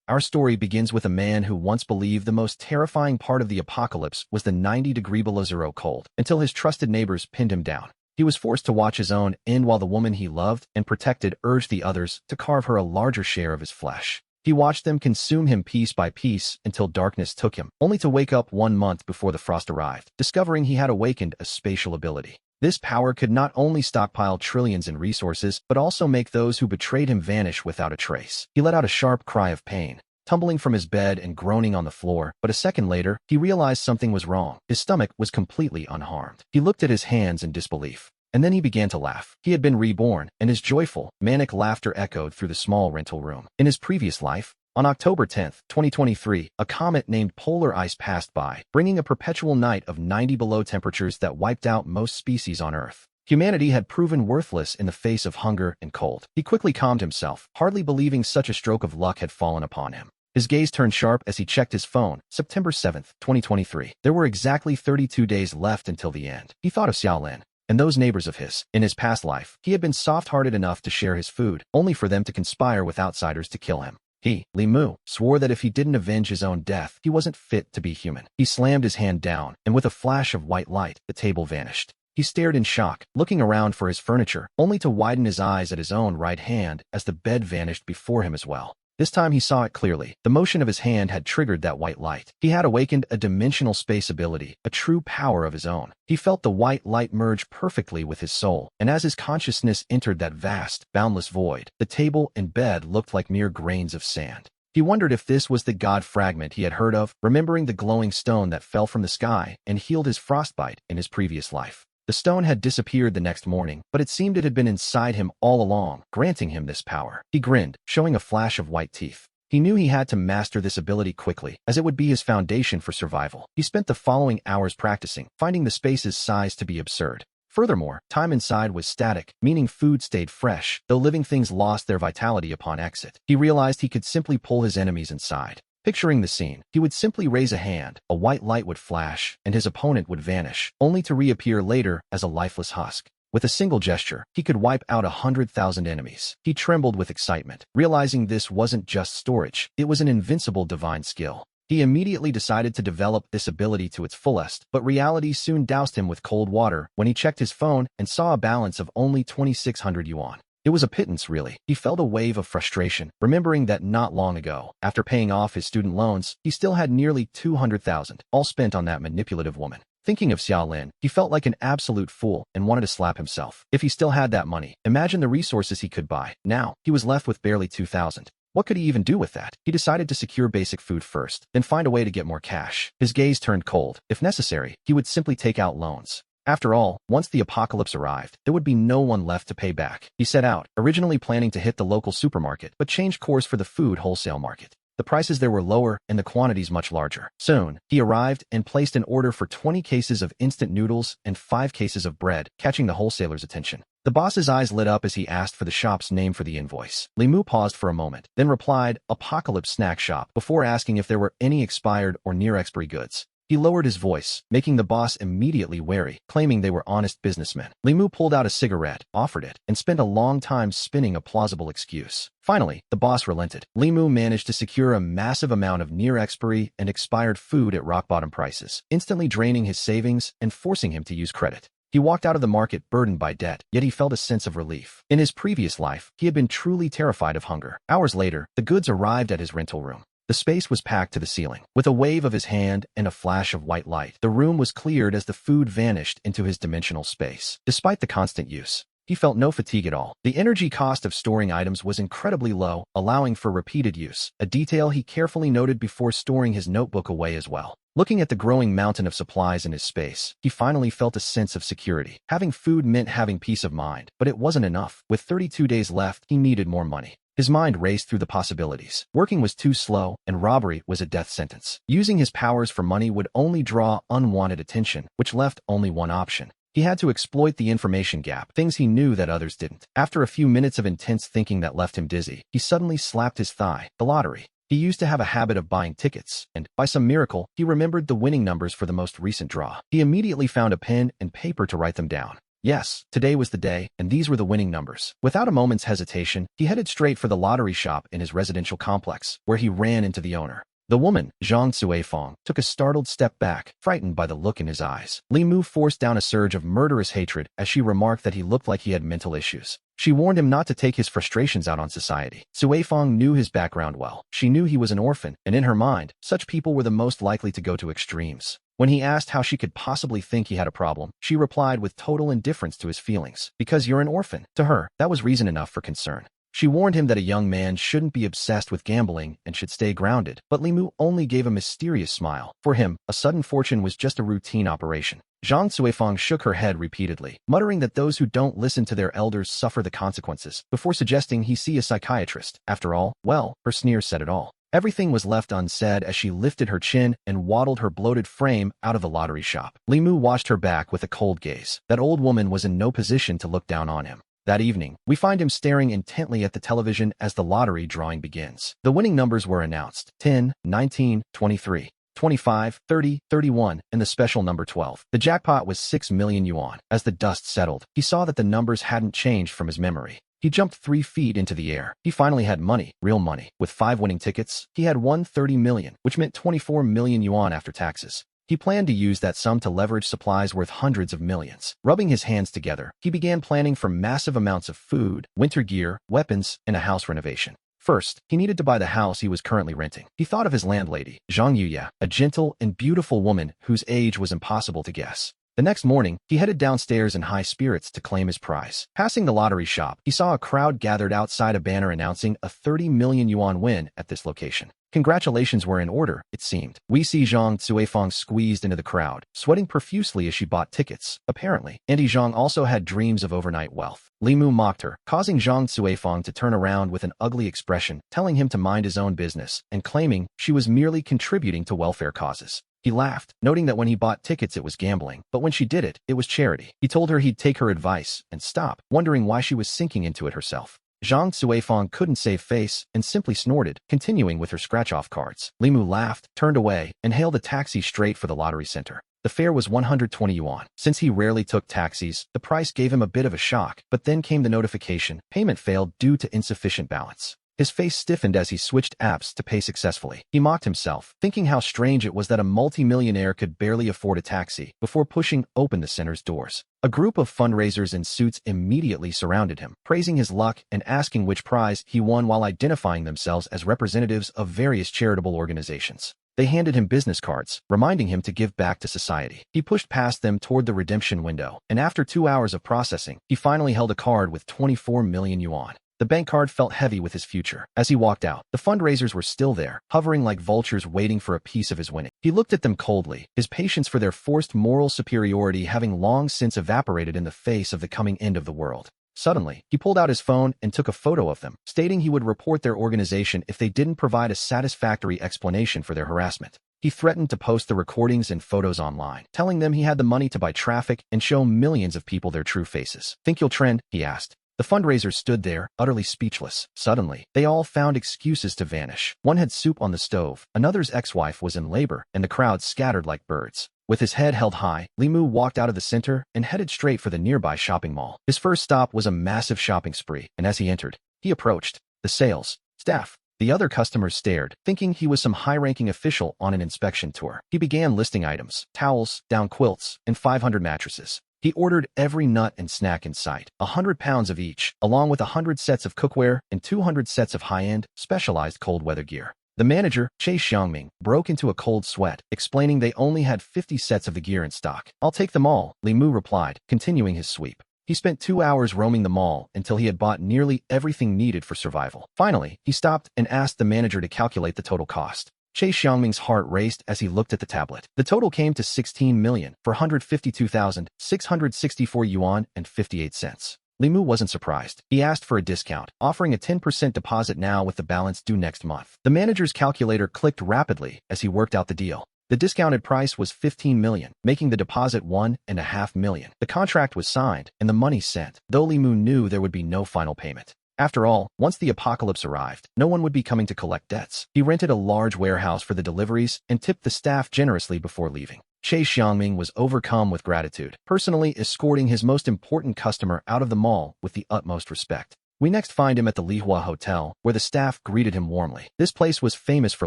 Our story begins with a man who once believed the most terrifying part of the apocalypse was the 90-degree below zero cold, until his trusted neighbors pinned him down. He was forced to watch his own end while the woman he loved and protected urged the others to carve her a larger share of his flesh. He watched them consume him piece by piece until darkness took him, only to wake up 1 month before the frost arrived, discovering he had awakened a spatial ability. This power could not only stockpile trillions in resources, but also make those who betrayed him vanish without a trace. He let out a sharp cry of pain, tumbling from his bed and groaning on the floor, but a second later, he realized something was wrong. His stomach was completely unharmed. He looked at his hands in disbelief, and then he began to laugh. He had been reborn, and his joyful, manic laughter echoed through the small rental room. In his previous life, on October 10, 2023, a comet named Polar Ice passed by, bringing a perpetual night of 90 below temperatures that wiped out most species on Earth. Humanity had proven worthless in the face of hunger and cold. He quickly calmed himself, hardly believing such a stroke of luck had fallen upon him. His gaze turned sharp as he checked his phone. September 7, 2023. There were exactly 32 days left until the end. He thought of Xiaolin and those neighbors of his. In his past life, he had been soft-hearted enough to share his food, only for them to conspire with outsiders to kill him. He, Li Mu, swore that if he didn't avenge his own death, he wasn't fit to be human. He slammed his hand down, and with a flash of white light, the table vanished. He stared in shock, looking around for his furniture, only to widen his eyes at his own right hand as the bed vanished before him as well. This time he saw it clearly. The motion of his hand had triggered that white light. He had awakened a dimensional space ability, a true power of his own. He felt the white light merge perfectly with his soul, and as his consciousness entered that vast, boundless void, the table and bed looked like mere grains of sand. He wondered if this was the god fragment he had heard of, remembering the glowing stone that fell from the sky and healed his frostbite in his previous life. The stone had disappeared the next morning, but it seemed it had been inside him all along, granting him this power. He grinned, showing a flash of white teeth. He knew he had to master this ability quickly, as it would be his foundation for survival. He spent the following hours practicing, finding the space's size to be absurd. Furthermore, time inside was static, meaning food stayed fresh, though living things lost their vitality upon exit. He realized he could simply pull his enemies inside. Picturing the scene, he would simply raise a hand, a white light would flash, and his opponent would vanish, only to reappear later as a lifeless husk. With a single gesture, he could wipe out 100,000 enemies. He trembled with excitement, realizing this wasn't just storage, it was an invincible divine skill. He immediately decided to develop this ability to its fullest, but reality soon doused him with cold water when he checked his phone and saw a balance of only 2,600 yuan. It was a pittance, really. He felt a wave of frustration, remembering that not long ago, after paying off his student loans, he still had nearly 200,000, all spent on that manipulative woman. Thinking of Xiaolin, he felt like an absolute fool and wanted to slap himself. If he still had that money, imagine the resources he could buy. Now, he was left with barely 2,000. What could he even do with that? He decided to secure basic food first, then find a way to get more cash. His gaze turned cold. If necessary, he would simply take out loans. After all, once the apocalypse arrived, there would be no one left to pay back. He set out, originally planning to hit the local supermarket, but changed course for the food wholesale market. The prices there were lower and the quantities much larger. Soon, he arrived and placed an order for 20 cases of instant noodles and 5 cases of bread, catching the wholesaler's attention. The boss's eyes lit up as he asked for the shop's name for the invoice. Li Mu paused for a moment, then replied, "Apocalypse Snack Shop," before asking if there were any expired or near-expiry goods. He lowered his voice, making the boss immediately wary, claiming they were honest businessmen. Li Mu pulled out a cigarette, offered it, and spent a long time spinning a plausible excuse. Finally, the boss relented. Li Mu managed to secure a massive amount of near-expiry and expired food at rock-bottom prices, instantly draining his savings and forcing him to use credit. He walked out of the market burdened by debt, yet he felt a sense of relief. In his previous life, he had been truly terrified of hunger. Hours later, the goods arrived at his rental room. The space was packed to the ceiling. With a wave of his hand and a flash of white light, the room was cleared as the food vanished into his dimensional space. Despite the constant use, he felt no fatigue at all. The energy cost of storing items was incredibly low, allowing for repeated use, a detail he carefully noted before storing his notebook away as well. Looking at the growing mountain of supplies in his space, he finally felt a sense of security. Having food meant having peace of mind, but it wasn't enough. With 32 days left, he needed more money. His mind raced through the possibilities. Working was too slow, and robbery was a death sentence. Using his powers for money would only draw unwanted attention, which left only one option. He had to exploit the information gap, things he knew that others didn't. After a few minutes of intense thinking that left him dizzy, he suddenly slapped his thigh. The lottery. He used to have a habit of buying tickets, and, by some miracle, he remembered the winning numbers for the most recent draw. He immediately found a pen and paper to write them down. Yes, today was the day, and these were the winning numbers. Without a moment's hesitation, he headed straight for the lottery shop in his residential complex, where he ran into the owner. The woman, Zhang Cuifeng, took a startled step back, frightened by the look in his eyes. Li Mu forced down a surge of murderous hatred as she remarked that he looked like he had mental issues. She warned him not to take his frustrations out on society. Cuifeng knew his background well. She knew he was an orphan, and in her mind, such people were the most likely to go to extremes. When he asked how she could possibly think he had a problem, she replied with total indifference to his feelings. Because you're an orphan. To her, that was reason enough for concern. She warned him that a young man shouldn't be obsessed with gambling and should stay grounded, but Li Mu only gave a mysterious smile. For him, a sudden fortune was just a routine operation. Zhang Cuifeng shook her head repeatedly, muttering that those who don't listen to their elders suffer the consequences, before suggesting he see a psychiatrist. After all, well, her sneer said it all. Everything was left unsaid as she lifted her chin and waddled her bloated frame out of the lottery shop. Li Mu watched her back with a cold gaze. That old woman was in no position to look down on him. That evening, we find him staring intently at the television as the lottery drawing begins. The winning numbers were announced: 10, 19, 23, 25, 30, 31, and the special number 12. The jackpot was 6 million yuan. As the dust settled, he saw that the numbers hadn't changed from his memory. He jumped 3 feet into the air. He finally had money, real money. With 5 winning tickets, he had won 30 million, which meant 24 million yuan after taxes. He planned to use that sum to leverage supplies worth hundreds of millions. Rubbing his hands together, he began planning for massive amounts of food, winter gear, weapons, and a house renovation. First, he needed to buy the house he was currently renting. He thought of his landlady, Zhang Yuya, a gentle and beautiful woman whose age was impossible to guess. The next morning, he headed downstairs in high spirits to claim his prize. Passing the lottery shop, he saw a crowd gathered outside a banner announcing a 30 million yuan win at this location. Congratulations were in order, it seemed. We see Zhang Cuifeng squeezed into the crowd, sweating profusely as she bought tickets. Apparently, Auntie Zhang also had dreams of overnight wealth. Li Mu mocked her, causing Zhang Cuifeng to turn around with an ugly expression, telling him to mind his own business, and claiming she was merely contributing to welfare causes. He laughed, noting that when he bought tickets it was gambling, but when she did it, it was charity. He told her he'd take her advice and stop, wondering why she was sinking into it herself. Zhang Cuifeng couldn't save face and simply snorted, continuing with her scratch-off cards. Li Mu laughed, turned away, and hailed a taxi straight for the lottery center. The fare was 120 yuan. Since he rarely took taxis, the price gave him a bit of a shock, but then came the notification: payment failed due to insufficient balance. His face stiffened as he switched apps to pay successfully. He mocked himself, thinking how strange it was that a multi-millionaire could barely afford a taxi, before pushing open the center's doors. A group of fundraisers in suits immediately surrounded him, praising his luck and asking which prize he won while identifying themselves as representatives of various charitable organizations. They handed him business cards, reminding him to give back to society. He pushed past them toward the redemption window, and after 2 hours of processing, he finally held a card with 24 million yuan. The bank card felt heavy with his future. As he walked out, the fundraisers were still there, hovering like vultures waiting for a piece of his winning. He looked at them coldly, his patience for their forced moral superiority having long since evaporated in the face of the coming end of the world. Suddenly, he pulled out his phone and took a photo of them, stating he would report their organization if they didn't provide a satisfactory explanation for their harassment. He threatened to post the recordings and photos online, telling them he had the money to buy traffic and show millions of people their true faces. "Think you'll trend?" he asked. The fundraisers stood there, utterly speechless. Suddenly, they all found excuses to vanish. One had soup on the stove, another's ex-wife was in labor, and the crowd scattered like birds. With his head held high, Li Mu walked out of the center and headed straight for the nearby shopping mall. His first stop was a massive shopping spree, and as he entered, he approached the sales staff. The other customers stared, thinking he was some high-ranking official on an inspection tour. He began listing items: towels, down quilts, and 500 mattresses. He ordered every nut and snack in sight, 100 pounds of each, along with 100 sets of cookware and 200 sets of high-end, specialized cold weather gear. The manager, Che Xiangming, broke into a cold sweat, explaining they only had 50 sets of the gear in stock. "I'll take them all," Li Mu replied, continuing his sweep. He spent 2 hours roaming the mall until he had bought nearly everything needed for survival. Finally, he stopped and asked the manager to calculate the total cost. Che Xiangming's heart raced as he looked at the tablet. The total came to 16,452,664 yuan and 58 cents. Li Mu wasn't surprised. He asked for a discount, offering a 10% deposit now with the balance due next month. The manager's calculator clicked rapidly as he worked out the deal. The discounted price was 15 million, making the deposit 1.5 million. The contract was signed and the money sent, though Li Mu knew there would be no final payment. After all, once the apocalypse arrived, no one would be coming to collect debts. He rented a large warehouse for the deliveries and tipped the staff generously before leaving. Che Xiangming was overcome with gratitude, personally escorting his most important customer out of the mall with the utmost respect. We next find him at the Lihua Hotel, where the staff greeted him warmly. This place was famous for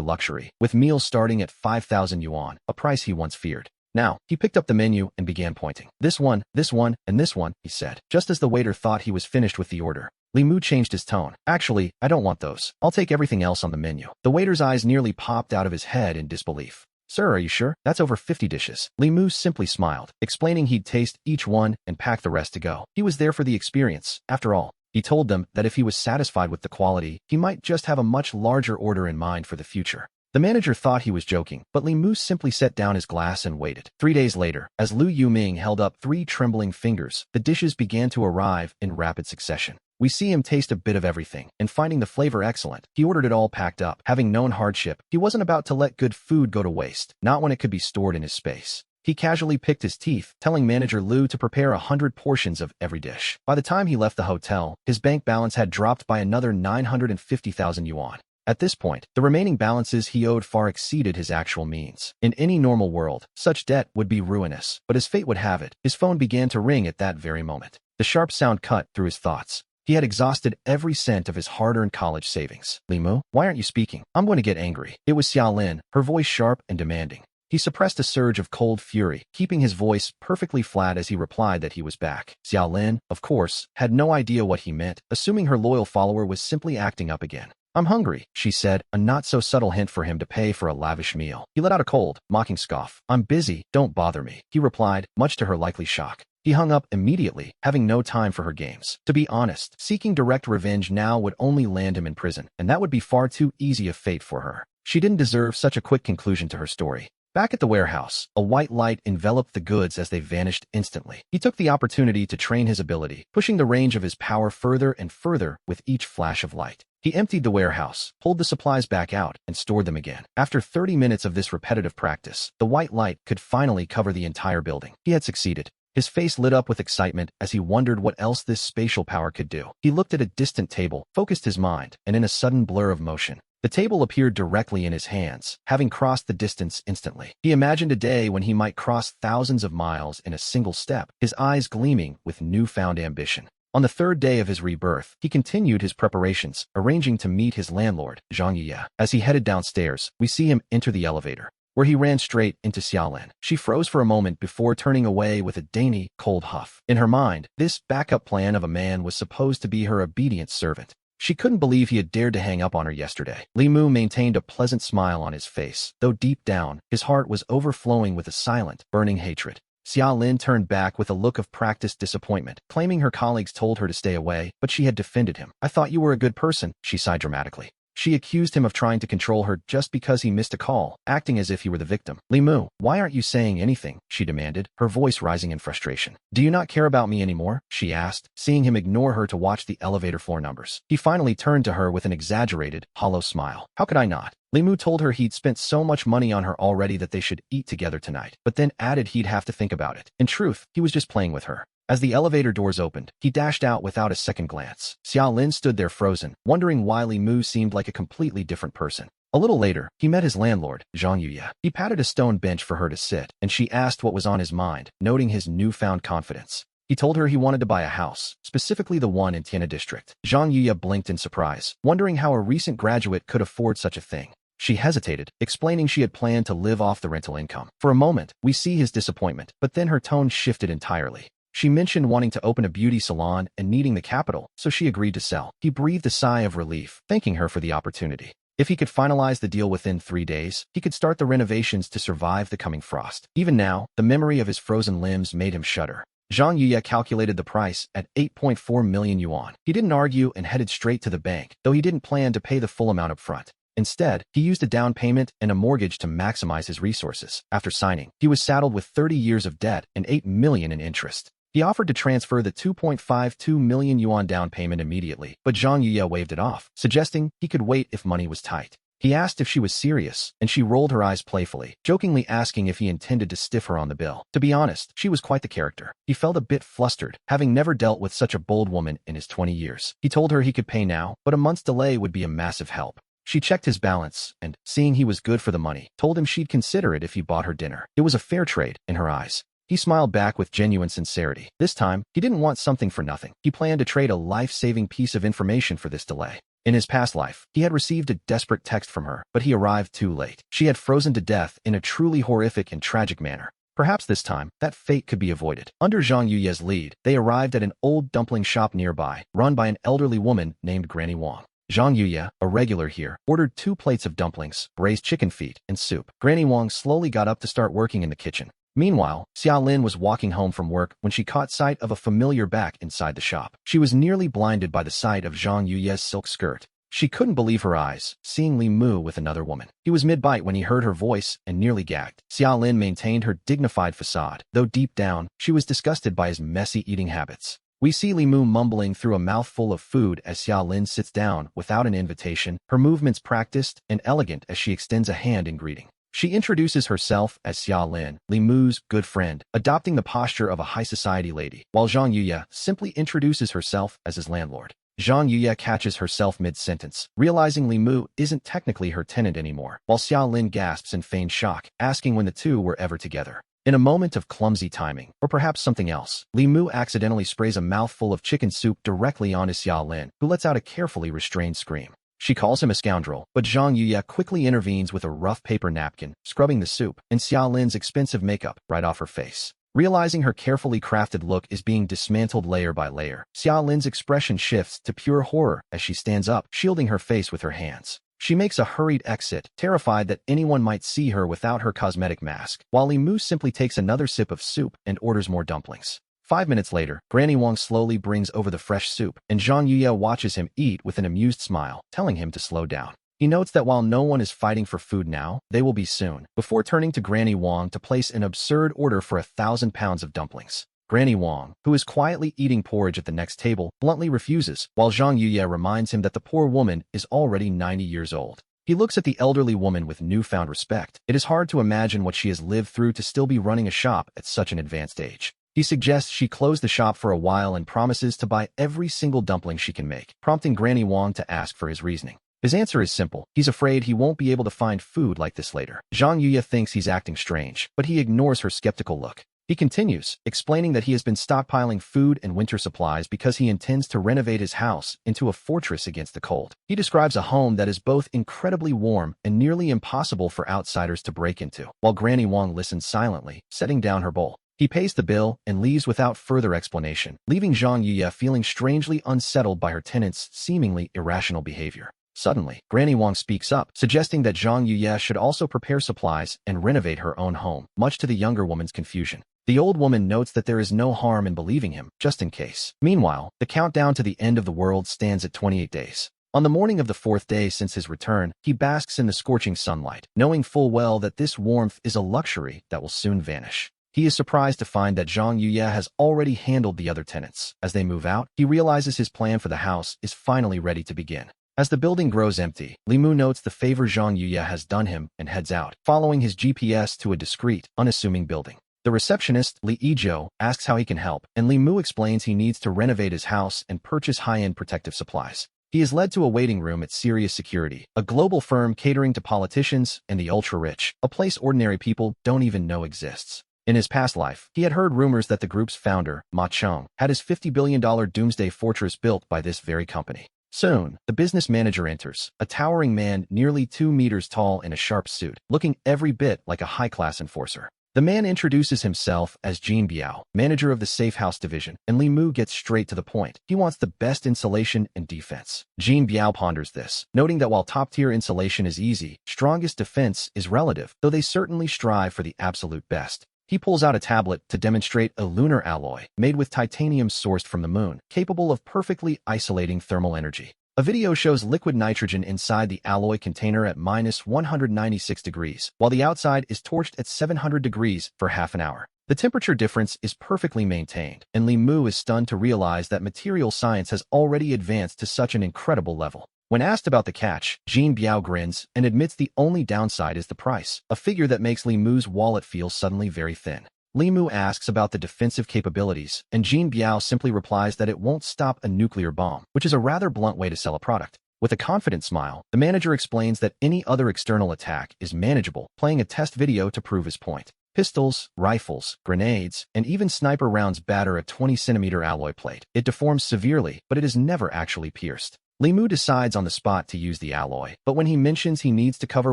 luxury, with meals starting at 5,000 yuan, a price he once feared. Now, he picked up the menu and began pointing. This one, and this one, he said, just as the waiter thought he was finished with the order. Li Mu changed his tone. Actually, I don't want those. I'll take everything else on the menu. The waiter's eyes nearly popped out of his head in disbelief. Sir, are you sure? That's over 50 dishes. Li Mu simply smiled, explaining he'd taste each one and pack the rest to go. He was there for the experience, after all. He told them that if he was satisfied with the quality, he might just have a much larger order in mind for the future. The manager thought he was joking, but Li Mu simply set down his glass and waited. 3 days later, as Lu Yuming held up 3 trembling fingers, the dishes began to arrive in rapid succession. We see him taste a bit of everything, and finding the flavor excellent, he ordered it all packed up. Having known hardship, he wasn't about to let good food go to waste, not when it could be stored in his space. He casually picked his teeth, telling manager Lu to prepare 100 portions of every dish. By the time he left the hotel, his bank balance had dropped by another 950,000 yuan. At this point, the remaining balances he owed far exceeded his actual means. In any normal world, such debt would be ruinous, but as fate would have it, his phone began to ring at that very moment. The sharp sound cut through his thoughts. He had exhausted every cent of his hard-earned college savings. Li Mu, why aren't you speaking? I'm going to get angry. It was Xiaolin, her voice sharp and demanding. He suppressed a surge of cold fury, keeping his voice perfectly flat as he replied that he was back. Xiaolin, of course, had no idea what he meant, assuming her loyal follower was simply acting up again. I'm hungry, she said, a not-so-subtle hint for him to pay for a lavish meal. He let out a cold, mocking scoff. I'm busy, don't bother me, he replied, much to her likely shock. He hung up immediately, having no time for her games. To be honest, seeking direct revenge now would only land him in prison, and that would be far too easy a fate for her. She didn't deserve such a quick conclusion to her story. Back at the warehouse, a white light enveloped the goods as they vanished instantly. He took the opportunity to train his ability, pushing the range of his power further and further with each flash of light. He emptied the warehouse, pulled the supplies back out, and stored them again. After 30 minutes of this repetitive practice, the white light could finally cover the entire building. He had succeeded. His face lit up with excitement as he wondered what else this spatial power could do. He looked at a distant table, focused his mind, and in a sudden blur of motion, the table appeared directly in his hands, having crossed the distance instantly. He imagined a day when he might cross thousands of miles in a single step, his eyes gleaming with newfound ambition. On the 3rd day of his rebirth, he continued his preparations, arranging to meet his landlord, Zhang Yuya. As he headed downstairs, we see him enter the elevator, where he ran straight into Xiaolin. She froze for a moment before turning away with a dainty, cold huff. In her mind, this backup plan of a man was supposed to be her obedient servant. She couldn't believe he had dared to hang up on her yesterday. Li Mu maintained a pleasant smile on his face, though deep down, his heart was overflowing with a silent, burning hatred. Xiaolin turned back with a look of practiced disappointment, claiming her colleagues told her to stay away, but she had defended him. I thought you were a good person, she sighed dramatically. She accused him of trying to control her just because he missed a call, acting as if he were the victim. Li Mu, why aren't you saying anything? She demanded, her voice rising in frustration. Do you not care about me anymore? She asked, seeing him ignore her to watch the elevator floor numbers. He finally turned to her with an exaggerated, hollow smile. How could I not? Li Mu told her he'd spent so much money on her already that they should eat together tonight, but then added he'd have to think about it. In truth, he was just playing with her. As the elevator doors opened, he dashed out without a second glance. Xiaolin stood there frozen, wondering why Li Mu seemed like a completely different person. A little later, he met his landlord, Zhang Yuya. He patted a stone bench for her to sit, and she asked what was on his mind, noting his newfound confidence. He told her he wanted to buy a house, specifically the one in Tiana district. Zhang Yuya blinked in surprise, wondering how a recent graduate could afford such a thing. She hesitated, explaining she had planned to live off the rental income. For a moment, we see his disappointment, but then her tone shifted entirely. She mentioned wanting to open a beauty salon and needing the capital, so she agreed to sell. He breathed a sigh of relief, thanking her for the opportunity. If he could finalize the deal within 3 days, he could start the renovations to survive the coming frost. Even now, the memory of his frozen limbs made him shudder. Zhang Yuya calculated the price at 8.4 million yuan. He didn't argue and headed straight to the bank, though he didn't plan to pay the full amount up front. Instead, he used a down payment and a mortgage to maximize his resources. After signing, he was saddled with 30 years of debt and 8 million in interest. He offered to transfer the 2.52 million yuan down payment immediately, but Zhang Yuya waved it off, suggesting he could wait if money was tight. He asked if she was serious, and she rolled her eyes playfully, jokingly asking if he intended to stiff her on the bill. To be honest, she was quite the character. He felt a bit flustered, having never dealt with such a bold woman in his 20 years. He told her he could pay now, but a month's delay would be a massive help. She checked his balance and, seeing he was good for the money, told him she'd consider it if he bought her dinner. It was a fair trade, in her eyes. He smiled back with genuine sincerity. This time, he didn't want something for nothing. He planned to trade a life-saving piece of information for this delay. In his past life, he had received a desperate text from her, but he arrived too late. She had frozen to death in a truly horrific and tragic manner. Perhaps this time, that fate could be avoided. Under Zhang Yuye's lead, they arrived at an old dumpling shop nearby, run by an elderly woman named Granny Wang. Zhang Yuye, a regular here, ordered 2 plates of dumplings, braised chicken feet, and soup. Granny Wang slowly got up to start working in the kitchen. Meanwhile, Xiaolin was walking home from work when she caught sight of a familiar back inside the shop. She was nearly blinded by the sight of Zhang Yuye's silk skirt. She couldn't believe her eyes, seeing Li Mu with another woman. He was mid-bite when he heard her voice and nearly gagged. Xiaolin maintained her dignified facade, though deep down, she was disgusted by his messy eating habits. We see Li Mu mumbling through a mouthful of food as Xiaolin sits down without an invitation, her movements practiced and elegant as she extends a hand in greeting. She introduces herself as Xiaolin, Li Mu's good friend, adopting the posture of a high society lady, while Zhang Yuye simply introduces herself as his landlord. Zhang Yuye catches herself mid-sentence, realizing Li Mu isn't technically her tenant anymore, while Xiaolin gasps in feigned shock, asking when the two were ever together. In a moment of clumsy timing, or perhaps something else, Li Mu accidentally sprays a mouthful of chicken soup directly onto Xiaolin, who lets out a carefully restrained scream. She calls him a scoundrel, but Zhang Yuye quickly intervenes with a rough paper napkin, scrubbing the soup and Xiaolin's expensive makeup right off her face. Realizing her carefully crafted look is being dismantled layer by layer, Xiaolin's expression shifts to pure horror as she stands up, shielding her face with her hands. She makes a hurried exit, terrified that anyone might see her without her cosmetic mask, while Li Mu simply takes another sip of soup and orders more dumplings. 5 minutes later, Granny Wang slowly brings over the fresh soup, and Zhang Yuye watches him eat with an amused smile, telling him to slow down. He notes that while no one is fighting for food now, they will be soon, before turning to Granny Wang to place an absurd order for 1,000 pounds of dumplings. Granny Wang, who is quietly eating porridge at the next table, bluntly refuses, while Zhang Yuye reminds him that the poor woman is already 90 years old. He looks at the elderly woman with newfound respect. It is hard to imagine what she has lived through to still be running a shop at such an advanced age. He suggests she close the shop for a while and promises to buy every single dumpling she can make, prompting Granny Wang to ask for his reasoning. His answer is simple. He's afraid he won't be able to find food like this later. Zhang Yuye thinks he's acting strange, but he ignores her skeptical look. He continues, explaining that he has been stockpiling food and winter supplies because he intends to renovate his house into a fortress against the cold. He describes a home that is both incredibly warm and nearly impossible for outsiders to break into, while Granny Wang listens silently, setting down her bowl. He pays the bill and leaves without further explanation, leaving Zhang Yuye feeling strangely unsettled by her tenant's seemingly irrational behavior. Suddenly, Granny Wang speaks up, suggesting that Zhang Yuye should also prepare supplies and renovate her own home, much to the younger woman's confusion. The old woman notes that there is no harm in believing him, just in case. Meanwhile, the countdown to the end of the world stands at 28 days. On the morning of the 4th day since his return, he basks in the scorching sunlight, knowing full well that this warmth is a luxury that will soon vanish. He is surprised to find that Zhang Yuye has already handled the other tenants. As they move out, he realizes his plan for the house is finally ready to begin. As the building grows empty, Li Mu notes the favor Zhang Yuye has done him and heads out, following his GPS to a discreet, unassuming building. The receptionist, Li Yizhou, asks how he can help, and Li Mu explains he needs to renovate his house and purchase high-end protective supplies. He is led to a waiting room at Sirius Security, a global firm catering to politicians and the ultra-rich, a place ordinary people don't even know exists. In his past life, he had heard rumors that the group's founder, Ma Cheng, had his $50 billion doomsday fortress built by this very company. Soon, the business manager enters, a towering man nearly 2 meters tall in a sharp suit, looking every bit like a high-class enforcer. The man introduces himself as Jin Biao, manager of the Safe House division, and Li Mu gets straight to the point. He wants the best insulation and defense. Jin Biao ponders this, noting that while top-tier insulation is easy, strongest defense is relative, though they certainly strive for the absolute best. He pulls out a tablet to demonstrate a lunar alloy made with titanium sourced from the moon, capable of perfectly isolating thermal energy. A video shows liquid nitrogen inside the alloy container at -196 degrees, while the outside is torched at 700 degrees for half an hour. The temperature difference is perfectly maintained, and Li Mu is stunned to realize that material science has already advanced to such an incredible level. When asked about the catch, Jin Biao grins and admits the only downside is the price, a figure that makes Li Mu's wallet feel suddenly very thin. Li Mu asks about the defensive capabilities, and Jin Biao simply replies that it won't stop a nuclear bomb, which is a rather blunt way to sell a product. With a confident smile, the manager explains that any other external attack is manageable, playing a test video to prove his point. Pistols, rifles, grenades, and even sniper rounds batter a 20-centimeter alloy plate. It deforms severely, but it is never actually pierced. Limu decides on the spot to use the alloy, but when he mentions he needs to cover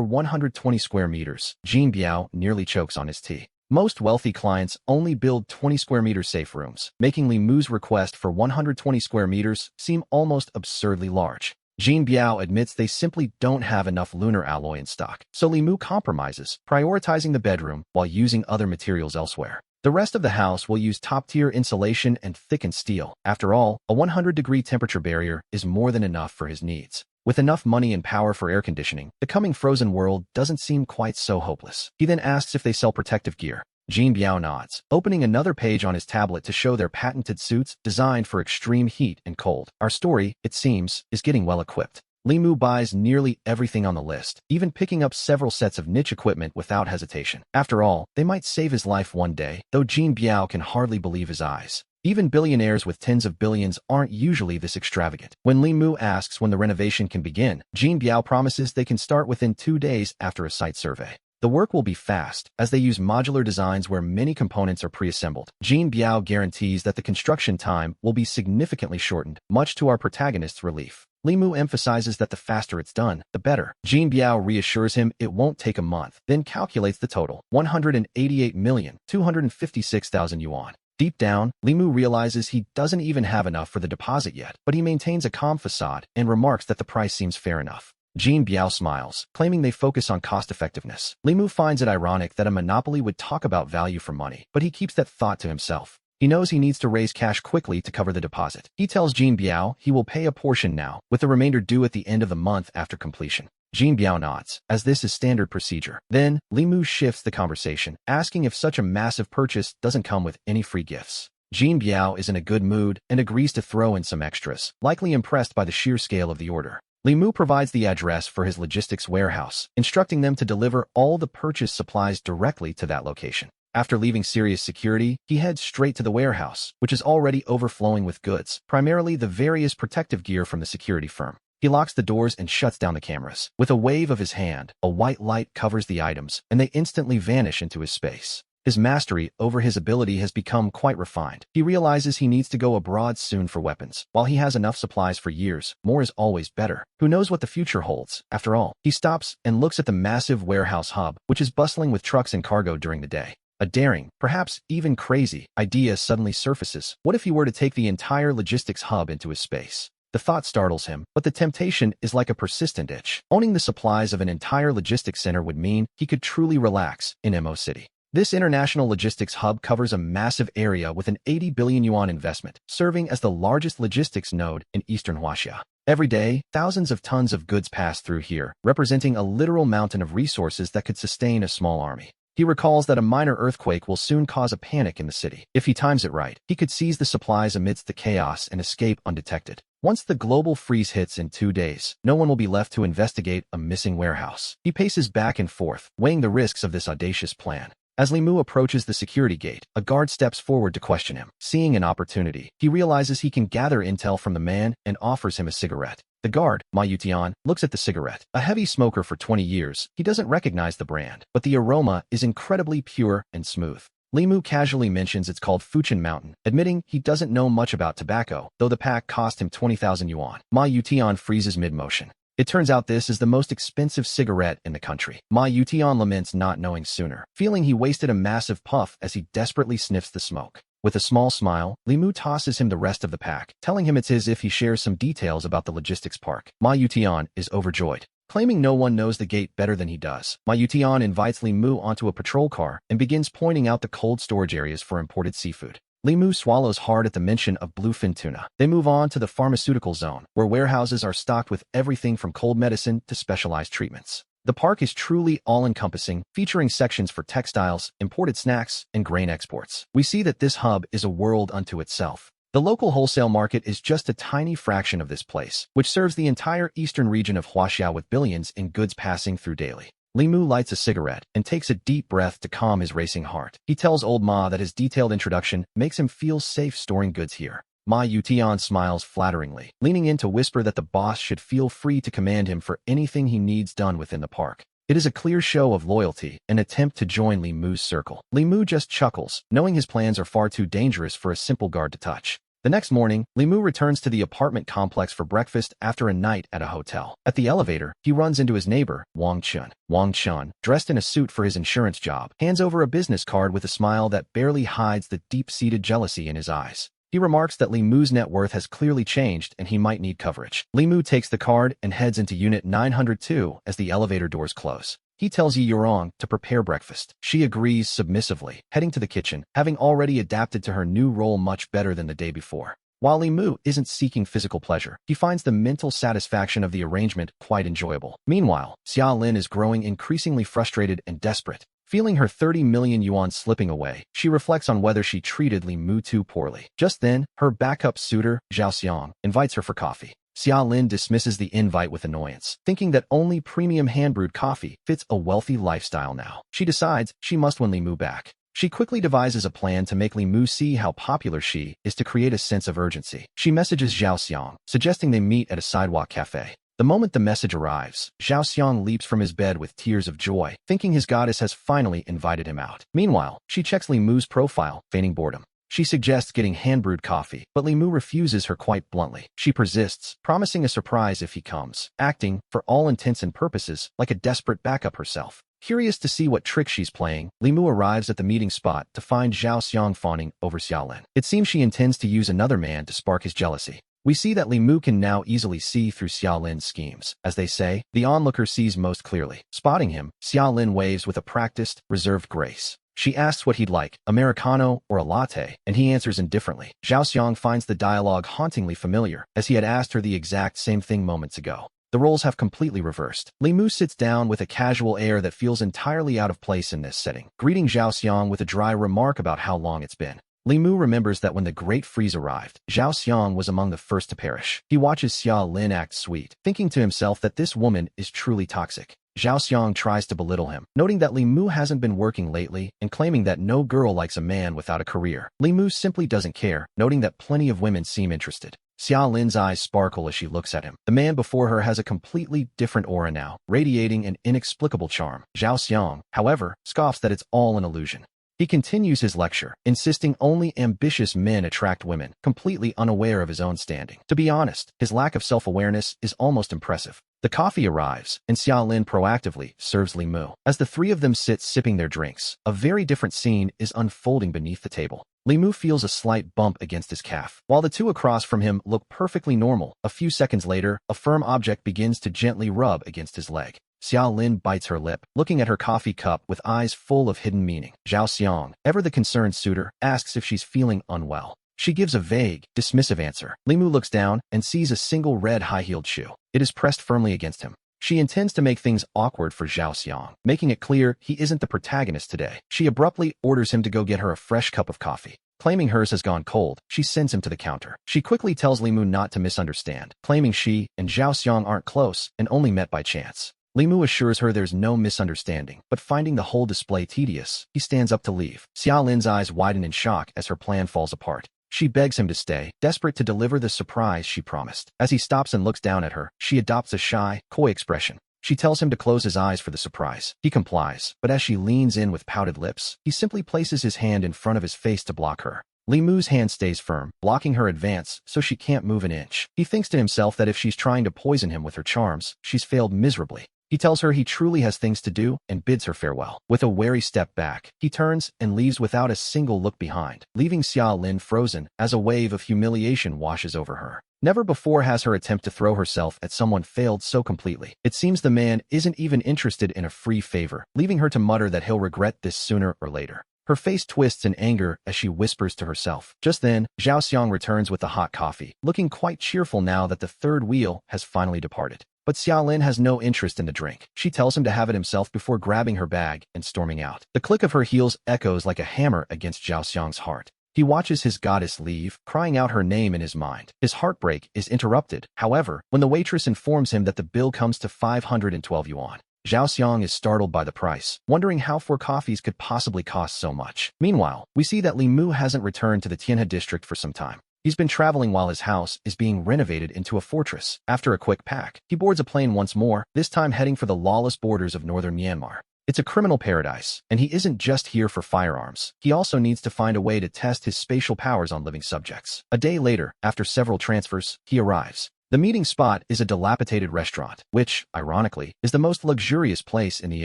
120 square meters, Jin Biao nearly chokes on his tea. Most wealthy clients only build 20 square meter safe rooms, making Limu's request for 120 square meters seem almost absurdly large. Jin Biao admits they simply don't have enough lunar alloy in stock, so Limu compromises, prioritizing the bedroom while using other materials elsewhere. The rest of the house will use top-tier insulation and thickened steel. After all, a 100-degree temperature barrier is more than enough for his needs. With enough money and power for air conditioning, the coming frozen world doesn't seem quite so hopeless. He then asks if they sell protective gear. Jin Biao nods, opening another page on his tablet to show their patented suits designed for extreme heat and cold. Our story, it seems, is getting well equipped. Limu buys nearly everything on the list, even picking up several sets of niche equipment without hesitation. After all, they might save his life one day, though Jin Biao can hardly believe his eyes. Even billionaires with tens of billions aren't usually this extravagant. When Limu asks when the renovation can begin, Jin Biao promises they can start within 2 days after a site survey. The work will be fast, as they use modular designs where many components are pre-assembled. Jin Biao guarantees that the construction time will be significantly shortened, much to our protagonist's relief. Limu emphasizes that the faster it's done, the better. Jin Biao reassures him it won't take a month, then calculates the total, 188,256,000 yuan. Deep down, Limu realizes he doesn't even have enough for the deposit yet, but he maintains a calm facade and remarks that the price seems fair enough. Jin Biao smiles, claiming they focus on cost-effectiveness. Limu finds it ironic that a monopoly would talk about value for money, but he keeps that thought to himself. He knows he needs to raise cash quickly to cover the deposit. He tells Jin Biao he will pay a portion now, with the remainder due at the end of the month after completion. Jin Biao nods, as this is standard procedure. Then, Limu shifts the conversation, asking if such a massive purchase doesn't come with any free gifts. Jin Biao is in a good mood and agrees to throw in some extras, likely impressed by the sheer scale of the order. Limu provides the address for his logistics warehouse, instructing them to deliver all the purchased supplies directly to that location. After leaving serious security, he heads straight to the warehouse, which is already overflowing with goods, primarily the various protective gear from the security firm. He locks the doors and shuts down the cameras. With a wave of his hand, a white light covers the items, and they instantly vanish into his space. His mastery over his ability has become quite refined. He realizes he needs to go abroad soon for weapons. While he has enough supplies for years, more is always better. Who knows what the future holds? After all, he stops and looks at the massive warehouse hub, which is bustling with trucks and cargo during the day. A daring, perhaps even crazy, idea suddenly surfaces. What if he were to take the entire logistics hub into his space? The thought startles him, but the temptation is like a persistent itch. Owning the supplies of an entire logistics center would mean he could truly relax in Mo City. This international logistics hub covers a massive area with an 80 billion yuan investment, serving as the largest logistics node in eastern Huaxia. Every day, thousands of tons of goods pass through here, representing a literal mountain of resources that could sustain a small army. He recalls that a minor earthquake will soon cause a panic in the city. If he times it right, he could seize the supplies amidst the chaos and escape undetected. Once the global freeze hits in 2 days, no one will be left to investigate a missing warehouse. He paces back and forth, weighing the risks of this audacious plan. As Limu approaches the security gate, a guard steps forward to question him. Seeing an opportunity, he realizes he can gather intel from the man and offers him a cigarette. The guard, Ma Yutian, looks at the cigarette. A heavy smoker for 20 years, he doesn't recognize the brand, but the aroma is incredibly pure and smooth. Limu casually mentions it's called Fuchin Mountain, admitting he doesn't know much about tobacco, though the pack cost him 20,000 yuan. Ma Yutian freezes mid-motion. It turns out this is the most expensive cigarette in the country. Ma Yutian laments not knowing sooner, feeling he wasted a massive puff as he desperately sniffs the smoke. With a small smile, Limu tosses him the rest of the pack, telling him it's as if he shares some details about the logistics park. Ma Yutian is overjoyed. Claiming no one knows the gate better than he does, Ma Yutian invites Limu onto a patrol car and begins pointing out the cold storage areas for imported seafood. Limu swallows hard at the mention of bluefin tuna. They move on to the pharmaceutical zone, where warehouses are stocked with everything from cold medicine to specialized treatments. The park is truly all-encompassing, featuring sections for textiles, imported snacks, and grain exports. We see that this hub is a world unto itself. The local wholesale market is just a tiny fraction of this place, which serves the entire eastern region of Huaxia with billions in goods passing through daily. Limu lights a cigarette and takes a deep breath to calm his racing heart. He tells old Ma that his detailed introduction makes him feel safe storing goods here. Ma Yutian smiles flatteringly, leaning in to whisper that the boss should feel free to command him for anything he needs done within the park. It is a clear show of loyalty, an attempt to join Li Mu's circle. Li Mu just chuckles, knowing his plans are far too dangerous for a simple guard to touch. The next morning, Li Mu returns to the apartment complex for breakfast after a night at a hotel. At the elevator, he runs into his neighbor, Wang Chun. Wang Chun, dressed in a suit for his insurance job, hands over a business card with a smile that barely hides the deep-seated jealousy in his eyes. He remarks that Li Mu's net worth has clearly changed and he might need coverage. Li Mu takes the card and heads into Unit 902 as the elevator doors close. He tells Yi Yurong to prepare breakfast. She agrees submissively, heading to the kitchen, having already adapted to her new role much better than the day before. While Li Mu isn't seeking physical pleasure, he finds the mental satisfaction of the arrangement quite enjoyable. Meanwhile, Xia Lin is growing increasingly frustrated and desperate. Feeling her 30 million yuan slipping away, she reflects on whether she treated Li Mu too poorly. Just then, her backup suitor, Zhao Xiang, invites her for coffee. Xia Lin dismisses the invite with annoyance, thinking that only premium hand-brewed coffee fits a wealthy lifestyle now. She decides she must win Li Mu back. She quickly devises a plan to make Li Mu see how popular she is to create a sense of urgency. She messages Zhao Xiang, suggesting they meet at a sidewalk cafe. The moment the message arrives, Zhao Xiang leaps from his bed with tears of joy, thinking his goddess has finally invited him out. Meanwhile, she checks Li Mu's profile, feigning boredom. She suggests getting hand-brewed coffee, but Li Mu refuses her quite bluntly. She persists, promising a surprise if he comes, acting, for all intents and purposes, like a desperate backup herself. Curious to see what trick she's playing, Li Mu arrives at the meeting spot to find Zhao Xiang fawning over Xia Lin. It seems she intends to use another man to spark his jealousy. We see that Li Mu can now easily see through Xia Lin's schemes. As they say, the onlooker sees most clearly. Spotting him, Xia Lin waves with a practiced, reserved grace. She asks what he'd like, Americano or a latte, and he answers indifferently. Zhao Xiang finds the dialogue hauntingly familiar, as he had asked her the exact same thing moments ago. The roles have completely reversed. Li Mu sits down with a casual air that feels entirely out of place in this setting, greeting Zhao Xiang with a dry remark about how long it's been. Li Mu remembers that when the Great Freeze arrived, Zhao Xiang was among the first to perish. He watches Xia Lin act sweet, thinking to himself that this woman is truly toxic. Zhao Xiang tries to belittle him, noting that Li Mu hasn't been working lately and claiming that no girl likes a man without a career. Li Mu simply doesn't care, noting that plenty of women seem interested. Xia Lin's eyes sparkle as she looks at him. The man before her has a completely different aura now, radiating an inexplicable charm. Zhao Xiang, however, scoffs that it's all an illusion. He continues his lecture, insisting only ambitious men attract women, completely unaware of his own standing. To be honest, his lack of self-awareness is almost impressive. The coffee arrives, and Xia Lin proactively serves Li Mu. As the three of them sit sipping their drinks, a very different scene is unfolding beneath the table. Li Mu feels a slight bump against his calf. While the two across from him look perfectly normal, a few seconds later, a firm object begins to gently rub against his leg. Xia Lin bites her lip, looking at her coffee cup with eyes full of hidden meaning. Zhao Xiang, ever the concerned suitor, asks if she's feeling unwell. She gives a vague, dismissive answer. Li Mu looks down and sees a single red high-heeled shoe. It is pressed firmly against him. She intends to make things awkward for Zhao Xiang, making it clear he isn't the protagonist today. She abruptly orders him to go get her a fresh cup of coffee. Claiming hers has gone cold, she sends him to the counter. She quickly tells Li Mu not to misunderstand, claiming she and Zhao Xiang aren't close and only met by chance. Li Mu assures her there's no misunderstanding, but finding the whole display tedious, he stands up to leave. Xia Lin's eyes widen in shock as her plan falls apart. She begs him to stay, desperate to deliver the surprise she promised. As he stops and looks down at her, she adopts a shy, coy expression. She tells him to close his eyes for the surprise. He complies, but as she leans in with pouted lips, he simply places his hand in front of his face to block her. Li Mu's hand stays firm, blocking her advance so she can't move an inch. He thinks to himself that if she's trying to poison him with her charms, she's failed miserably. He tells her he truly has things to do and bids her farewell. With a wary step back, he turns and leaves without a single look behind, leaving Xia Lin frozen as a wave of humiliation washes over her. Never before has her attempt to throw herself at someone failed so completely. It seems the man isn't even interested in a free favor, leaving her to mutter that he'll regret this sooner or later. Her face twists in anger as she whispers to herself. Just then, Zhao Xiang returns with the hot coffee, looking quite cheerful now that the third wheel has finally departed. But Xia Lin has no interest in the drink. She tells him to have it himself before grabbing her bag and storming out. The click of her heels echoes like a hammer against Zhao Xiang's heart. He watches his goddess leave, crying out her name in his mind. His heartbreak is interrupted, however, when the waitress informs him that the bill comes to 512 yuan. Zhao Xiang is startled by the price, wondering how 4 coffees could possibly cost so much. Meanwhile, we see that Li Mu hasn't returned to the Tianhe district for some time. He's been traveling while his house is being renovated into a fortress. After a quick pack, he boards a plane once more, this time heading for the lawless borders of northern Myanmar. It's a criminal paradise, and he isn't just here for firearms. He also needs to find a way to test his spatial powers on living subjects. A day later, after several transfers, he arrives. The meeting spot is a dilapidated restaurant, which, ironically, is the most luxurious place in the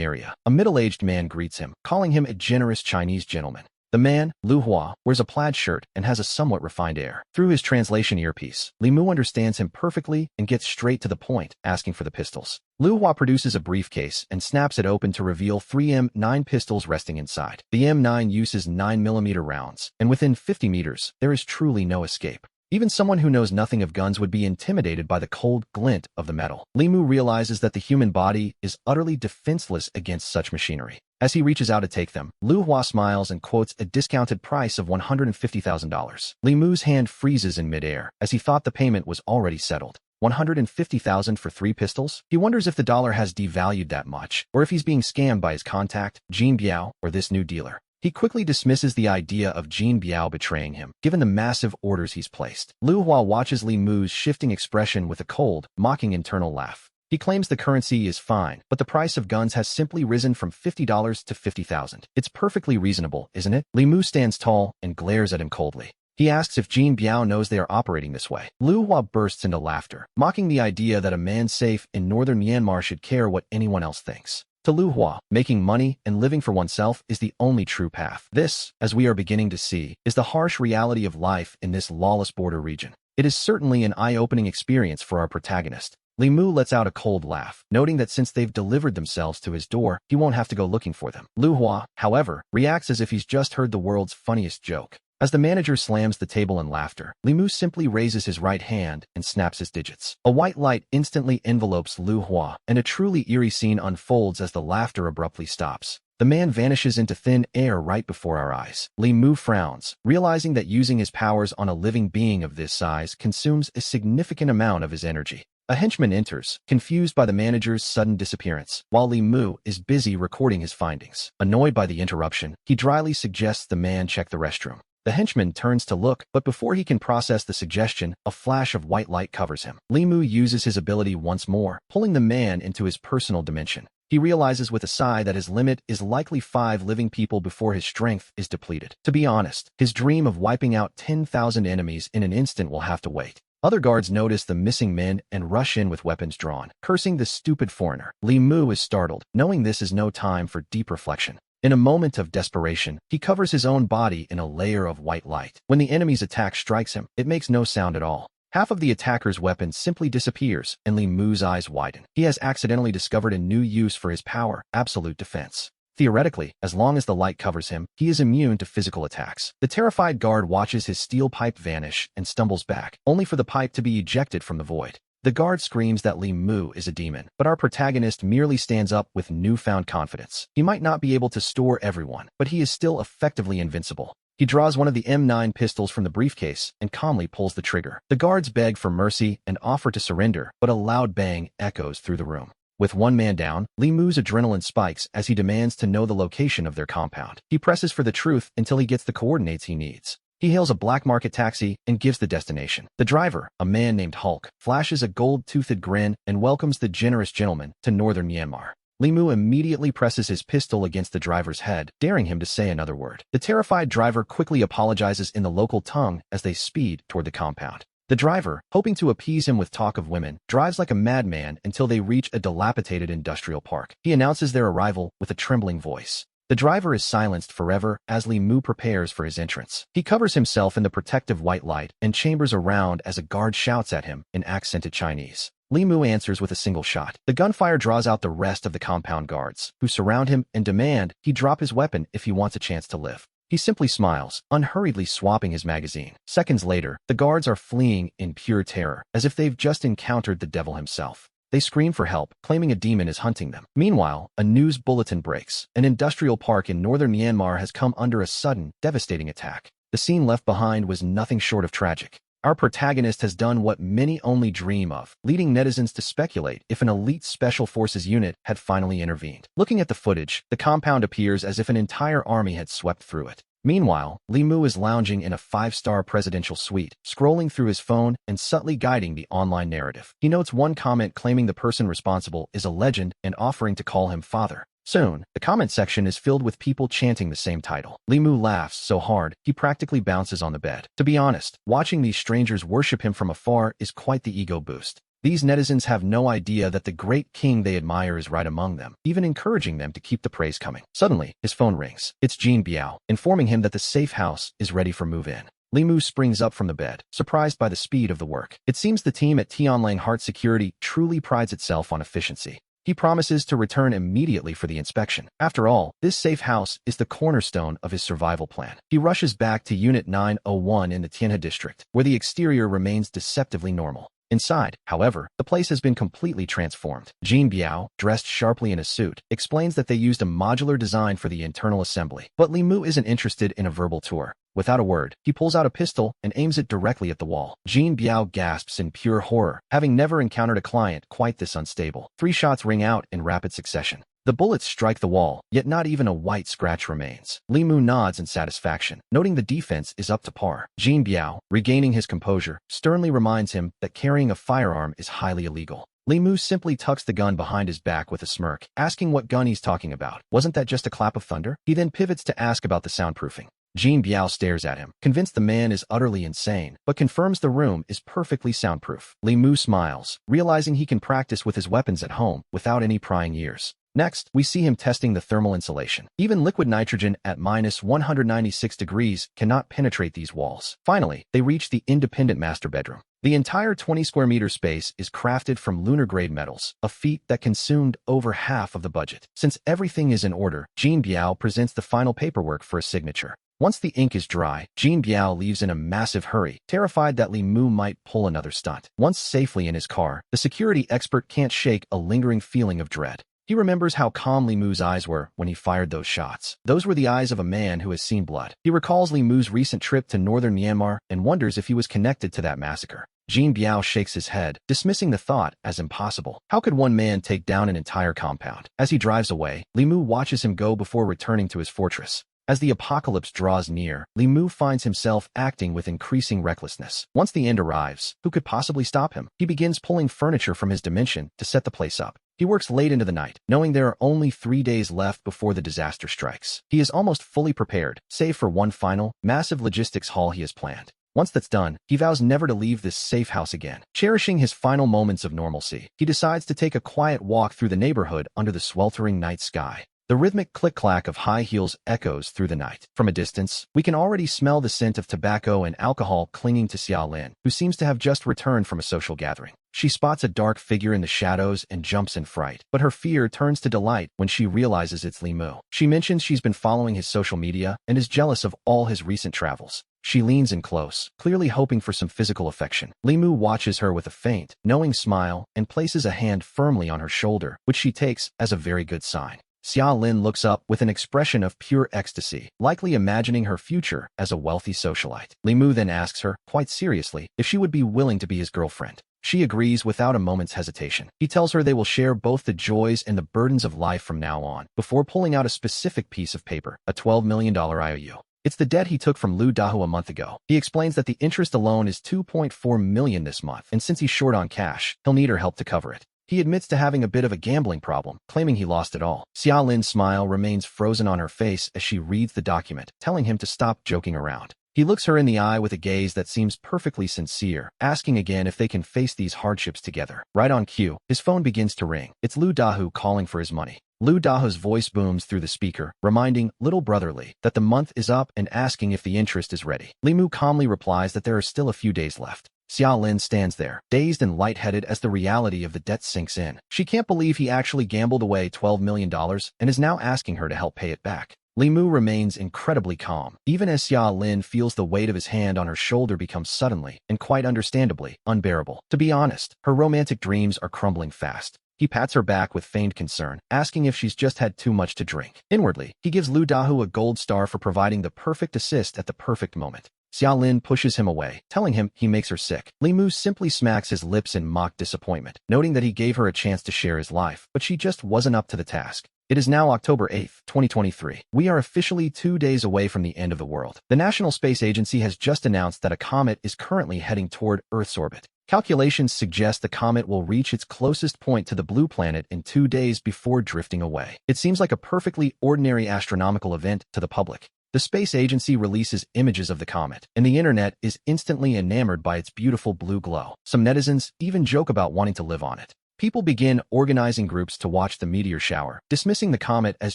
area. A middle-aged man greets him, calling him a generous Chinese gentleman. The man, Lu Hua, wears a plaid shirt and has a somewhat refined air. Through his translation earpiece, Li Mu understands him perfectly and gets straight to the point, asking for the pistols. Lu Hua produces a briefcase and snaps it open to reveal 3 M9 pistols resting inside. The M9 uses 9mm rounds, and within 50 meters, there is truly no escape. Even someone who knows nothing of guns would be intimidated by the cold glint of the metal. Li Mu realizes that the human body is utterly defenseless against such machinery. As he reaches out to take them, Lu Hua smiles and quotes a discounted price of $150,000. Li Mu's hand freezes in midair, as he thought the payment was already settled. $150,000 for 3 pistols? He wonders if the dollar has devalued that much, or if he's being scammed by his contact, Jin Biao, or this new dealer. He quickly dismisses the idea of Jin Biao betraying him, given the massive orders he's placed. Lu Hua watches Li Mu's shifting expression with a cold, mocking internal laugh. He claims the currency is fine, but the price of guns has simply risen from $50 to $50,000. It's perfectly reasonable, isn't it? Li Mu stands tall and glares at him coldly. He asks if Jin Biao knows they are operating this way. Lu Hua bursts into laughter, mocking the idea that a man safe in northern Myanmar should care what anyone else thinks. To Lu Hua, making money and living for oneself is the only true path. This, as we are beginning to see, is the harsh reality of life in this lawless border region. It is certainly an eye-opening experience for our protagonist. Li Mu lets out a cold laugh, noting that since they've delivered themselves to his door, he won't have to go looking for them. Lu Hua, however, reacts as if he's just heard the world's funniest joke. As the manager slams the table in laughter, Li Mu simply raises his right hand and snaps his digits. A white light instantly envelopes Lu Hua, and a truly eerie scene unfolds as the laughter abruptly stops. The man vanishes into thin air right before our eyes. Li Mu frowns, realizing that using his powers on a living being of this size consumes a significant amount of his energy. A henchman enters, confused by the manager's sudden disappearance, while Li Mu is busy recording his findings. Annoyed by the interruption, he dryly suggests the man check the restroom. The henchman turns to look, but before he can process the suggestion, a flash of white light covers him. Li Mu uses his ability once more, pulling the man into his personal dimension. He realizes with a sigh that his limit is likely 5 living people before his strength is depleted. To be honest, his dream of wiping out 10,000 enemies in an instant will have to wait. Other guards notice the missing men and rush in with weapons drawn, cursing the stupid foreigner. Li Mu is startled, knowing this is no time for deep reflection. In a moment of desperation, he covers his own body in a layer of white light. When the enemy's attack strikes him, it makes no sound at all. Half of the attacker's weapon simply disappears, and Li Mu's eyes widen. He has accidentally discovered a new use for his power, absolute defense. Theoretically, as long as the light covers him, he is immune to physical attacks. The terrified guard watches his steel pipe vanish and stumbles back, only for the pipe to be ejected from the void. The guard screams that Li Mu is a demon, but our protagonist merely stands up with newfound confidence. He might not be able to store everyone, but he is still effectively invincible. He draws one of the M9 pistols from the briefcase and calmly pulls the trigger. The guards beg for mercy and offer to surrender, but a loud bang echoes through the room. With one man down, Li Mu's adrenaline spikes as he demands to know the location of their compound. He presses for the truth until he gets the coordinates he needs. He hails a black market taxi and gives the destination. The driver, a man named Hulk, flashes a gold-toothed grin and welcomes the generous gentleman to northern Myanmar. Li Mu immediately presses his pistol against the driver's head, daring him to say another word. The terrified driver quickly apologizes in the local tongue as they speed toward the compound. The driver, hoping to appease him with talk of women, drives like a madman until they reach a dilapidated industrial park. He announces their arrival with a trembling voice. The driver is silenced forever as Li Mu prepares for his entrance. He covers himself in the protective white light and chambers around as a guard shouts at him in accented Chinese. Li Mu answers with a single shot. The gunfire draws out the rest of the compound guards, who surround him and demand he drop his weapon if he wants a chance to live. He simply smiles, unhurriedly swapping his magazine. Seconds later, the guards are fleeing in pure terror, as if they've just encountered the devil himself. They scream for help, claiming a demon is hunting them. Meanwhile, a news bulletin breaks. An industrial park in northern Myanmar has come under a sudden, devastating attack. The scene left behind was nothing short of tragic. Our protagonist has done what many only dream of, leading netizens to speculate if an elite special forces unit had finally intervened. Looking at the footage, the compound appears as if an entire army had swept through it. Meanwhile, Li Mu is lounging in a five-star presidential suite, scrolling through his phone and subtly guiding the online narrative. He notes one comment claiming the person responsible is a legend and offering to call him father. Soon, the comment section is filled with people chanting the same title. Li Mu laughs so hard, he practically bounces on the bed. To be honest, watching these strangers worship him from afar is quite the ego boost. These netizens have no idea that the great king they admire is right among them, even encouraging them to keep the praise coming. Suddenly, his phone rings. It's Jin Biao, informing him that the safe house is ready for move-in. Li Mu springs up from the bed, surprised by the speed of the work. It seems the team at Tianlang Heart Security truly prides itself on efficiency. He promises to return immediately for the inspection. After all, this safe house is the cornerstone of his survival plan. He rushes back to Unit 901 in the Tianhe district, where the exterior remains deceptively normal. Inside, however, the place has been completely transformed. Jin Biao, dressed sharply in a suit, explains that they used a modular design for the internal assembly. But Li Mu isn't interested in a verbal tour. Without a word, he pulls out a pistol and aims it directly at the wall. Jin Biao gasps in pure horror, having never encountered a client quite this unstable. 3 shots ring out in rapid succession. The bullets strike the wall, yet not even a white scratch remains. Li Mu nods in satisfaction, noting the defense is up to par. Jin Biao, regaining his composure, sternly reminds him that carrying a firearm is highly illegal. Li Mu simply tucks the gun behind his back with a smirk, asking what gun he's talking about. Wasn't that just a clap of thunder? He then pivots to ask about the soundproofing. Jin Biao stares at him, convinced the man is utterly insane, but confirms the room is perfectly soundproof. Li Mu smiles, realizing he can practice with his weapons at home without any prying ears. Next, we see him testing the thermal insulation. Even liquid nitrogen at -196 degrees cannot penetrate these walls. Finally, they reach the independent master bedroom. The entire 20 square meter space is crafted from lunar-grade metals, a feat that consumed over half of the budget. Since everything is in order, Jin Biao presents the final paperwork for a signature. Once the ink is dry, Jin Biao leaves in a massive hurry, terrified that Li Mu might pull another stunt. Once safely in his car, the security expert can't shake a lingering feeling of dread. He remembers how calm Li Mu's eyes were when he fired those shots. Those were the eyes of a man who has seen blood. He recalls Li Mu's recent trip to northern Myanmar and wonders if he was connected to that massacre. Jin Biao shakes his head, dismissing the thought as impossible. How could one man take down an entire compound? As he drives away, Li Mu watches him go before returning to his fortress. As the apocalypse draws near, Li Mu finds himself acting with increasing recklessness. Once the end arrives, who could possibly stop him? He begins pulling furniture from his dimension to set the place up. He works late into the night, knowing there are only 3 days left before the disaster strikes. He is almost fully prepared, save for one final, massive logistics haul he has planned. Once that's done, he vows never to leave this safe house again. Cherishing his final moments of normalcy, he decides to take a quiet walk through the neighborhood under the sweltering night sky. The rhythmic click-clack of high heels echoes through the night. From a distance, we can already smell the scent of tobacco and alcohol clinging to Xia Lin, who seems to have just returned from a social gathering. She spots a dark figure in the shadows and jumps in fright, but her fear turns to delight when she realizes it's Li Mu. She mentions she's been following his social media and is jealous of all his recent travels. She leans in close, clearly hoping for some physical affection. Li Mu watches her with a faint, knowing smile and places a hand firmly on her shoulder, which she takes as a very good sign. Xia Lin looks up with an expression of pure ecstasy, likely imagining her future as a wealthy socialite. Li Mu then asks her, quite seriously, if she would be willing to be his girlfriend. She agrees without a moment's hesitation. He tells her they will share both the joys and the burdens of life from now on, before pulling out a specific piece of paper, a $12 million IOU. It's the debt he took from Lu Dahu a month ago. He explains that the interest alone is $2.4 million this month, and since he's short on cash, he'll need her help to cover it. He admits to having a bit of a gambling problem, claiming he lost it all. Xia Lin's smile remains frozen on her face as she reads the document, telling him to stop joking around. He looks her in the eye with a gaze that seems perfectly sincere, asking again if they can face these hardships together. Right on cue, his phone begins to ring. It's Lu Dahu calling for his money. Lu Dahu's voice booms through the speaker, reminding little brother Li that the month is up and asking if the interest is ready. Li Mu calmly replies that there are still a few days left. Xia Lin stands there, dazed and lightheaded as the reality of the debt sinks in. She can't believe he actually gambled away $12 million and is now asking her to help pay it back. Li Mu remains incredibly calm, even as Xia Lin feels the weight of his hand on her shoulder become suddenly, and quite understandably, unbearable. To be honest, her romantic dreams are crumbling fast. He pats her back with feigned concern, asking if she's just had too much to drink. Inwardly, he gives Lu Dahu a gold star for providing the perfect assist at the perfect moment. Xia Lin pushes him away, telling him he makes her sick. Li Mu simply smacks his lips in mock disappointment, noting that he gave her a chance to share his life, but she just wasn't up to the task. It is now October 8th, 2023. We are officially 2 days away from the end of the world. The National Space Agency has just announced that a comet is currently heading toward Earth's orbit. Calculations suggest the comet will reach its closest point to the blue planet in 2 days before drifting away. It seems like a perfectly ordinary astronomical event to the public. The space agency releases images of the comet, and the internet is instantly enamored by its beautiful blue glow. Some netizens even joke about wanting to live on it. People begin organizing groups to watch the meteor shower, dismissing the comet as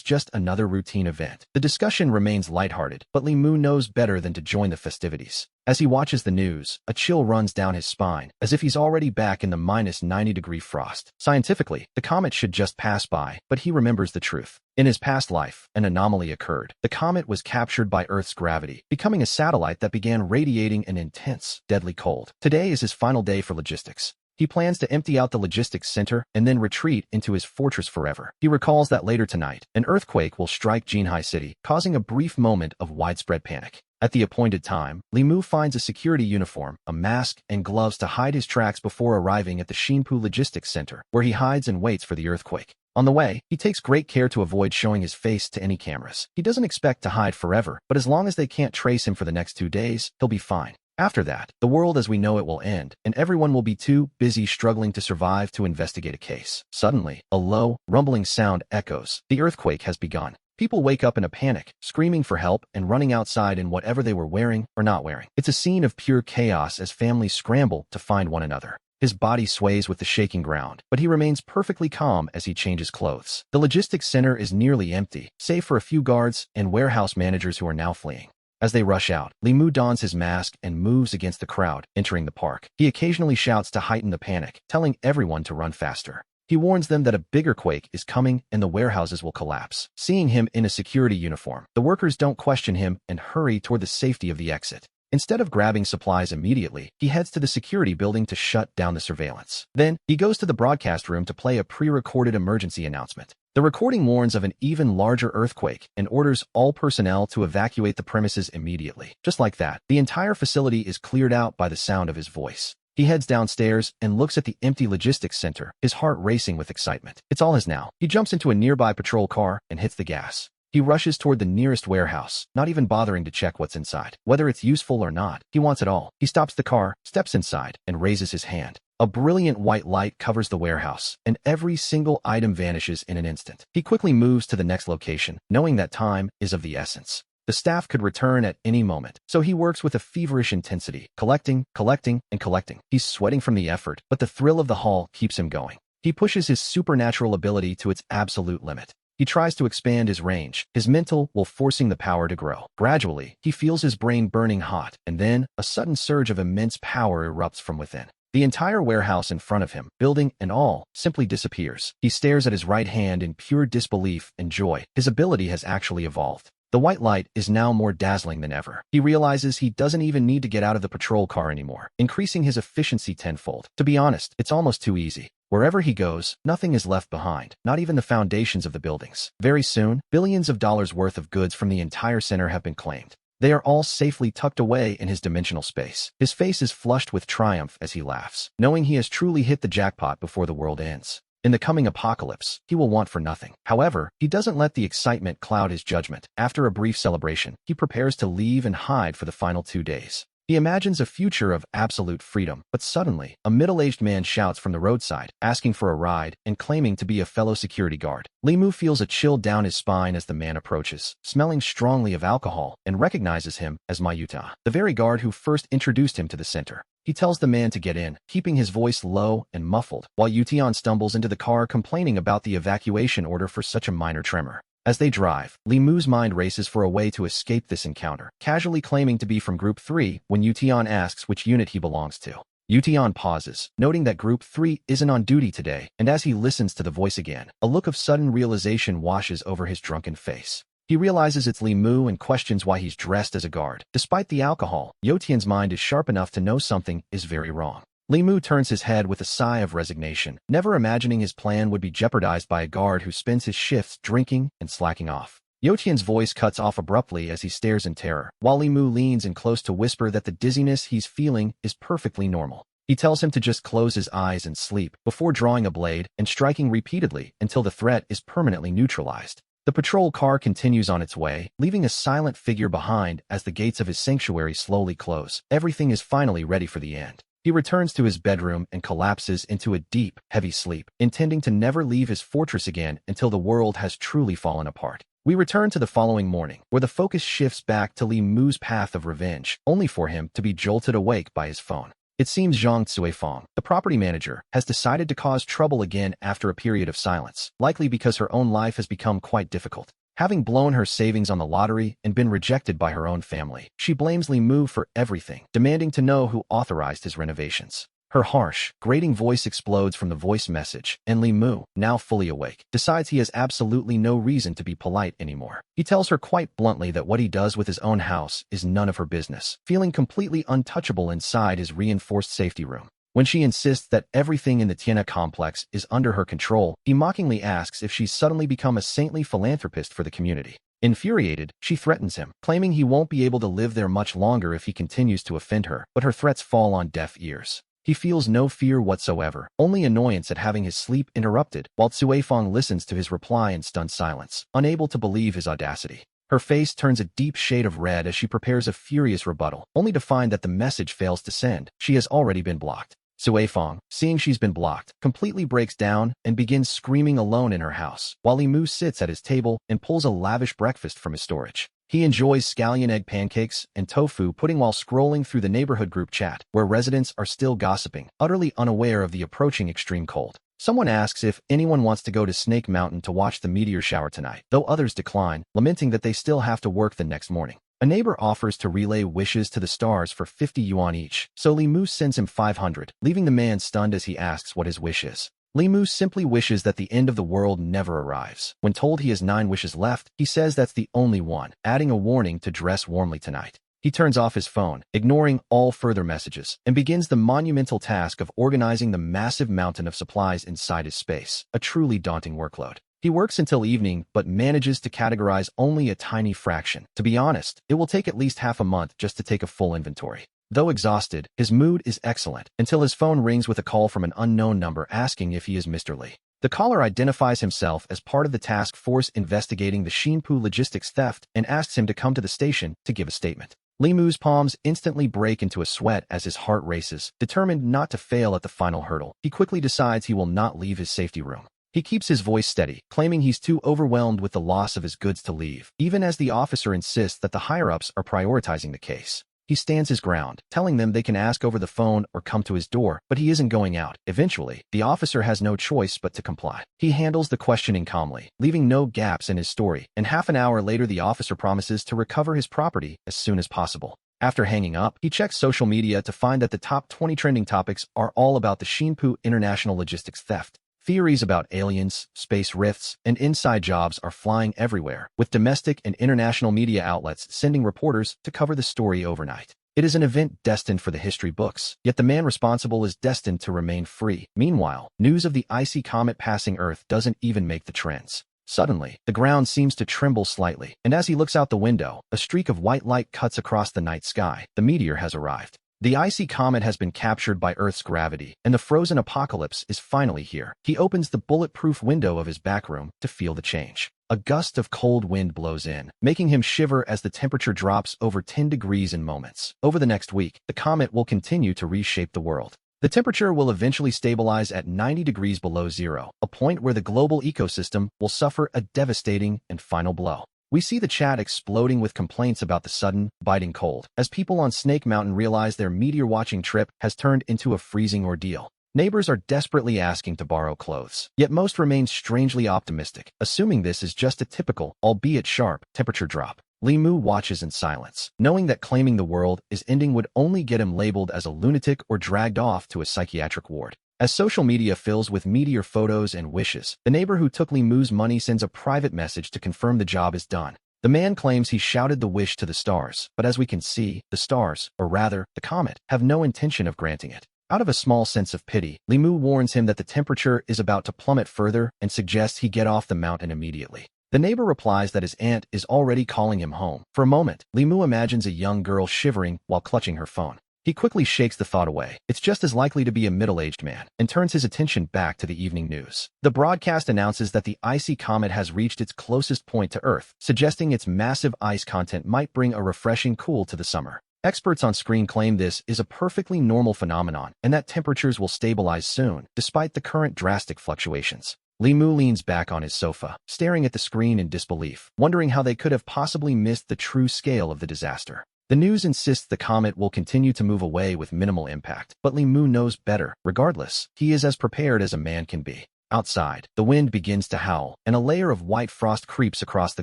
just another routine event. The discussion remains lighthearted, but Limu knows better than to join the festivities. As he watches the news, a chill runs down his spine, as if he's already back in the -90-degree frost. Scientifically, the comet should just pass by, but he remembers the truth. In his past life, an anomaly occurred. The comet was captured by Earth's gravity, becoming a satellite that began radiating an intense, deadly cold. Today is his final day for logistics. He plans to empty out the logistics center and then retreat into his fortress forever. He recalls that later tonight, an earthquake will strike Jinhai City, causing a brief moment of widespread panic. At the appointed time, Limu finds a security uniform, a mask, and gloves to hide his tracks before arriving at the Shinpu Logistics Center, where he hides and waits for the earthquake. On the way, he takes great care to avoid showing his face to any cameras. He doesn't expect to hide forever, but as long as they can't trace him for the next 2 days, he'll be fine. After that, the world as we know it will end, and everyone will be too busy struggling to survive to investigate a case. Suddenly, a low, rumbling sound echoes. The earthquake has begun. People wake up in a panic, screaming for help and running outside in whatever they were wearing or not wearing. It's a scene of pure chaos as families scramble to find one another. His body sways with the shaking ground, but he remains perfectly calm as he changes clothes. The logistics center is nearly empty, save for a few guards and warehouse managers who are now fleeing. As they rush out, Limu dons his mask and moves against the crowd, entering the park. He occasionally shouts to heighten the panic, telling everyone to run faster. He warns them that a bigger quake is coming and the warehouses will collapse. Seeing him in a security uniform, the workers don't question him and hurry toward the safety of the exit. Instead of grabbing supplies immediately, he heads to the security building to shut down the surveillance. Then, he goes to the broadcast room to play a pre-recorded emergency announcement. The recording warns of an even larger earthquake and orders all personnel to evacuate the premises immediately. Just like that, the entire facility is cleared out by the sound of his voice. He heads downstairs and looks at the empty logistics center, his heart racing with excitement. It's all his now. He jumps into a nearby patrol car and hits the gas. He rushes toward the nearest warehouse, not even bothering to check what's inside. Whether it's useful or not, he wants it all. He stops the car, steps inside, and raises his hand. A brilliant white light covers the warehouse, and every single item vanishes in an instant. He quickly moves to the next location, knowing that time is of the essence. The staff could return at any moment, so he works with a feverish intensity, collecting, and collecting. He's sweating from the effort, but the thrill of the haul keeps him going. He pushes his supernatural ability to its absolute limit. He tries to expand his range, his mental while forcing the power to grow. Gradually, he feels his brain burning hot, and then a sudden surge of immense power erupts from within. The entire warehouse in front of him, building and all, simply disappears. He stares at his right hand in pure disbelief and joy. His ability has actually evolved. The white light is now more dazzling than ever. He realizes he doesn't even need to get out of the patrol car anymore, increasing his efficiency tenfold. To be honest, it's almost too easy. Wherever he goes, nothing is left behind, not even the foundations of the buildings. Very soon, billions of dollars worth of goods from the entire center have been claimed. They are all safely tucked away in his dimensional space. His face is flushed with triumph as he laughs, knowing he has truly hit the jackpot before the world ends. In the coming apocalypse, he will want for nothing. However, he doesn't let the excitement cloud his judgment. After a brief celebration, he prepares to leave and hide for the final 2 days. He imagines a future of absolute freedom, but suddenly, a middle-aged man shouts from the roadside, asking for a ride and claiming to be a fellow security guard. Limu feels a chill down his spine as the man approaches, smelling strongly of alcohol, and recognizes him as Mayuta, the very guard who first introduced him to the center. He tells the man to get in, keeping his voice low and muffled, while Yutian stumbles into the car complaining about the evacuation order for such a minor tremor. As they drive, Limu's mind races for a way to escape this encounter, casually claiming to be from Group 3 when Yutian asks which unit he belongs to. Yutian pauses, noting that Group 3 isn't on duty today, and as he listens to the voice again, a look of sudden realization washes over his drunken face. He realizes it's Limu and questions why he's dressed as a guard. Despite the alcohol, Yotian's mind is sharp enough to know something is very wrong. Limu turns his head with a sigh of resignation, never imagining his plan would be jeopardized by a guard who spends his shifts drinking and slacking off. Yotian's voice cuts off abruptly as he stares in terror, while Limu leans in close to whisper that the dizziness he's feeling is perfectly normal. He tells him to just close his eyes and sleep before drawing a blade and striking repeatedly until the threat is permanently neutralized. The patrol car continues on its way, leaving a silent figure behind as the gates of his sanctuary slowly close. Everything is finally ready for the end. He returns to his bedroom and collapses into a deep, heavy sleep, intending to never leave his fortress again until the world has truly fallen apart. We return to the following morning, where the focus shifts back to Li Mu's path of revenge, only for him to be jolted awake by his phone. It seems Zhang Cuifeng, the property manager, has decided to cause trouble again after a period of silence, likely because her own life has become quite difficult. Having blown her savings on the lottery and been rejected by her own family, she blames Li Mu for everything, demanding to know who authorized his renovations. Her harsh, grating voice explodes from the voice message, and Li Mu, now fully awake, decides he has absolutely no reason to be polite anymore. He tells her quite bluntly that what he does with his own house is none of her business, feeling completely untouchable inside his reinforced safety room. When she insists that everything in the Tiana complex is under her control, he mockingly asks if she's suddenly become a saintly philanthropist for the community. Infuriated, she threatens him, claiming he won't be able to live there much longer if he continues to offend her, but her threats fall on deaf ears. He feels no fear whatsoever, only annoyance at having his sleep interrupted, while Cuifeng listens to his reply in stunned silence, unable to believe his audacity. Her face turns a deep shade of red as she prepares a furious rebuttal, only to find that the message fails to send. She has already been blocked. Cuifeng, seeing she's been blocked, completely breaks down and begins screaming alone in her house, while Li Mu sits at his table and pulls a lavish breakfast from his storage. He enjoys scallion egg pancakes and tofu pudding while scrolling through the neighborhood group chat, where residents are still gossiping, utterly unaware of the approaching extreme cold. Someone asks if anyone wants to go to Snake Mountain to watch the meteor shower tonight, though others decline, lamenting that they still have to work the next morning. A neighbor offers to relay wishes to the stars for 50 yuan each, so Li Mu sends him 500, leaving the man stunned as he asks what his wish is. Li Mu simply wishes that the end of the world never arrives. When told he has 9 wishes left, he says that's the only one, adding a warning to dress warmly tonight. He turns off his phone, ignoring all further messages, and begins the monumental task of organizing the massive mountain of supplies inside his space, a truly daunting workload. He works until evening, but manages to categorize only a tiny fraction. To be honest, it will take at least half a month just to take a full inventory. Though exhausted, his mood is excellent, until his phone rings with a call from an unknown number asking if he is Mr. Li. The caller identifies himself as part of the task force investigating the Xinpu logistics theft and asks him to come to the station to give a statement. Li Mu's palms instantly break into a sweat as his heart races, determined not to fail at the final hurdle. He quickly decides he will not leave his safety room. He keeps his voice steady, claiming he's too overwhelmed with the loss of his goods to leave, even as the officer insists that the higher-ups are prioritizing the case. He stands his ground, telling them they can ask over the phone or come to his door, but he isn't going out. Eventually, the officer has no choice but to comply. He handles the questioning calmly, leaving no gaps in his story, and half an hour later the officer promises to recover his property as soon as possible. After hanging up, he checks social media to find that the top 20 trending topics are all about the Xinpu international logistics theft. Theories about aliens, space rifts, and inside jobs are flying everywhere, with domestic and international media outlets sending reporters to cover the story overnight. It is an event destined for the history books, yet the man responsible is destined to remain free. Meanwhile, news of the icy comet passing Earth doesn't even make the trends. Suddenly, the ground seems to tremble slightly, and as he looks out the window, a streak of white light cuts across the night sky. The meteor has arrived. The icy comet has been captured by Earth's gravity, and the frozen apocalypse is finally here. He opens the bulletproof window of his back room to feel the change. A gust of cold wind blows in, making him shiver as the temperature drops over 10 degrees in moments. Over the next week, the comet will continue to reshape the world. The temperature will eventually stabilize at 90 degrees below zero, a point where the global ecosystem will suffer a devastating and final blow. We see the chat exploding with complaints about the sudden, biting cold, as people on Snake Mountain realize their meteor-watching trip has turned into a freezing ordeal. Neighbors are desperately asking to borrow clothes, yet most remain strangely optimistic, assuming this is just a typical, albeit sharp, temperature drop. Li Mu watches in silence, knowing that claiming the world is ending would only get him labeled as a lunatic or dragged off to a psychiatric ward. As social media fills with meteor photos and wishes, the neighbor who took Li Mu's money sends a private message to confirm the job is done. The man claims he shouted the wish to the stars, but as we can see, the stars, or rather, the comet, have no intention of granting it. Out of a small sense of pity, Li Mu warns him that the temperature is about to plummet further and suggests he get off the mountain immediately. The neighbor replies that his aunt is already calling him home. For a moment, Li Mu imagines a young girl shivering while clutching her phone. He quickly shakes the thought away. It's just as likely to be a middle-aged man, and turns his attention back to the evening news. The broadcast announces that the icy comet has reached its closest point to Earth, suggesting its massive ice content might bring a refreshing cool to the summer. Experts on screen claim this is a perfectly normal phenomenon and that temperatures will stabilize soon, despite the current drastic fluctuations. Limu leans back on his sofa, staring at the screen in disbelief, wondering how they could have possibly missed the true scale of the disaster. The news insists the comet will continue to move away with minimal impact, but Limu knows better. Regardless, he is as prepared as a man can be. Outside, the wind begins to howl, and a layer of white frost creeps across the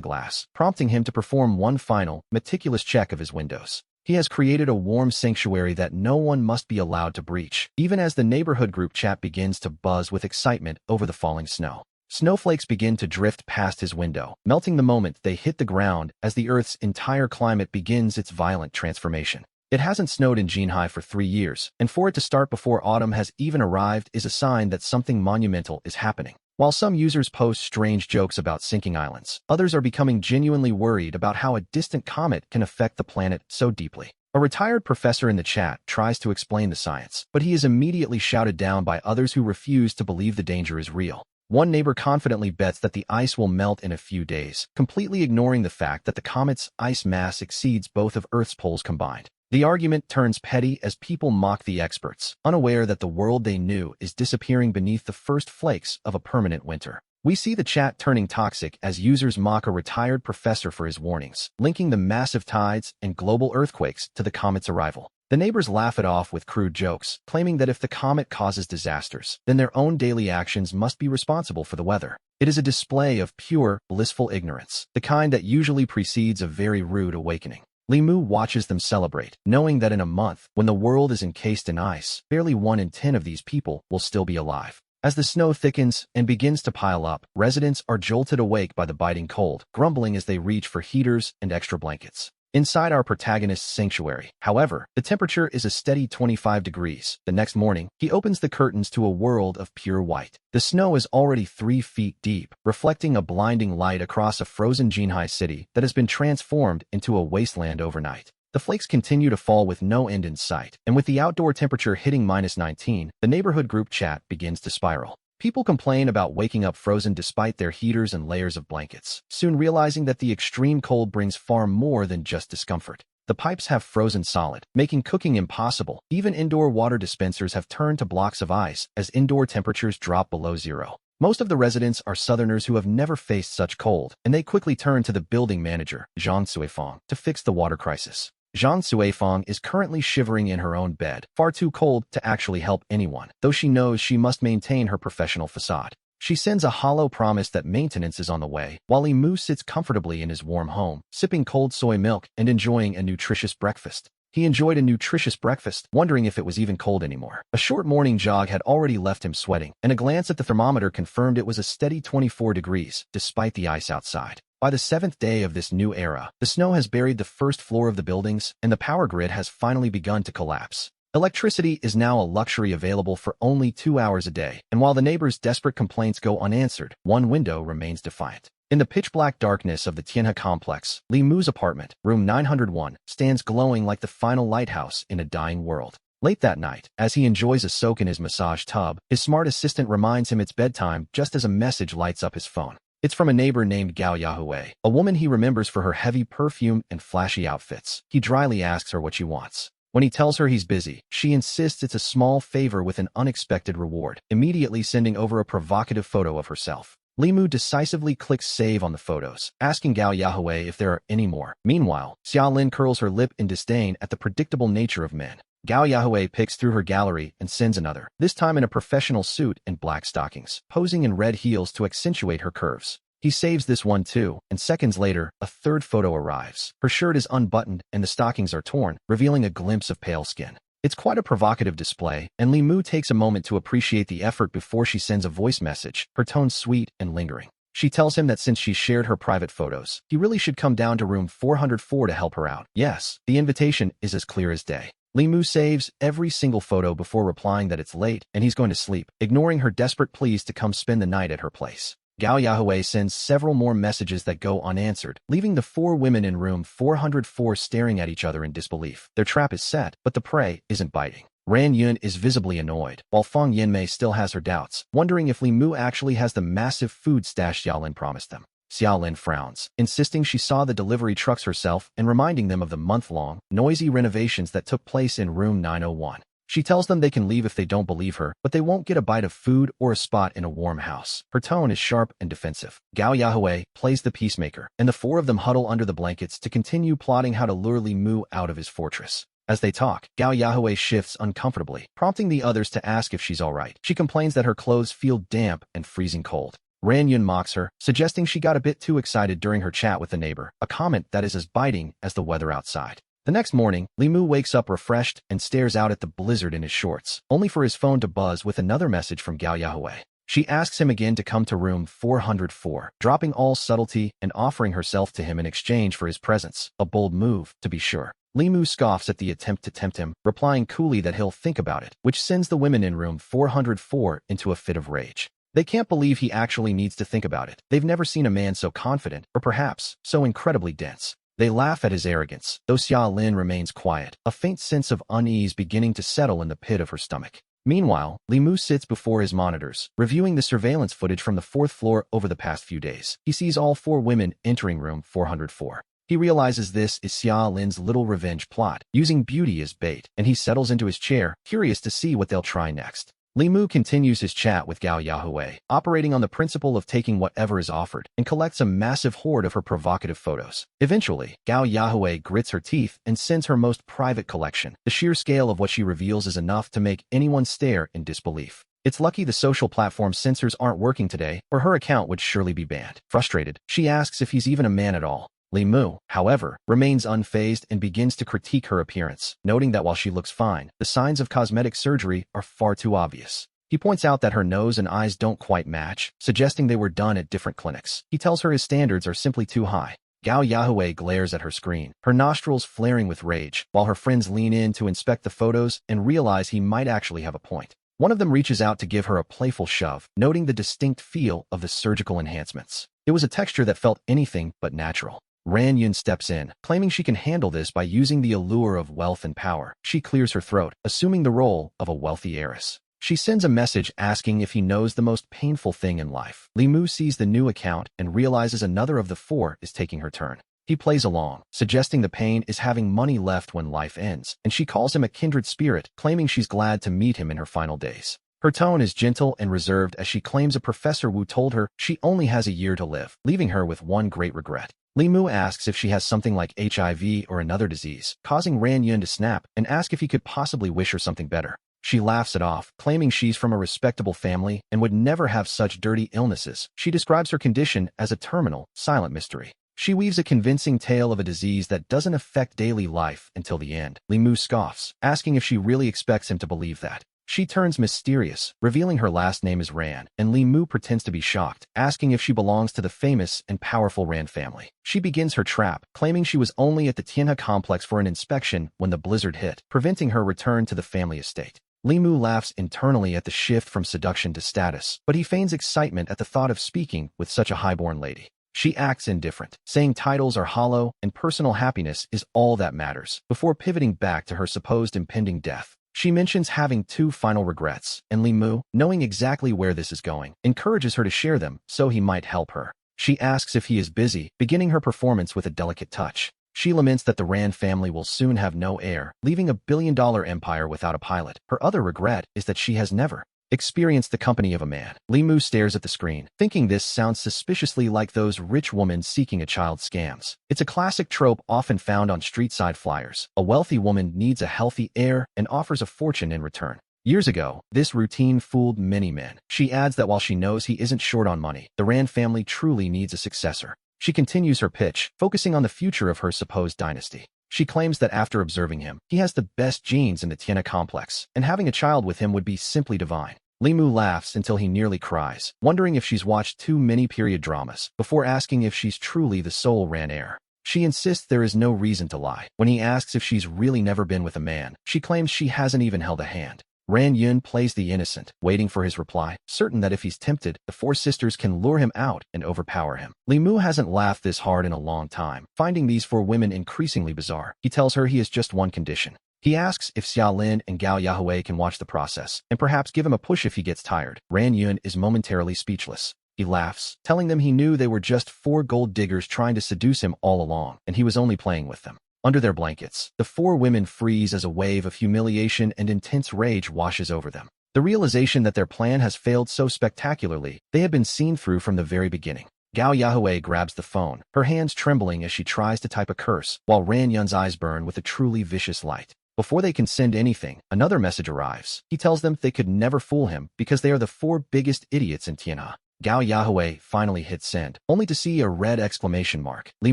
glass, prompting him to perform one final, meticulous check of his windows. He has created a warm sanctuary that no one must be allowed to breach, even as the neighborhood group chat begins to buzz with excitement over the falling snow. Snowflakes begin to drift past his window, melting the moment they hit the ground as the Earth's entire climate begins its violent transformation. It hasn't snowed in Jinhai for 3 years, and for it to start before autumn has even arrived is a sign that something monumental is happening. While some users post strange jokes about sinking islands, others are becoming genuinely worried about how a distant comet can affect the planet so deeply. A retired professor in the chat tries to explain the science, but he is immediately shouted down by others who refuse to believe the danger is real. One neighbor confidently bets that the ice will melt in a few days, completely ignoring the fact that the comet's ice mass exceeds both of Earth's poles combined. The argument turns petty as people mock the experts, unaware that the world they knew is disappearing beneath the first flakes of a permanent winter. We see the chat turning toxic as users mock a retired professor for his warnings, linking the massive tides and global earthquakes to the comet's arrival. The neighbors laugh it off with crude jokes, claiming that if the comet causes disasters, then their own daily actions must be responsible for the weather. It is a display of pure, blissful ignorance, the kind that usually precedes a very rude awakening. Limu watches them celebrate, knowing that in a month, when the world is encased in ice, barely 1 in 10 of these people will still be alive. As the snow thickens and begins to pile up, residents are jolted awake by the biting cold, grumbling as they reach for heaters and extra blankets. Inside our protagonist's sanctuary, however, the temperature is a steady 25 degrees. The next morning, he opens the curtains to a world of pure white. The snow is already 3 feet deep, reflecting a blinding light across a frozen Jinhai city that has been transformed into a wasteland overnight. The flakes continue to fall with no end in sight, and with the outdoor temperature hitting -19, the neighborhood group chat begins to spiral. People complain about waking up frozen despite their heaters and layers of blankets, soon realizing that the extreme cold brings far more than just discomfort. The pipes have frozen solid, making cooking impossible. Even indoor water dispensers have turned to blocks of ice as indoor temperatures drop below zero. Most of the residents are Southerners who have never faced such cold, and they quickly turn to the building manager, Zhang Suifeng, to fix the water crisis. Zhang Suifeng is currently shivering in her own bed, far too cold to actually help anyone, though she knows she must maintain her professional facade. She sends a hollow promise that maintenance is on the way, while Limu sits comfortably in his warm home, sipping cold soy milk and enjoying a nutritious breakfast. He enjoyed a nutritious breakfast, wondering if it was even cold anymore. A short morning jog had already left him sweating, and a glance at the thermometer confirmed it was a steady 24 degrees, despite the ice outside. By the 7th day of this new era, the snow has buried the first floor of the buildings, and the power grid has finally begun to collapse. Electricity is now a luxury available for only 2 hours a day, and while the neighbors' desperate complaints go unanswered, one window remains defiant. In the pitch-black darkness of the Tianhe complex, Limu's apartment, room 901, stands glowing like the final lighthouse in a dying world. Late that night, as he enjoys a soak in his massage tub, his smart assistant reminds him it's bedtime just as a message lights up his phone. It's from a neighbor named Gao Yahui, a woman he remembers for her heavy perfume and flashy outfits. He dryly asks her what she wants. When he tells her he's busy, she insists it's a small favor with an unexpected reward, immediately sending over a provocative photo of herself. Limu decisively clicks save on the photos, asking Gao Yahui if there are any more. Meanwhile, Xiaolin curls her lip in disdain at the predictable nature of men. Gao Yahui picks through her gallery and sends another, this time in a professional suit and black stockings, posing in red heels to accentuate her curves. He saves this one too, and seconds later, a third photo arrives. Her shirt is unbuttoned and the stockings are torn, revealing a glimpse of pale skin. It's quite a provocative display, and Limu takes a moment to appreciate the effort before she sends a voice message, her tone sweet and lingering. She tells him that since she shared her private photos, he really should come down to room 404 to help her out. Yes, the invitation is as clear as day. Limu saves every single photo before replying that it's late and he's going to sleep, ignoring her desperate pleas to come spend the night at her place. Gao Yahweh sends several more messages that go unanswered, leaving the four women in room 404 staring at each other in disbelief. Their trap is set, but the prey isn't biting. Ran Yun is visibly annoyed, while Feng Yinmei still has her doubts, wondering if Li Mu actually has the massive food stash Xiaolin promised them. Xiaolin frowns, insisting she saw the delivery trucks herself and reminding them of the month-long, noisy renovations that took place in room 901. She tells them they can leave if they don't believe her, but they won't get a bite of food or a spot in a warm house. Her tone is sharp and defensive. Gao Yahweh plays the peacemaker, and the four of them huddle under the blankets to continue plotting how to lure Li Mu out of his fortress. As they talk, Gao Yahweh shifts uncomfortably, prompting the others to ask if she's alright. She complains that her clothes feel damp and freezing cold. Ran Yun mocks her, suggesting she got a bit too excited during her chat with the neighbor, a comment that is as biting as the weather outside. The next morning, Li Mu wakes up refreshed and stares out at the blizzard in his shorts, only for his phone to buzz with another message from Gao Yahweh. She asks him again to come to room 404, dropping all subtlety and offering herself to him in exchange for his presence, a bold move, to be sure. Li Mu scoffs at the attempt to tempt him, replying coolly that he'll think about it, which sends the women in room 404 into a fit of rage. They can't believe he actually needs to think about it. They've never seen a man so confident, or perhaps, so incredibly dense. They laugh at his arrogance, though Xia Lin remains quiet, a faint sense of unease beginning to settle in the pit of her stomach. Meanwhile, Li Mu sits before his monitors, reviewing the surveillance footage from the fourth floor over the past few days. He sees all four women entering room 404. He realizes this is Xia Lin's little revenge plot, using beauty as bait, and he settles into his chair, curious to see what they'll try next. Li Mu continues his chat with Gao Yahweh, operating on the principle of taking whatever is offered, and collects a massive hoard of her provocative photos. Eventually, Gao Yahweh grits her teeth and sends her most private collection. The sheer scale of what she reveals is enough to make anyone stare in disbelief. It's lucky the social platform censors aren't working today, or her account would surely be banned. Frustrated, she asks if he's even a man at all. Li Mu, however, remains unfazed and begins to critique her appearance, noting that while she looks fine, the signs of cosmetic surgery are far too obvious. He points out that her nose and eyes don't quite match, suggesting they were done at different clinics. He tells her his standards are simply too high. Gao Yahweh glares at her screen, her nostrils flaring with rage, while her friends lean in to inspect the photos and realize he might actually have a point. One of them reaches out to give her a playful shove, noting the distinct feel of the surgical enhancements. It was a texture that felt anything but natural. Ran Yun steps in, claiming she can handle this by using the allure of wealth and power. She clears her throat, assuming the role of a wealthy heiress. She sends a message asking if he knows the most painful thing in life. Li Mu sees the new account and realizes another of the four is taking her turn. He plays along, suggesting the pain is having money left when life ends, and she calls him a kindred spirit, claiming she's glad to meet him in her final days. Her tone is gentle and reserved as she claims a Professor Wu told her she only has a year to live, leaving her with one great regret. Li Mu asks if she has something like HIV or another disease, causing Ran Yun to snap and ask if he could possibly wish her something better. She laughs it off, claiming she's from a respectable family and would never have such dirty illnesses. She describes her condition as a terminal, silent mystery. She weaves a convincing tale of a disease that doesn't affect daily life until the end. Li Mu scoffs, asking if she really expects him to believe that. She turns mysterious, revealing her last name is Ran, and Li Mu pretends to be shocked, asking if she belongs to the famous and powerful Ran family. She begins her trap, claiming she was only at the Tianhe complex for an inspection when the blizzard hit, preventing her return to the family estate. Li Mu laughs internally at the shift from seduction to status, but he feigns excitement at the thought of speaking with such a highborn lady. She acts indifferent, saying titles are hollow and personal happiness is all that matters, before pivoting back to her supposed impending death. She mentions having two final regrets, and Li Mu, knowing exactly where this is going, encourages her to share them so he might help her. She asks if he is busy, beginning her performance with a delicate touch. She laments that the Rand family will soon have no heir, leaving a billion-dollar empire without a pilot. Her other regret is that she has never experienced the company of a man. Li Mu stares at the screen, thinking this sounds suspiciously like those rich women seeking a child scams. It's a classic trope often found on street-side flyers. A wealthy woman needs a healthy heir and offers a fortune in return. Years ago, this routine fooled many men. She adds that while she knows he isn't short on money, the Rand family truly needs a successor. She continues her pitch, focusing on the future of her supposed dynasty. She claims that after observing him, he has the best genes in the Tianhe complex, and having a child with him would be simply divine. Li Mu laughs until he nearly cries, wondering if she's watched too many period dramas, before asking if she's truly the sole Ran heir. She insists there is no reason to lie. When he asks if she's really never been with a man, she claims she hasn't even held a hand. Ran Yun plays the innocent, waiting for his reply, certain that if he's tempted, the four sisters can lure him out and overpower him. Li Mu hasn't laughed this hard in a long time, finding these four women increasingly bizarre. He tells her he has just one condition. He asks if Xiaolin and Gao Yahui can watch the process, and perhaps give him a push if he gets tired. Ran Yun is momentarily speechless. He laughs, telling them he knew they were just four gold diggers trying to seduce him all along, and he was only playing with them. Under their blankets, the four women freeze as a wave of humiliation and intense rage washes over them. The realization that their plan has failed so spectacularly, they had been seen through from the very beginning. Gao Yahui grabs the phone, her hands trembling as she tries to type a curse, while Ran Yun's eyes burn with a truly vicious light. Before they can send anything, another message arrives. He tells them they could never fool him because they are the four biggest idiots in Tianhe. Gao Yahui finally hits send, only to see a red exclamation mark. Li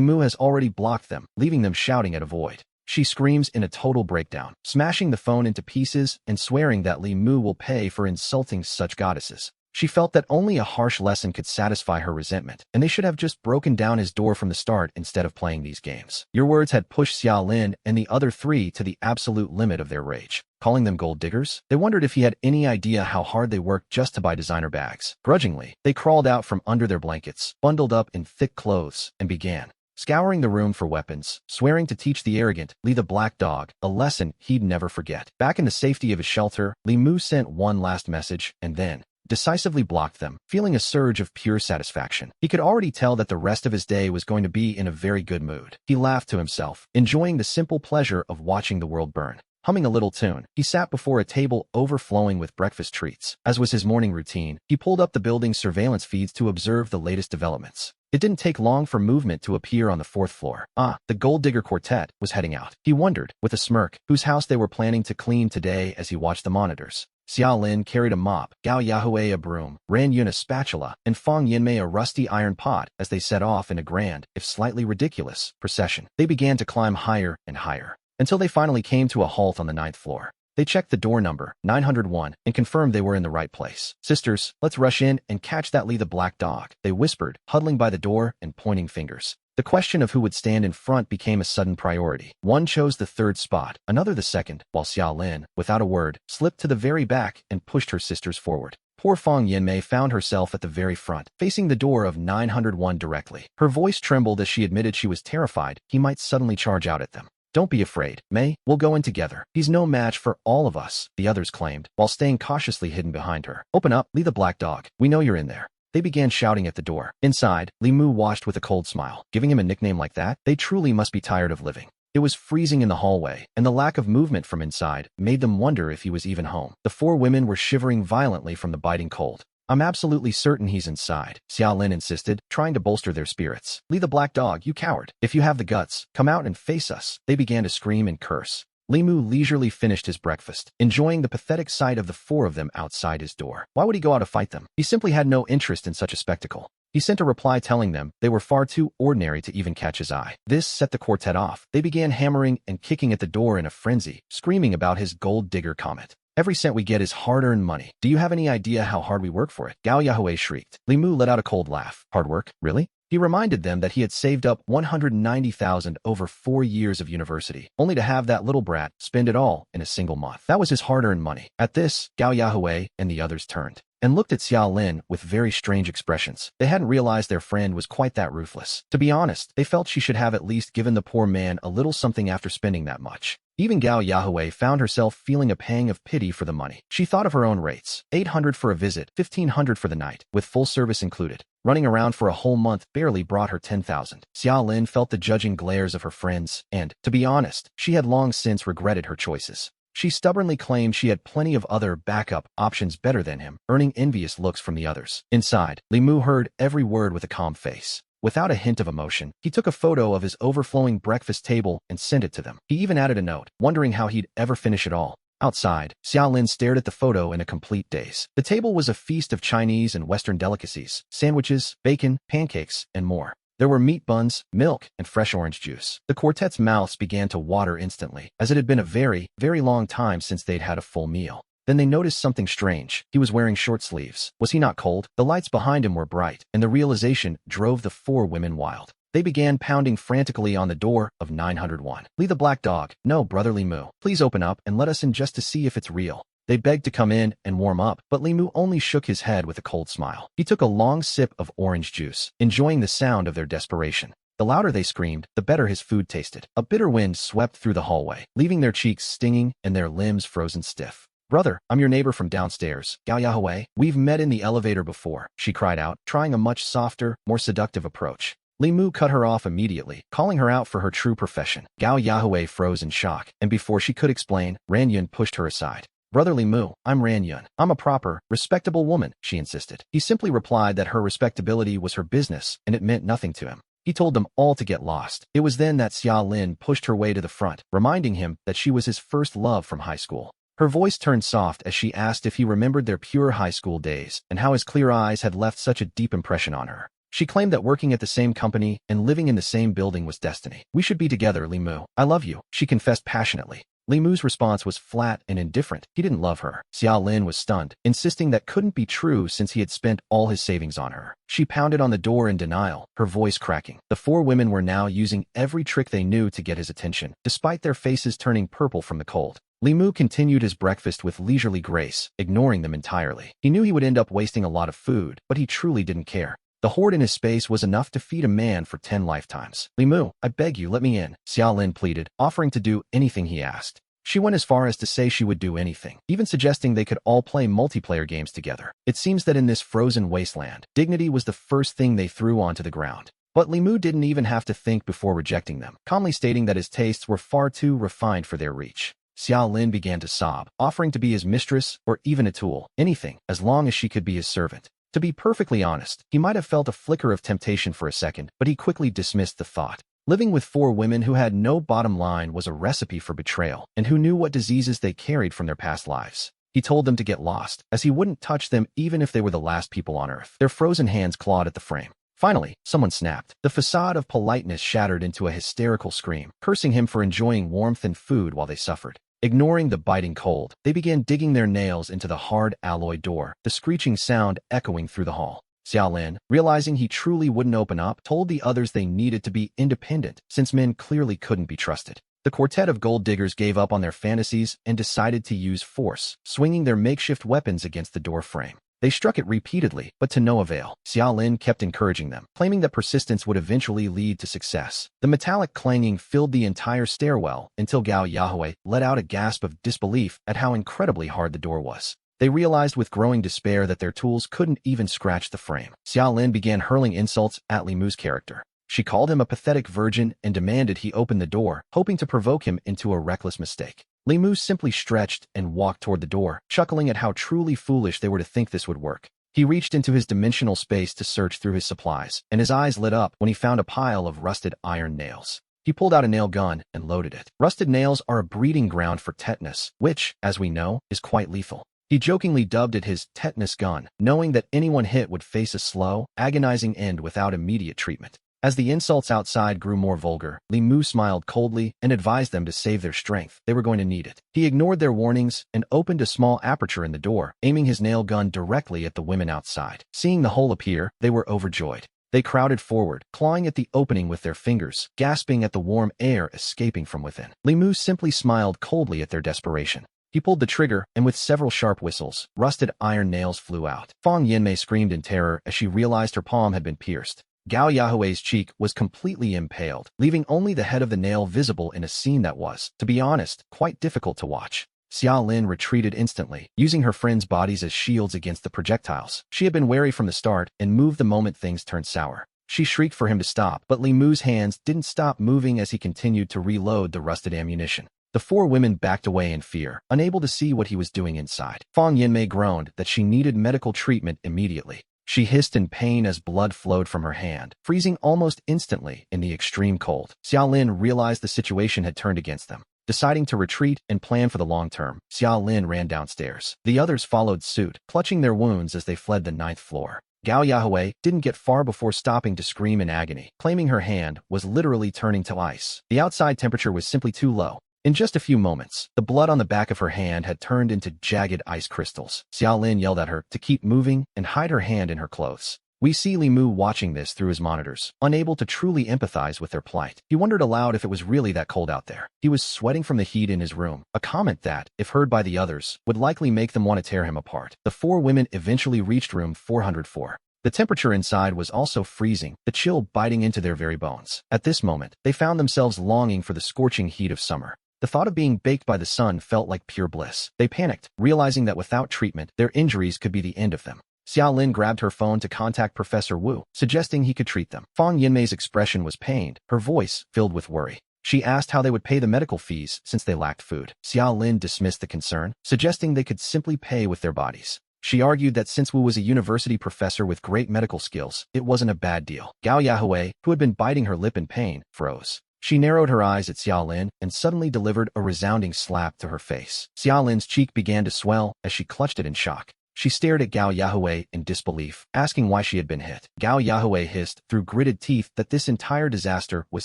Mu has already blocked them, leaving them shouting at a void. She screams in a total breakdown, smashing the phone into pieces and swearing that Li Mu will pay for insulting such goddesses. She felt that only a harsh lesson could satisfy her resentment, and they should have just broken down his door from the start instead of playing these games. Your words had pushed Xiaolin and the other three to the absolute limit of their rage. Calling them gold diggers? They wondered if he had any idea how hard they worked just to buy designer bags. Grudgingly, they crawled out from under their blankets, bundled up in thick clothes, and began scouring the room for weapons, swearing to teach the arrogant Li the Black Dog a lesson he'd never forget. Back in the safety of his shelter, Li Mu sent one last message, and then decisively blocked them, feeling a surge of pure satisfaction. He could already tell that the rest of his day was going to be in a very good mood. He laughed to himself, enjoying the simple pleasure of watching the world burn. Humming a little tune, he sat before a table overflowing with breakfast treats. As was his morning routine, he pulled up the building's surveillance feeds to observe the latest developments. It didn't take long for movement to appear on the fourth floor. The Gold Digger Quartet was heading out. He wondered, with a smirk, whose house they were planning to clean today as he watched the monitors. Xiaolin carried a mop, Gao Yahui a broom, Ran Yun a spatula, and Fang Yinmei a rusty iron pot as they set off in a grand, if slightly ridiculous, procession. They began to climb higher and higher, until they finally came to a halt on the 9th floor. They checked the door number, 901, and confirmed they were in the right place. Sisters, let's rush in and catch that Li the Black Dog, they whispered, huddling by the door and pointing fingers. The question of who would stand in front became a sudden priority. One chose the third spot, another the second, while Xiaolin, without a word, slipped to the very back and pushed her sisters forward. Poor Fang Yinmei found herself at the very front, facing the door of 901 directly. Her voice trembled as she admitted she was terrified he might suddenly charge out at them. Don't be afraid, Mei, we'll go in together. He's no match for all of us, the others claimed, while staying cautiously hidden behind her. Open up, Li the Black Dog. We know you're in there. They began shouting at the door. Inside, Li Mu watched with a cold smile. Giving him a nickname like that? They truly must be tired of living. It was freezing in the hallway, and the lack of movement from inside made them wonder if he was even home. The four women were shivering violently from the biting cold. I'm absolutely certain he's inside, Xiaolin insisted, trying to bolster their spirits. Li the Black Dog, you coward. If you have the guts, come out and face us. They began to scream and curse. Li Mu leisurely finished his breakfast, enjoying the pathetic sight of the four of them outside his door. Why would he go out to fight them? He simply had no interest in such a spectacle. He sent a reply telling them they were far too ordinary to even catch his eye. This set the quartet off. They began hammering and kicking at the door in a frenzy, screaming about his gold digger comet. Every cent we get is hard-earned money. Do you have any idea how hard we work for it? Gao Yahui shrieked. Li Mu let out a cold laugh. Hard work? Really? He reminded them that he had saved up 190,000 over 4 years of university, only to have that little brat spend it all in a single month. That was his hard-earned money. At this, Gao Yahui and the others turned and looked at Xiaolin with very strange expressions. They hadn't realized their friend was quite that ruthless. To be honest, they felt she should have at least given the poor man a little something after spending that much. Even Gao Yahui found herself feeling a pang of pity for the money. She thought of her own rates, 800 for a visit, 1,500 for the night, with full service included. Running around for a whole month barely brought her 10,000. Xiaolin felt the judging glares of her friends, and, to be honest, she had long since regretted her choices. She stubbornly claimed she had plenty of other backup options better than him, earning envious looks from the others. Inside, Li Mu heard every word with a calm face. Without a hint of emotion, he took a photo of his overflowing breakfast table and sent it to them. He even added a note, wondering how he'd ever finish it all. Outside, Xiaolin stared at the photo in a complete daze. The table was a feast of Chinese and Western delicacies, sandwiches, bacon, pancakes, and more. There were meat buns, milk, and fresh orange juice. The quartet's mouths began to water instantly, as it had been a very, very long time since they'd had a full meal. Then they noticed something strange. He was wearing short sleeves. Was he not cold? The lights behind him were bright, and the realization drove the four women wild. They began pounding frantically on the door of 901. Li the Black Dog. No, brother Li Mu. Please open up and let us in just to see if it's real. They begged to come in and warm up, but Limu only shook his head with a cold smile. He took a long sip of orange juice, enjoying the sound of their desperation. The louder they screamed, the better his food tasted. A bitter wind swept through the hallway, leaving their cheeks stinging and their limbs frozen stiff. "Brother, I'm your neighbor from downstairs, Gao Yahello. We've met in the elevator before," she cried out, trying a much softer, more seductive approach. Limu cut her off immediately, calling her out for her true profession. Gao Yahello froze in shock, and before she could explain, Ranyun pushed her aside. "Brother Limu, I'm Ranyun. I'm a proper, respectable woman," she insisted. He simply replied that her respectability was her business, and it meant nothing to him. He told them all to get lost. It was then that Xia Lin pushed her way to the front, reminding him that she was his first love from high school. Her voice turned soft as she asked if he remembered their pure high school days and how his clear eyes had left such a deep impression on her. She claimed that working at the same company and living in the same building was destiny. "We should be together, Limu. I love you," she confessed passionately. Limu's response was flat and indifferent. He didn't love her. Xia Lin was stunned, insisting that couldn't be true since he had spent all his savings on her. She pounded on the door in denial, her voice cracking. The four women were now using every trick they knew to get his attention, despite their faces turning purple from the cold. Limu continued his breakfast with leisurely grace, ignoring them entirely. He knew he would end up wasting a lot of food, but he truly didn't care. The hoard in his space was enough to feed a man for 10 lifetimes. "Limu, I beg you, let me in," Xia Lin pleaded, offering to do anything he asked. She went as far as to say she would do anything, even suggesting they could all play multiplayer games together. It seems that in this frozen wasteland, dignity was the first thing they threw onto the ground. But Limu didn't even have to think before rejecting them, calmly stating that his tastes were far too refined for their reach. Xia Lin began to sob, offering to be his mistress or even a tool, anything, as long as she could be his servant. To be perfectly honest, he might have felt a flicker of temptation for a second, but he quickly dismissed the thought. Living with four women who had no bottom line was a recipe for betrayal, and who knew what diseases they carried from their past lives. He told them to get lost, as he wouldn't touch them even if they were the last people on Earth. Their frozen hands clawed at the frame. Finally, someone snapped. The facade of politeness shattered into a hysterical scream, cursing him for enjoying warmth and food while they suffered. Ignoring the biting cold, they began digging their nails into the hard alloy door, the screeching sound echoing through the hall. Xia Lin, realizing he truly wouldn't open up, told the others they needed to be independent, since men clearly couldn't be trusted. The quartet of gold diggers gave up on their fantasies and decided to use force, swinging their makeshift weapons against the door frame. They struck it repeatedly, but to no avail. Xia Lin kept encouraging them, claiming that persistence would eventually lead to success. The metallic clanging filled the entire stairwell until Gao Yahello let out a gasp of disbelief at how incredibly hard the door was. They realized with growing despair that their tools couldn't even scratch the frame. Xia Lin began hurling insults at Limu's character. She called him a pathetic virgin and demanded he open the door, hoping to provoke him into a reckless mistake. Limu simply stretched and walked toward the door, chuckling at how truly foolish they were to think this would work. He reached into his dimensional space to search through his supplies, and his eyes lit up when he found a pile of rusted iron nails. He pulled out a nail gun and loaded it. Rusted nails are a breeding ground for tetanus, which, as we know, is quite lethal. He jokingly dubbed it his tetanus gun, knowing that anyone hit would face a slow, agonizing end without immediate treatment. As the insults outside grew more vulgar, Limu smiled coldly and advised them to save their strength. They were going to need it. He ignored their warnings and opened a small aperture in the door, aiming his nail gun directly at the women outside. Seeing the hole appear, they were overjoyed. They crowded forward, clawing at the opening with their fingers, gasping at the warm air escaping from within. Limu simply smiled coldly at their desperation. He pulled the trigger, and with several sharp whistles, rusted iron nails flew out. Fang Yanmei screamed in terror as she realized her palm had been pierced. Gao Yahello's cheek was completely impaled, leaving only the head of the nail visible in a scene that was, to be honest, quite difficult to watch. Xia Lin retreated instantly, using her friends' bodies as shields against the projectiles. She had been wary from the start and moved the moment things turned sour. She shrieked for him to stop, but Limu's hands didn't stop moving as he continued to reload the rusted ammunition. The four women backed away in fear, unable to see what he was doing inside. Fang Yanmei groaned that she needed medical treatment immediately. She hissed in pain as blood flowed from her hand, freezing almost instantly in the extreme cold. Xia Lin realized the situation had turned against them. Deciding to retreat and plan for the long term, Xia Lin ran downstairs. The others followed suit, clutching their wounds as they fled the 9th floor. Gao Yahello didn't get far before stopping to scream in agony, claiming her hand was literally turning to ice. The outside temperature was simply too low. In just a few moments, the blood on the back of her hand had turned into jagged ice crystals. Xia Lin yelled at her to keep moving and hide her hand in her clothes. We see Li Mu watching this through his monitors, unable to truly empathize with their plight. He wondered aloud if it was really that cold out there. He was sweating from the heat in his room, a comment that, if heard by the others, would likely make them want to tear him apart. The four women eventually reached room 404. The temperature inside was also freezing, the chill biting into their very bones. At this moment, they found themselves longing for the scorching heat of summer. The thought of being baked by the sun felt like pure bliss. They panicked, realizing that without treatment, their injuries could be the end of them. Xiaolin grabbed her phone to contact Professor Wu, suggesting he could treat them. Fang Yinmei's expression was pained, her voice filled with worry. She asked how they would pay the medical fees since they lacked food. Xiaolin dismissed the concern, suggesting they could simply pay with their bodies. She argued that since Wu was a university professor with great medical skills, it wasn't a bad deal. Gao Yahui, who had been biting her lip in pain, froze. She narrowed her eyes at Xiaolin and suddenly delivered a resounding slap to her face. Xiaolin's cheek began to swell as she clutched it in shock. She stared at Gao Yahui in disbelief, asking why she had been hit. Gao Yahui hissed through gritted teeth that this entire disaster was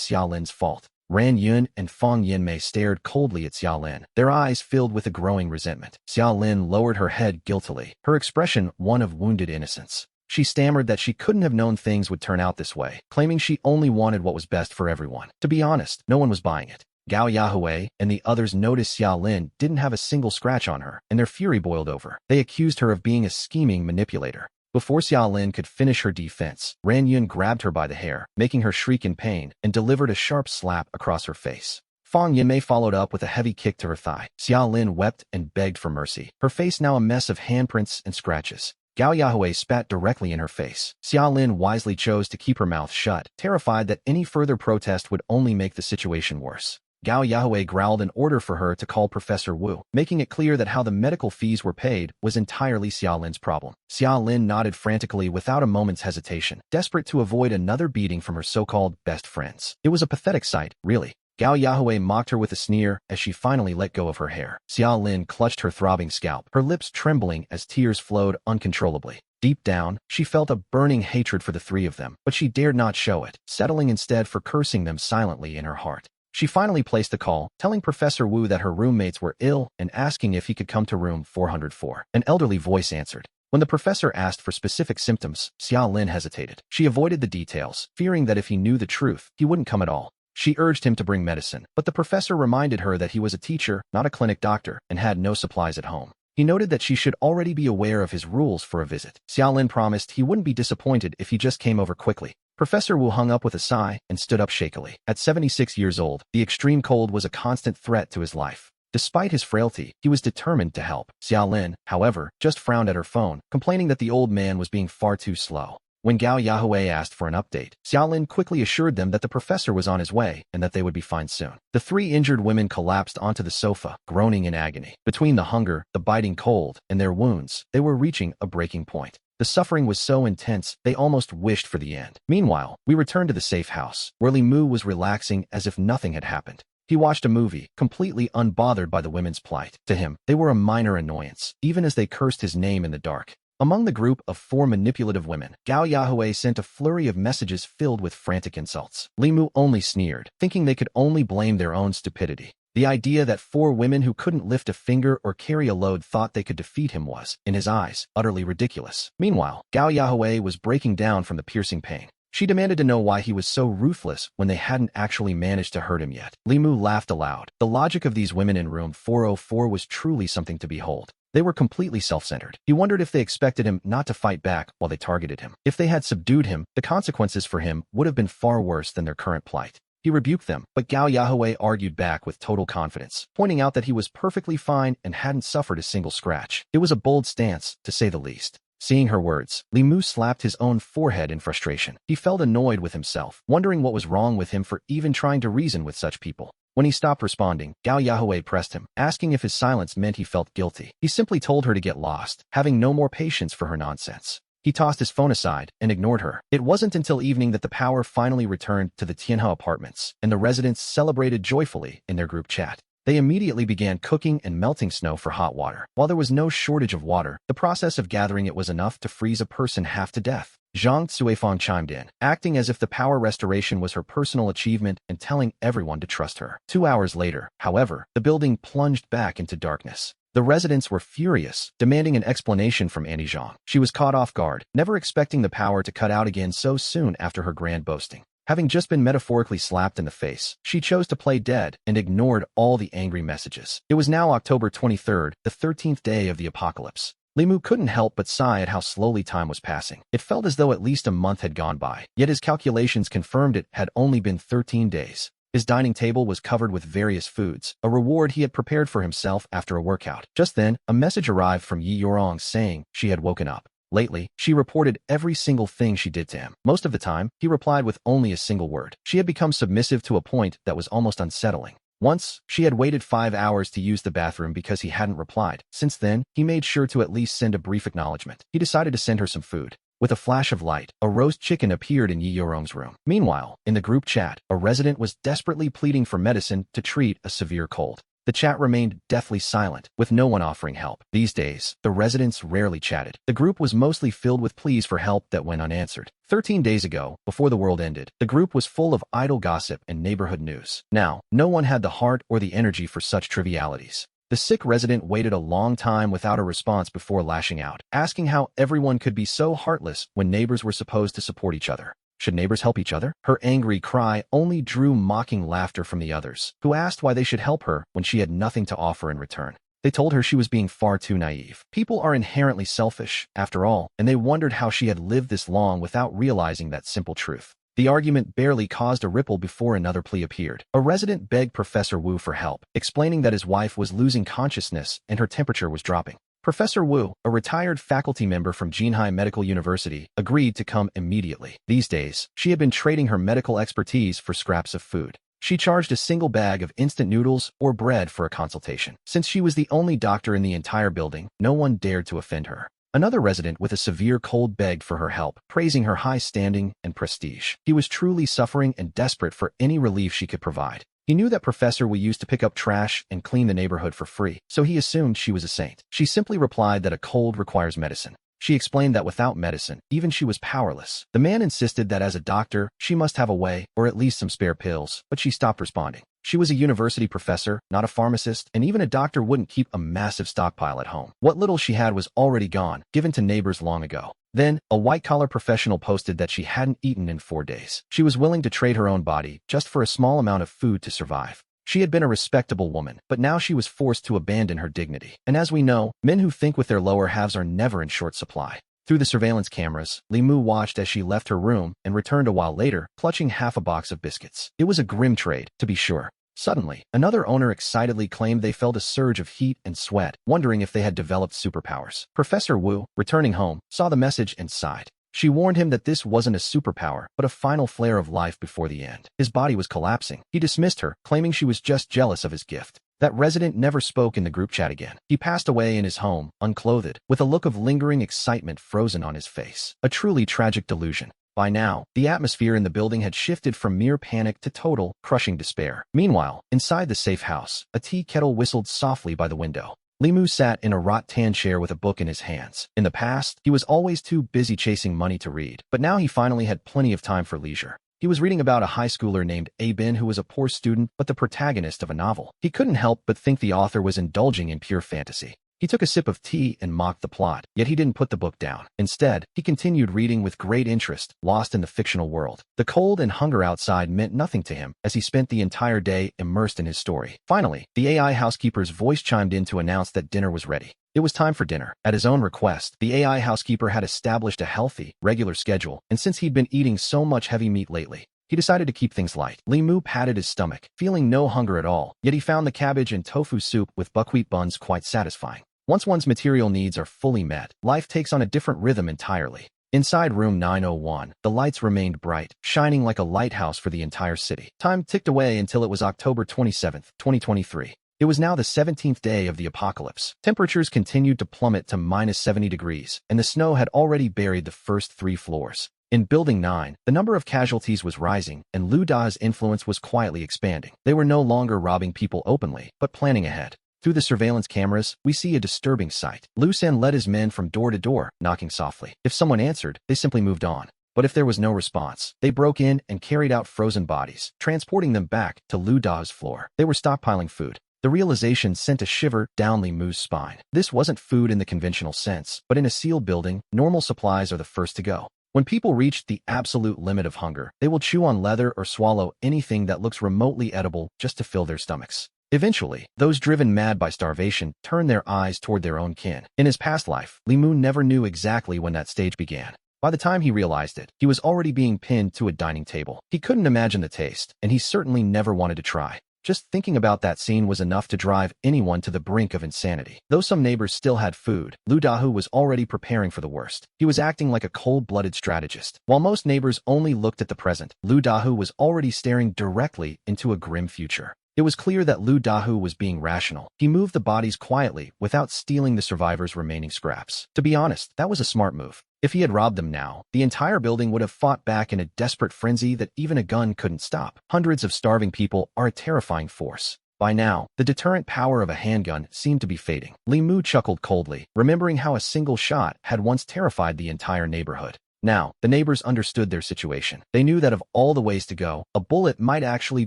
Xiaolin's fault. Ran Yun and Fang Yinmei stared coldly at Xiaolin, their eyes filled with a growing resentment. Xiaolin lowered her head guiltily, her expression one of wounded innocence. She stammered that she couldn't have known things would turn out this way, claiming she only wanted what was best for everyone. To be honest, no one was buying it. Gao Yahui and the others noticed Xiaolin didn't have a single scratch on her, and their fury boiled over. They accused her of being a scheming manipulator. Before Xiaolin could finish her defense, Ran Yun grabbed her by the hair, making her shriek in pain, and delivered a sharp slap across her face. Fang Yinmei followed up with a heavy kick to her thigh. Xiaolin wept and begged for mercy, her face now a mess of handprints and scratches. Gao Yahui spat directly in her face. Xiaolin wisely chose to keep her mouth shut, terrified that any further protest would only make the situation worse. Gao Yahui growled an order for her to call Professor Wu, making it clear that how the medical fees were paid was entirely Xiaolin's problem. Xiaolin nodded frantically without a moment's hesitation, desperate to avoid another beating from her so-called best friends. It was a pathetic sight, really. Gao Yahui mocked her with a sneer as she finally let go of her hair. Xiaolin clutched her throbbing scalp, her lips trembling as tears flowed uncontrollably. Deep down, she felt a burning hatred for the three of them, but she dared not show it, settling instead for cursing them silently in her heart. She finally placed the call, telling Professor Wu that her roommates were ill and asking if he could come to room 404. An elderly voice answered. When the professor asked for specific symptoms, Xiaolin hesitated. She avoided the details, fearing that if he knew the truth, he wouldn't come at all. She urged him to bring medicine, but the professor reminded her that he was a teacher, not a clinic doctor, and had no supplies at home. He noted that she should already be aware of his rules for a visit. Xiaolin promised he wouldn't be disappointed if he just came over quickly. Professor Wu hung up with a sigh and stood up shakily. At 76 years old, the extreme cold was a constant threat to his life. Despite his frailty, he was determined to help. Xiaolin, however, just frowned at her phone, complaining that the old man was being far too slow. When Gao Yahui asked for an update, Xiaolin quickly assured them that the professor was on his way and that they would be fine soon. The three injured women collapsed onto the sofa, groaning in agony. Between the hunger, the biting cold, and their wounds, they were reaching a breaking point. The suffering was so intense, they almost wished for the end. Meanwhile, we returned to the safe house, where Li Mu was relaxing as if nothing had happened. He watched a movie, completely unbothered by the women's plight. To him, they were a minor annoyance, even as they cursed his name in the dark. Among the group of four manipulative women, Gao Yahui sent a flurry of messages filled with frantic insults. Li Mu only sneered, thinking they could only blame their own stupidity. The idea that four women who couldn't lift a finger or carry a load thought they could defeat him was, in his eyes, utterly ridiculous. Meanwhile, Gao Yahui was breaking down from the piercing pain. She demanded to know why he was so ruthless when they hadn't actually managed to hurt him yet. Li Mu laughed aloud. The logic of these women in room 404 was truly something to behold. They were completely self-centered. He wondered if they expected him not to fight back while they targeted him. If they had subdued him, the consequences for him would have been far worse than their current plight. He rebuked them, but Gao Yahui argued back with total confidence, pointing out that he was perfectly fine and hadn't suffered a single scratch. It was a bold stance, to say the least. Seeing her words, Li Mu slapped his own forehead in frustration. He felt annoyed with himself, wondering what was wrong with him for even trying to reason with such people. When he stopped responding, Gao Yahui pressed him, asking if his silence meant he felt guilty. He simply told her to get lost, having no more patience for her nonsense. He tossed his phone aside and ignored her. It wasn't until evening that the power finally returned to the Tianhe apartments, and the residents celebrated joyfully in their group chat. They immediately began cooking and melting snow for hot water. While there was no shortage of water, the process of gathering it was enough to freeze a person half to death. Zhang Cuifang chimed in, acting as if the power restoration was her personal achievement and telling everyone to trust her. 2 hours later, however, the building plunged back into darkness. The residents were furious, demanding an explanation from Annie Zhang. She was caught off guard, never expecting the power to cut out again so soon after her grand boasting. Having just been metaphorically slapped in the face, she chose to play dead and ignored all the angry messages. It was now October 23rd, the 13th day of the apocalypse. Limu couldn't help but sigh at how slowly time was passing. It felt as though at least a month had gone by, yet his calculations confirmed it had only been 13 days. His dining table was covered with various foods, a reward he had prepared for himself after a workout. Just then, a message arrived from Yi Yorong saying she had woken up. Lately, she reported every single thing she did to him. Most of the time, he replied with only a single word. She had become submissive to a point that was almost unsettling. Once, she had waited 5 hours to use the bathroom because he hadn't replied. Since then, he made sure to at least send a brief acknowledgement. He decided to send her some food. With a flash of light, a roast chicken appeared in Yi Yorong's room. Meanwhile, in the group chat, a resident was desperately pleading for medicine to treat a severe cold. The chat remained deathly silent, with no one offering help. These days, the residents rarely chatted. The group was mostly filled with pleas for help that went unanswered. 13 days ago, before the world ended, the group was full of idle gossip and neighborhood news. Now, no one had the heart or the energy for such trivialities. The sick resident waited a long time without a response before lashing out, asking how everyone could be so heartless when neighbors were supposed to support each other. Should neighbors help each other? Her angry cry only drew mocking laughter from the others, who asked why they should help her when she had nothing to offer in return. They told her she was being far too naive. People are inherently selfish, after all, and they wondered how she had lived this long without realizing that simple truth. The argument barely caused a ripple before another plea appeared. A resident begged Professor Wu for help, explaining that his wife was losing consciousness and her temperature was dropping. Professor Wu, a retired faculty member from Jinhai Medical University, agreed to come immediately. These days, she had been trading her medical expertise for scraps of food. She charged a single bag of instant noodles or bread for a consultation. Since she was the only doctor in the entire building, no one dared to offend her. Another resident with a severe cold begged for her help, praising her high standing and prestige. He was truly suffering and desperate for any relief she could provide. He knew that Professor Wu used to pick up trash and clean the neighborhood for free, so he assumed she was a saint. She simply replied that a cold requires medicine. She explained that without medicine, even she was powerless. The man insisted that as a doctor, she must have a way, or at least some spare pills, but she stopped responding. She was a university professor, not a pharmacist, and even a doctor wouldn't keep a massive stockpile at home. What little she had was already gone, given to neighbors long ago. Then, a white-collar professional posted that she hadn't eaten in 4 days. She was willing to trade her own body just for a small amount of food to survive. She had been a respectable woman, but now she was forced to abandon her dignity. And as we know, men who think with their lower halves are never in short supply. Through the surveillance cameras, Limu watched as she left her room and returned a while later, clutching half a box of biscuits. It was a grim trade, to be sure. Suddenly, another owner excitedly claimed they felt a surge of heat and sweat, wondering if they had developed superpowers. Professor Wu, returning home, saw the message and sighed. She warned him that this wasn't a superpower, but a final flare of life before the end. His body was collapsing. He dismissed her, claiming she was just jealous of his gift. That resident never spoke in the group chat again. He passed away in his home, unclothed, with a look of lingering excitement frozen on his face. A truly tragic delusion. By now, the atmosphere in the building had shifted from mere panic to total, crushing despair. Meanwhile, inside the safe house, a tea kettle whistled softly by the window. Limu sat in a rattan chair with a book in his hands. In the past, he was always too busy chasing money to read, but now he finally had plenty of time for leisure. He was reading about a high schooler named Abin who was a poor student but the protagonist of a novel. He couldn't help but think the author was indulging in pure fantasy. He took a sip of tea and mocked the plot, yet he didn't put the book down. Instead, he continued reading with great interest, lost in the fictional world. The cold and hunger outside meant nothing to him, as he spent the entire day immersed in his story. Finally, the AI housekeeper's voice chimed in to announce that dinner was ready. It was time for dinner. At his own request, the AI housekeeper had established a healthy, regular schedule, and since he'd been eating so much heavy meat lately, he decided to keep things light. Limu patted his stomach, feeling no hunger at all, yet he found the cabbage and tofu soup with buckwheat buns quite satisfying. Once one's material needs are fully met, life takes on a different rhythm entirely. Inside room 901, the lights remained bright, shining like a lighthouse for the entire city. Time ticked away until it was October 27, 2023. It was now the 17th day of the apocalypse. Temperatures continued to plummet to minus 70 degrees, and the snow had already buried the first 3 floors. In Building 9, the number of casualties was rising, and Lu Da's influence was quietly expanding. They were no longer robbing people openly, but planning ahead. Through the surveillance cameras, we see a disturbing sight. Lu San led his men from door to door, knocking softly. If someone answered, they simply moved on. But if there was no response, they broke in and carried out frozen bodies, transporting them back to Lu Da's floor. They were stockpiling food. The realization sent a shiver down Li Mu's spine. This wasn't food in the conventional sense, but in a sealed building, normal supplies are the first to go. When people reach the absolute limit of hunger, they will chew on leather or swallow anything that looks remotely edible just to fill their stomachs. Eventually, those driven mad by starvation turn their eyes toward their own kin. In his past life, Li Mu never knew exactly when that stage began. By the time he realized it, he was already being pinned to a dining table. He couldn't imagine the taste, and he certainly never wanted to try. Just thinking about that scene was enough to drive anyone to the brink of insanity. Though some neighbors still had food, Lu Dahu was already preparing for the worst. He was acting like a cold-blooded strategist. While most neighbors only looked at the present, Lu Dahu was already staring directly into a grim future. It was clear that Lu Dahu was being rational. He moved the bodies quietly without stealing the survivors' remaining scraps. To be honest, that was a smart move. If he had robbed them now, the entire building would have fought back in a desperate frenzy that even a gun couldn't stop. Hundreds of starving people are a terrifying force. By now, the deterrent power of a handgun seemed to be fading. Li Mu chuckled coldly, remembering how a single shot had once terrified the entire neighborhood. Now, the neighbors understood their situation. They knew that of all the ways to go, a bullet might actually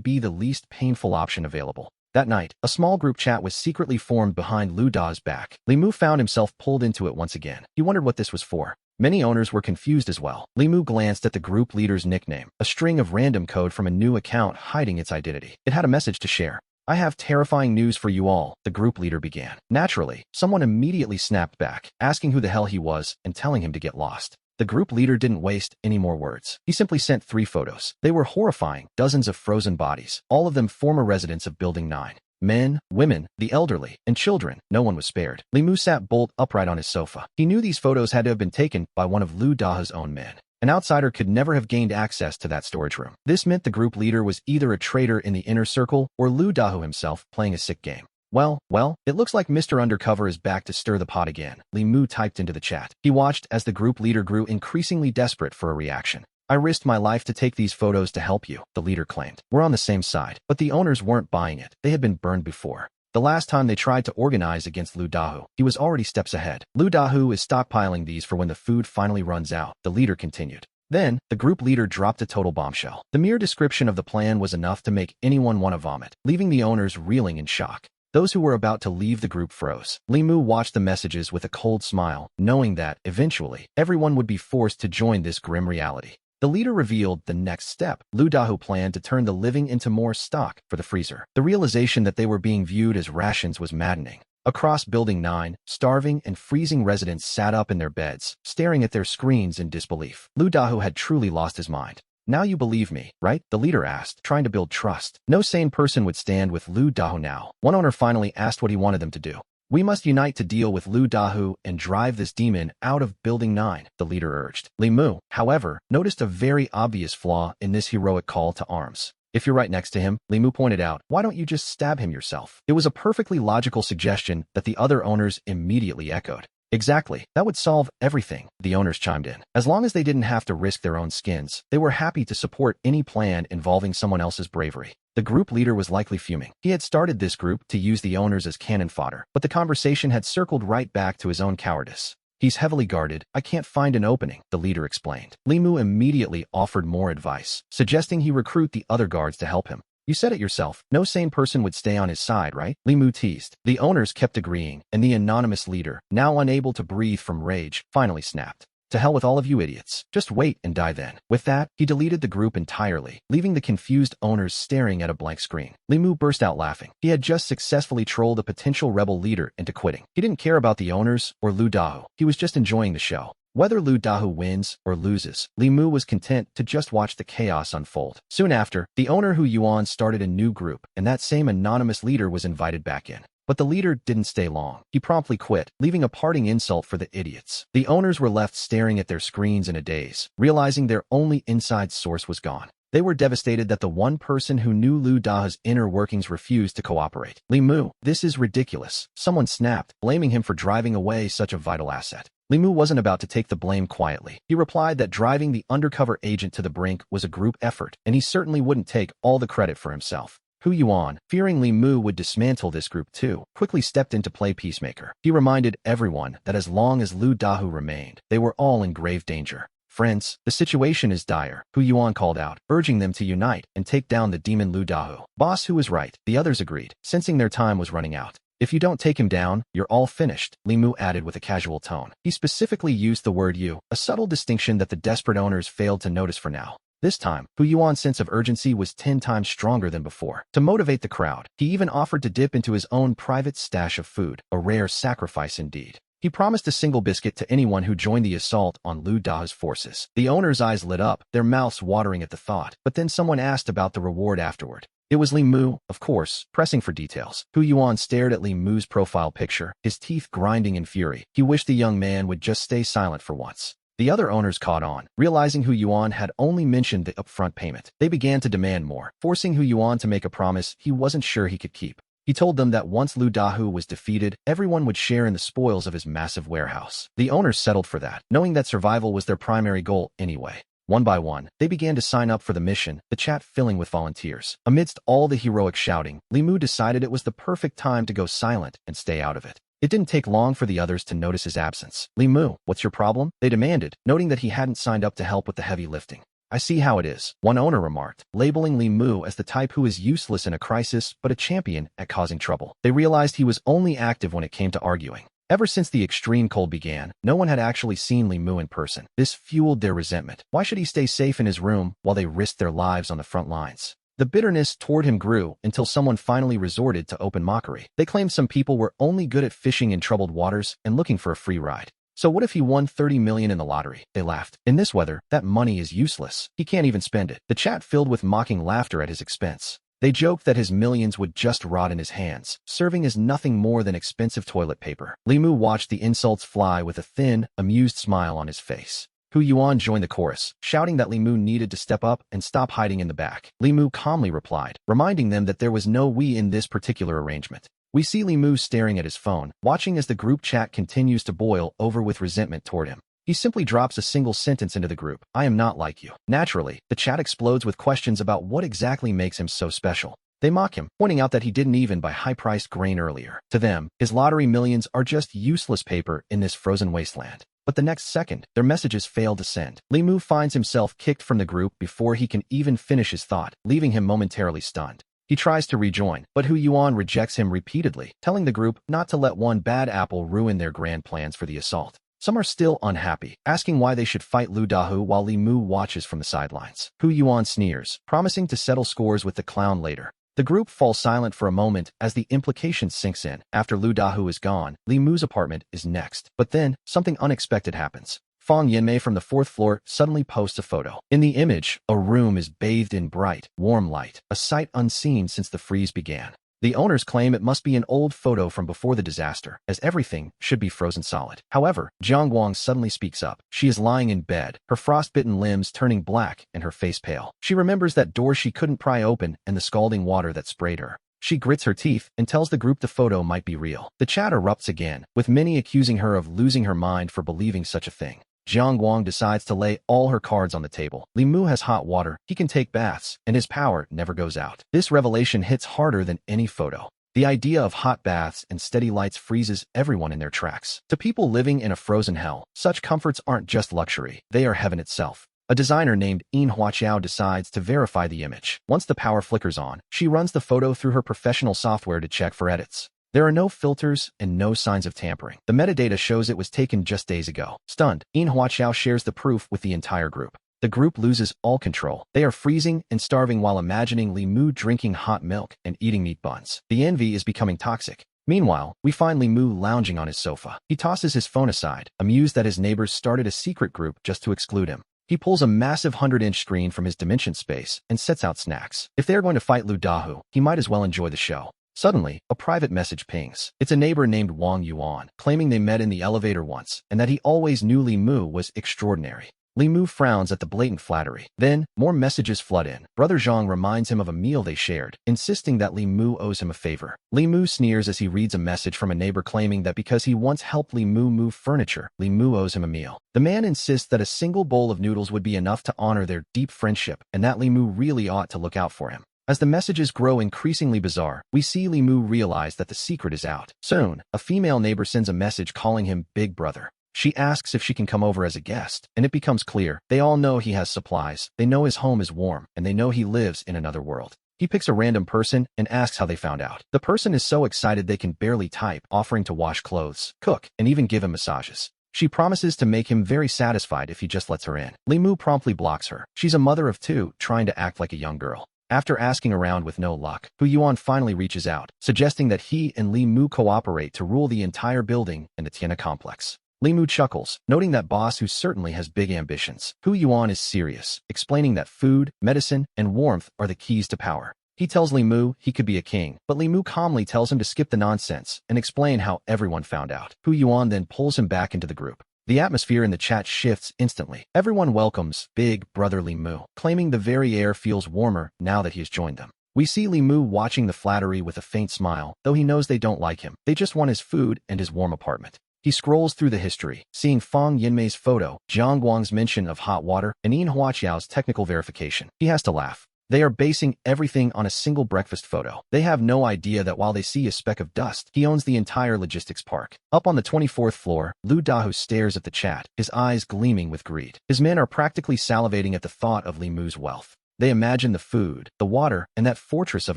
be the least painful option available. That night, a small group chat was secretly formed behind Lu Da's back. Li Mu found himself pulled into it once again. He wondered what this was for. Many owners were confused as well. Li Mu glanced at the group leader's nickname, a string of random code from a new account hiding its identity. It had a message to share. "I have terrifying news for you all," the group leader began. Naturally, someone immediately snapped back, asking who the hell he was and telling him to get lost. The group leader didn't waste any more words. He simply sent 3 photos. They were horrifying, dozens of frozen bodies, all of them former residents of Building 9. Men, women, the elderly, and children, no one was spared. Li Mu sat bolt upright on his sofa. He knew these photos had to have been taken by one of Lu Da's own men. An outsider could never have gained access to that storage room. This meant the group leader was either a traitor in the inner circle or Lu Dahu himself playing a sick game. Well, it looks like Mr. Undercover is back to stir the pot again, Li Mu typed into the chat. He watched as the group leader grew increasingly desperate for a reaction. "I risked my life to take these photos to help you," the leader claimed. "We're on the same side." But the owners weren't buying it. They had been burned before. The last time they tried to organize against Lu Dahu, he was already steps ahead. "Lu Dahu is stockpiling these for when the food finally runs out," the leader continued. Then, the group leader dropped a total bombshell. The mere description of the plan was enough to make anyone want to vomit, leaving the owners reeling in shock. Those who were about to leave the group froze. Li Mu watched the messages with a cold smile, knowing that, eventually, everyone would be forced to join this grim reality. The leader revealed the next step. Lu Dahu planned to turn the living into more stock for the freezer. The realization that they were being viewed as rations was maddening. Across Building 9, starving and freezing residents sat up in their beds, staring at their screens in disbelief. Lu Dahu had truly lost his mind. "Now you believe me, right?" the leader asked, trying to build trust. No sane person would stand with Lu Dahu now. One owner finally asked what he wanted them to do. "We must unite to deal with Lu Dahu and drive this demon out of Building 9, the leader urged. Li Mu, however, noticed a very obvious flaw in this heroic call to arms. "If you're right next to him," Li Mu pointed out, "why don't you just stab him yourself?" It was a perfectly logical suggestion that the other owners immediately echoed. "Exactly. That would solve everything," the owners chimed in. As long as they didn't have to risk their own skins, they were happy to support any plan involving someone else's bravery. The group leader was likely fuming. He had started this group to use the owners as cannon fodder, but the conversation had circled right back to his own cowardice. "He's heavily guarded. I can't find an opening," the leader explained. Li Mu immediately offered more advice, suggesting he recruit the other guards to help him. "You said it yourself. No sane person would stay on his side, right?" Li Mu teased. The owners kept agreeing, and the anonymous leader, now unable to breathe from rage, finally snapped. "To hell with all of you idiots. Just wait and die then." With that, he deleted the group entirely, leaving the confused owners staring at a blank screen. Li Mu burst out laughing. He had just successfully trolled a potential rebel leader into quitting. He didn't care about the owners or Lu Dahu. He was just enjoying the show. Whether Lu Dahu wins or loses, Li Mu was content to just watch the chaos unfold. Soon after, the owner Hu Yuan started a new group, and that same anonymous leader was invited back in. But the leader didn't stay long. He promptly quit, leaving a parting insult for the idiots. The owners were left staring at their screens in a daze, realizing their only inside source was gone. They were devastated that the one person who knew Lu Da's inner workings refused to cooperate. "Li Mu, this is ridiculous," someone snapped, blaming him for driving away such a vital asset. Li Mu wasn't about to take the blame quietly. He replied that driving the undercover agent to the brink was a group effort, and he certainly wouldn't take all the credit for himself. Hu Yuan, fearing Li Mu would dismantle this group too, quickly stepped in to play peacemaker. He reminded everyone that as long as Lu Dahu remained, they were all in grave danger. "Friends, the situation is dire," Hu Yuan called out, urging them to unite and take down the demon Lu Dahu. "Boss, Hu was right," the others agreed, sensing their time was running out. "If you don't take him down, you're all finished," Li Mu added with a casual tone. He specifically used the word you, a subtle distinction that the desperate owners failed to notice for now. This time, Hu Yuan's sense of urgency was 10 times stronger than before. To motivate the crowd, he even offered to dip into his own private stash of food, a rare sacrifice indeed. He promised a single biscuit to anyone who joined the assault on Lu Da's forces. The owners' eyes lit up, their mouths watering at the thought, but then someone asked about the reward afterward. It was Li Mu, of course, pressing for details. Hu Yuan stared at Li Mu's profile picture, his teeth grinding in fury. He wished the young man would just stay silent for once. The other owners caught on, realizing Hu Yuan had only mentioned the upfront payment. They began to demand more, forcing Hu Yuan to make a promise he wasn't sure he could keep. He told them that once Lu Dahu was defeated, everyone would share in the spoils of his massive warehouse. The owners settled for that, knowing that survival was their primary goal anyway. One by one, they began to sign up for the mission, the chat filling with volunteers. Amidst all the heroic shouting, Li Mu decided it was the perfect time to go silent and stay out of it. It didn't take long for the others to notice his absence. "Li Mu, what's your problem?" they demanded, noting that he hadn't signed up to help with the heavy lifting. "I see how it is," one owner remarked, labeling Li Mu as the type who is useless in a crisis but a champion at causing trouble. They realized he was only active when it came to arguing. Ever since the extreme cold began, no one had actually seen Li Mu in person. This fueled their resentment. Why should he stay safe in his room while they risked their lives on the front lines? The bitterness toward him grew until someone finally resorted to open mockery. They claimed some people were only good at fishing in troubled waters and looking for a free ride. So what if he won 30 million in the lottery? They laughed. In this weather, that money is useless. He can't even spend it. The chat filled with mocking laughter at his expense. They joked that his millions would just rot in his hands, serving as nothing more than expensive toilet paper. Li Mu watched the insults fly with a thin, amused smile on his face. Hu Yuan joined the chorus, shouting that Li Mu needed to step up and stop hiding in the back. Li Mu calmly replied, reminding them that there was no we in this particular arrangement. We see Li Mu staring at his phone, watching as the group chat continues to boil over with resentment toward him. He simply drops a single sentence into the group, "I am not like you." Naturally, the chat explodes with questions about what exactly makes him so special. They mock him, pointing out that he didn't even buy high-priced grain earlier. To them, his lottery millions are just useless paper in this frozen wasteland. But the next second, their messages fail to send. Li Mu finds himself kicked from the group before he can even finish his thought, leaving him momentarily stunned. He tries to rejoin, but Hu Yuan rejects him repeatedly, telling the group not to let one bad apple ruin their grand plans for the assault. Some are still unhappy, asking why they should fight Lu Dahu while Li Mu watches from the sidelines. Hu Yuan sneers, promising to settle scores with the clown later. The group falls silent for a moment as the implication sinks in. After Lu Dahu is gone, Li Mu's apartment is next. But then, something unexpected happens. Fang Yanmei from the 4th floor suddenly posts a photo. In the image, a room is bathed in bright, warm light, a sight unseen since the freeze began. The owners claim it must be an old photo from before the disaster, as everything should be frozen solid. However, Jiang Guang suddenly speaks up. She is lying in bed, her frostbitten limbs turning black and her face pale. She remembers that door she couldn't pry open and the scalding water that sprayed her. She grits her teeth and tells the group the photo might be real. The chat erupts again, with many accusing her of losing her mind for believing such a thing. Jiang Guang decides to lay all her cards on the table. Li Mu has hot water, he can take baths, and his power never goes out. This revelation hits harder than any photo. The idea of hot baths and steady lights freezes everyone in their tracks. To people living in a frozen hell, such comforts aren't just luxury, they are heaven itself. A designer named Enro decides to verify the image. Once the power flickers on, she runs the photo through her professional software to check for edits. There are no filters and no signs of tampering. The metadata shows it was taken just days ago. Stunned, Enro shares the proof with the entire group. The group loses all control. They are freezing and starving while imagining Li Mu drinking hot milk and eating meat buns. The envy is becoming toxic. Meanwhile, we find Li Mu lounging on his sofa. He tosses his phone aside, amused that his neighbors started a secret group just to exclude him. He pulls a massive 100-inch screen from his dimension space and sets out snacks. If they are going to fight Lu Dahu, he might as well enjoy the show. Suddenly, a private message pings. It's a neighbor named Wang Yuan, claiming they met in the elevator once, and that he always knew Li Mu was extraordinary. Li Mu frowns at the blatant flattery. Then, more messages flood in. Brother Zhang reminds him of a meal they shared, insisting that Li Mu owes him a favor. Li Mu sneers as he reads a message from a neighbor claiming that because he once helped Li Mu move furniture, Li Mu owes him a meal. The man insists that a single bowl of noodles would be enough to honor their deep friendship, and that Li Mu really ought to look out for him. As the messages grow increasingly bizarre, we see Li Mu realize that the secret is out. Soon, a female neighbor sends a message calling him Big Brother. She asks if she can come over as a guest, and it becomes clear. They all know he has supplies, they know his home is warm, and they know he lives in another world. He picks a random person and asks how they found out. The person is so excited they can barely type, offering to wash clothes, cook, and even give him massages. She promises to make him very satisfied if he just lets her in. Limu promptly blocks her. She's a mother of two, trying to act like a young girl. After asking around with no luck, Hu Yuan finally reaches out, suggesting that he and Li Mu cooperate to rule the entire building and the Tiana complex. Li Mu chuckles, noting that boss who certainly has big ambitions. Hu Yuan is serious, explaining that food, medicine, and warmth are the keys to power. He tells Li Mu he could be a king, but Li Mu calmly tells him to skip the nonsense and explain how everyone found out. Hu Yuan then pulls him back into the group. The atmosphere in the chat shifts instantly. Everyone welcomes Big Brother Li Mu, claiming the very air feels warmer now that he has joined them. We see Li Mu watching the flattery with a faint smile, though he knows they don't like him. They just want his food and his warm apartment. He scrolls through the history, seeing Fang Yinmei's photo, Jiang Guang's mention of hot water, and Yin Huaqiao's technical verification. He has to laugh. They are basing everything on a single breakfast photo. They have no idea that while they see a speck of dust, he owns the entire logistics park. Up on the 24th floor, Lu Dahu stares at the chat, his eyes gleaming with greed. His men are practically salivating at the thought of Li Mu's wealth. They imagine the food, the water, and that fortress of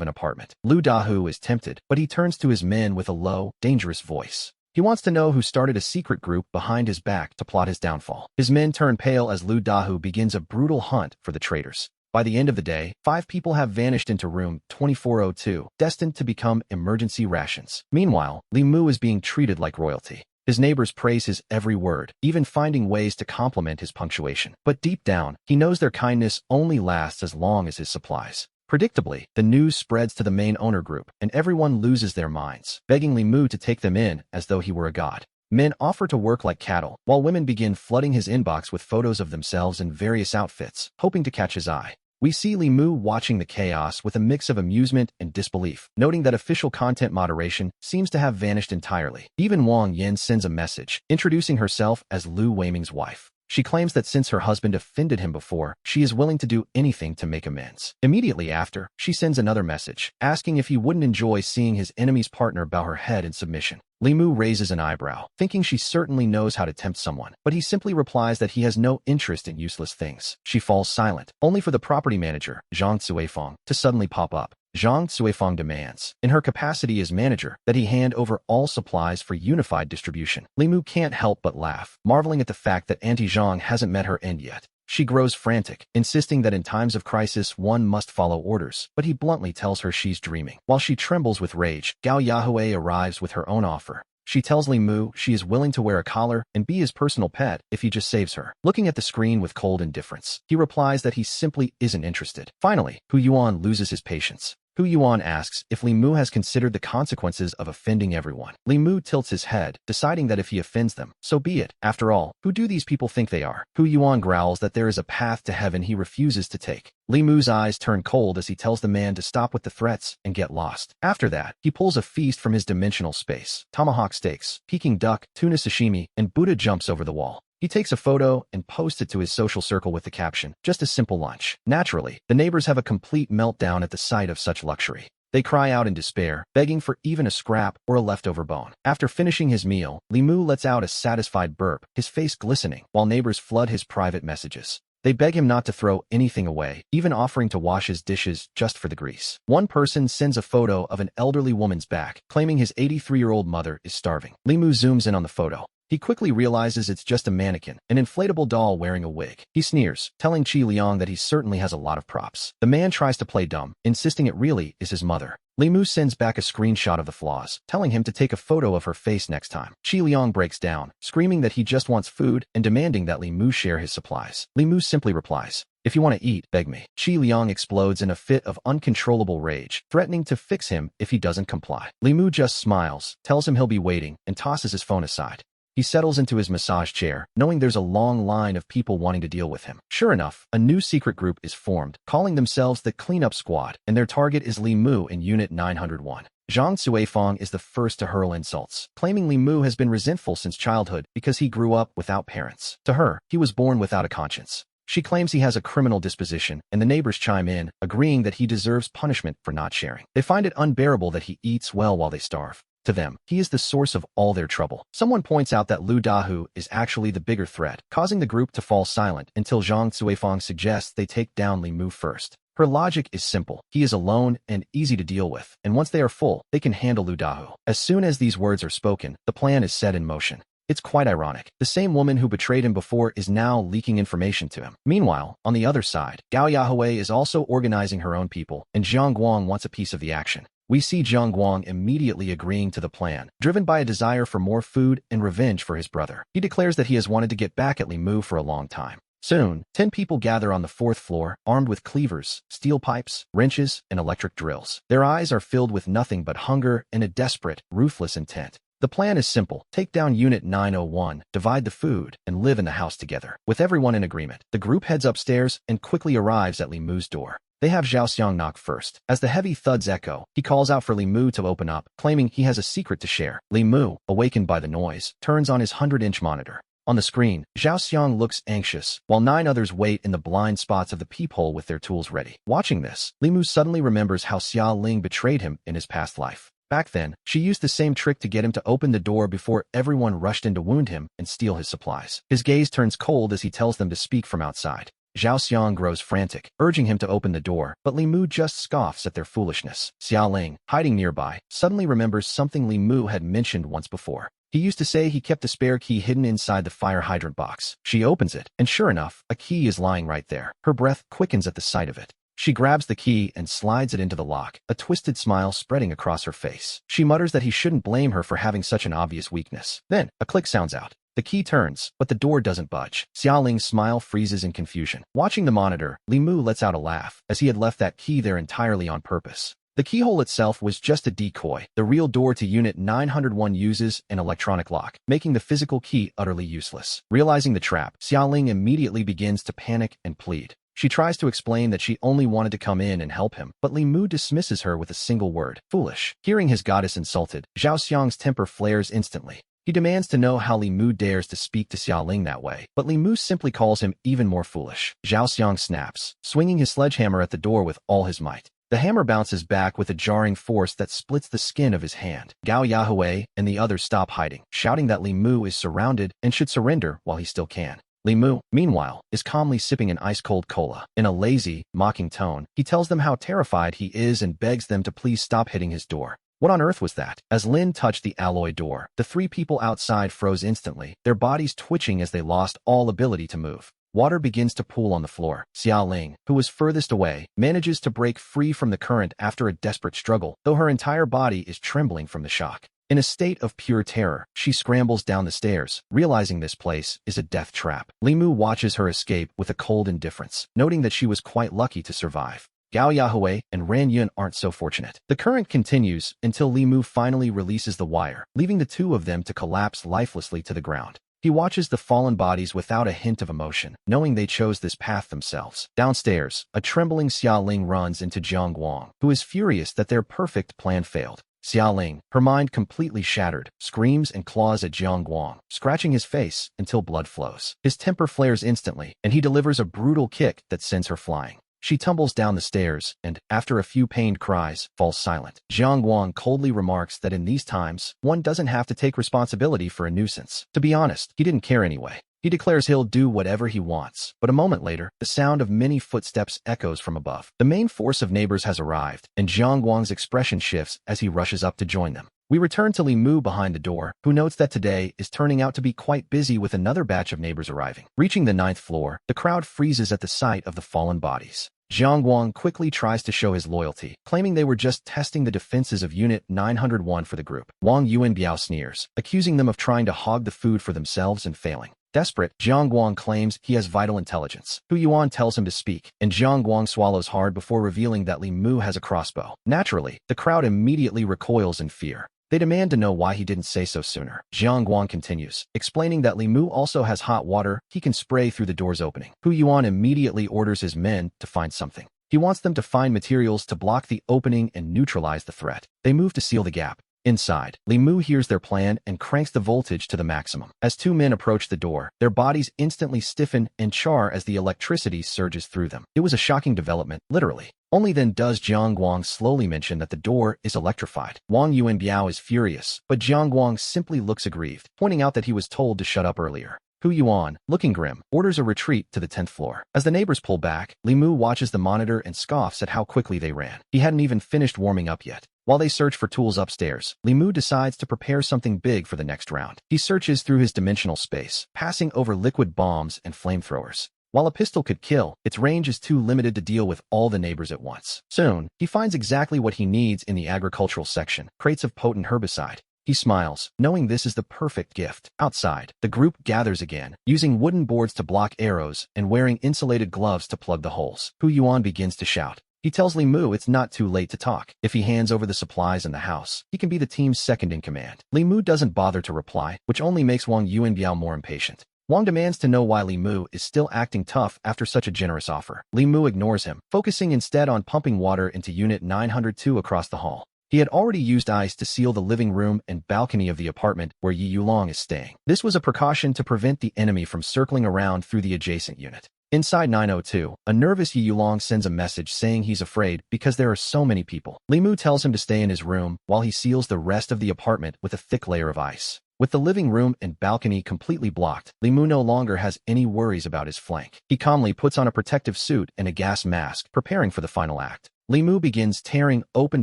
an apartment. Lu Dahu is tempted, but he turns to his men with a low, dangerous voice. He wants to know who started a secret group behind his back to plot his downfall. His men turn pale as Lu Dahu begins a brutal hunt for the traitors. By the end of the day, 5 people have vanished into room 2402, destined to become emergency rations. Meanwhile, Li Mu is being treated like royalty. His neighbors praise his every word, even finding ways to compliment his punctuation. But deep down, he knows their kindness only lasts as long as his supplies. Predictably, the news spreads to the main owner group, and everyone loses their minds, begging Li Mu to take them in as though he were a god. Men offer to work like cattle, while women begin flooding his inbox with photos of themselves in various outfits, hoping to catch his eye. We see Li Mu watching the chaos with a mix of amusement and disbelief, noting that official content moderation seems to have vanished entirely. Even Wang Yin sends a message, introducing herself as Lu Weiming's wife. She claims that since her husband offended him before, she is willing to do anything to make amends. Immediately after, she sends another message, asking if he wouldn't enjoy seeing his enemy's partner bow her head in submission. Li Mu raises an eyebrow, thinking she certainly knows how to tempt someone, but he simply replies that he has no interest in useless things. She falls silent, only for the property manager, Zhang Cuifeng, to suddenly pop up. Zhang Cuifeng demands, in her capacity as manager, that he hand over all supplies for unified distribution. Li Mu can't help but laugh, marveling at the fact that Auntie Zhang hasn't met her end yet. She grows frantic, insisting that in times of crisis one must follow orders, but he bluntly tells her she's dreaming. While she trembles with rage, Gao Yahue arrives with her own offer. She tells Li Mu she is willing to wear a collar and be his personal pet if he just saves her. Looking at the screen with cold indifference, he replies that he simply isn't interested. Finally, Hu Yuan loses his patience. Hu Yuan asks if Li Mu has considered the consequences of offending everyone. Li Mu tilts his head, deciding that if he offends them, so be it. After all, who do these people think they are? Hu Yuan growls that there is a path to heaven he refuses to take. Li Mu's eyes turn cold as he tells the man to stop with the threats and get lost. After that, he pulls a feast from his dimensional space. Tomahawk steaks, Peking duck, tuna sashimi, and Buddha jumps over the wall. He takes a photo and posts it to his social circle with the caption, "Just a simple lunch." Naturally, the neighbors have a complete meltdown at the sight of such luxury. They cry out in despair, begging for even a scrap or a leftover bone. After finishing his meal, Li Mu lets out a satisfied burp, his face glistening, while neighbors flood his private messages. They beg him not to throw anything away, even offering to wash his dishes just for the grease. One person sends a photo of an elderly woman's back, claiming his 83-year-old mother is starving. Li Mu zooms in on the photo. He quickly realizes it's just a mannequin, an inflatable doll wearing a wig. He sneers, telling Qi Liang that he certainly has a lot of props. The man tries to play dumb, insisting it really is his mother. Li Mu sends back a screenshot of the flaws, telling him to take a photo of her face next time. Qi Liang breaks down, screaming that he just wants food and demanding that Li Mu share his supplies. Li Mu simply replies, "If you want to eat, beg me." Qi Liang explodes in a fit of uncontrollable rage, threatening to fix him if he doesn't comply. Li Mu just smiles, tells him he'll be waiting, and tosses his phone aside. He settles into his massage chair, knowing there's a long line of people wanting to deal with him. Sure enough, a new secret group is formed, calling themselves the Cleanup Squad, and their target is Li Mu in Unit 901. Zhang Cuifeng is the first to hurl insults, claiming Li Mu has been resentful since childhood because he grew up without parents. To her, he was born without a conscience. She claims he has a criminal disposition, and the neighbors chime in, agreeing that he deserves punishment for not sharing. They find it unbearable that he eats well while they starve. To them, he is the source of all their trouble. Someone points out that Lu Dahu is actually the bigger threat, causing the group to fall silent until Zhang Cuifang suggests they take down Li Mu first. Her logic is simple. He is alone and easy to deal with, and once they are full, they can handle Lu Dahu. As soon as these words are spoken, the plan is set in motion. It's quite ironic. The same woman who betrayed him before is now leaking information to him. Meanwhile, on the other side, Gao Yahui is also organizing her own people, and Jiang Guang wants a piece of the action. We see Jiang Guang immediately agreeing to the plan, driven by a desire for more food and revenge for his brother. He declares that he has wanted to get back at Li Mu for a long time. Soon, 10 people gather on the 4th floor, armed with cleavers, steel pipes, wrenches, and electric drills. Their eyes are filled with nothing but hunger and a desperate, ruthless intent. The plan is simple. Take down Unit 901, divide the food, and live in the house together. With everyone in agreement, the group heads upstairs and quickly arrives at Li Mu's door. They have Zhao Xiang knock first. As the heavy thuds echo, he calls out for Li Mu to open up, claiming he has a secret to share. Li Mu, awakened by the noise, turns on his 100-inch monitor. On the screen, Zhao Xiang looks anxious, while 9 others wait in the blind spots of the peephole with their tools ready. Watching this, Li Mu suddenly remembers how Xia Ling betrayed him in his past life. Back then, she used the same trick to get him to open the door before everyone rushed in to wound him and steal his supplies. His gaze turns cold as he tells them to speak from outside. Zhao Xiang grows frantic, urging him to open the door, but Li Mu just scoffs at their foolishness. Xia Ling, hiding nearby, suddenly remembers something Li Mu had mentioned once before. He used to say he kept a spare key hidden inside the fire hydrant box. She opens it, and sure enough, a key is lying right there. Her breath quickens at the sight of it. She grabs the key and slides it into the lock, a twisted smile spreading across her face. She mutters that he shouldn't blame her for having such an obvious weakness. Then, a click sounds out. The key turns, but the door doesn't budge. Xia Ling's smile freezes in confusion. Watching the monitor, Li Mu lets out a laugh, as he had left that key there entirely on purpose. The keyhole itself was just a decoy. The real door to Unit 901 uses an electronic lock, making the physical key utterly useless. Realizing the trap, Xia Ling immediately begins to panic and plead. She tries to explain that she only wanted to come in and help him, but Li Mu dismisses her with a single word: foolish. Hearing his goddess insulted, Zhao Xiang's temper flares instantly. He demands to know how Li Mu dares to speak to Xia Ling that way, but Li Mu simply calls him even more foolish. Zhao Xiang snaps, swinging his sledgehammer at the door with all his might. The hammer bounces back with a jarring force that splits the skin of his hand. Gao Yahui and the others stop hiding, shouting that Li Mu is surrounded and should surrender while he still can. Li Mu, meanwhile, is calmly sipping an ice-cold cola. In a lazy, mocking tone, he tells them how terrified he is and begs them to please stop hitting his door. What on earth was that? As Lin touched the alloy door, the 3 people outside froze instantly, their bodies twitching as they lost all ability to move. Water begins to pool on the floor. Xia Ling, who was furthest away, manages to break free from the current after a desperate struggle, though her entire body is trembling from the shock. In a state of pure terror, she scrambles down the stairs, realizing this place is a death trap. Li Mu watches her escape with a cold indifference, noting that she was quite lucky to survive. Gao Yahui and Ran Yun aren't so fortunate. The current continues until Li Mu finally releases the wire, leaving the 2 of them to collapse lifelessly to the ground. He watches the fallen bodies without a hint of emotion, knowing they chose this path themselves. Downstairs, a trembling Xia Ling runs into Jiang Guang, who is furious that their perfect plan failed. Xia Ling, her mind completely shattered, screams and claws at Jiang Guang, scratching his face until blood flows. His temper flares instantly, and he delivers a brutal kick that sends her flying. She tumbles down the stairs and, after a few pained cries, falls silent. Jiang Guang coldly remarks that in these times, one doesn't have to take responsibility for a nuisance. To be honest, he didn't care anyway. He declares he'll do whatever he wants. But a moment later, the sound of many footsteps echoes from above. The main force of neighbors has arrived, and Jiang Guang's expression shifts as he rushes up to join them. We return to Li Mu behind the door, who notes that today is turning out to be quite busy with another batch of neighbors arriving. Reaching the 9th floor, the crowd freezes at the sight of the fallen bodies. Jiang Guang quickly tries to show his loyalty, claiming they were just testing the defenses of Unit 901 for the group. Wang Yuanbiao sneers, accusing them of trying to hog the food for themselves and failing. Desperate, Jiang Guang claims he has vital intelligence. Hu Yuan tells him to speak, and Jiang Guang swallows hard before revealing that Li Mu has a crossbow. Naturally, the crowd immediately recoils in fear. They demand to know why he didn't say so sooner. Jiang Guang continues, explaining that Li Mu also has hot water he can spray through the door's opening. Hu Yuan immediately orders his men to find something. He wants them to find materials to block the opening and neutralize the threat. They move to seal the gap. Inside, Li Mu hears their plan and cranks the voltage to the maximum. As two men approach the door, their bodies instantly stiffen and char as the electricity surges through them. It was a shocking development, literally. Only then does Jiang Guang slowly mention that the door is electrified. Wang Yuanbiao is furious, but Jiang Guang simply looks aggrieved, pointing out that he was told to shut up earlier. Hu Yuan, looking grim, orders a retreat to the 10th floor. As the neighbors pull back, Li Mu watches the monitor and scoffs at how quickly they ran. He hadn't even finished warming up yet. While they search for tools upstairs, Li Mu decides to prepare something big for the next round. He searches through his dimensional space, passing over liquid bombs and flamethrowers. While a pistol could kill, its range is too limited to deal with all the neighbors at once. Soon, he finds exactly what he needs in the agricultural section, crates of potent herbicide. He smiles, knowing this is the perfect gift. Outside, the group gathers again, using wooden boards to block arrows and wearing insulated gloves to plug the holes. Hu Yuan begins to shout. He tells Li Mu it's not too late to talk. If he hands over the supplies in the house, he can be the team's second in command. Li Mu doesn't bother to reply, which only makes Wang Yuanbiao more impatient. Wang demands to know why Li Mu is still acting tough after such a generous offer. Li Mu ignores him, focusing instead on pumping water into Unit 902 across the hall. He had already used ice to seal the living room and balcony of the apartment where Yi Yulong is staying. This was a precaution to prevent the enemy from circling around through the adjacent unit. Inside 902, a nervous Yi Yulong sends a message saying he's afraid because there are so many people. Li Mu tells him to stay in his room while he seals the rest of the apartment with a thick layer of ice. With the living room and balcony completely blocked, Li Mu no longer has any worries about his flank. He calmly puts on a protective suit and a gas mask, preparing for the final act. Li Mu begins tearing open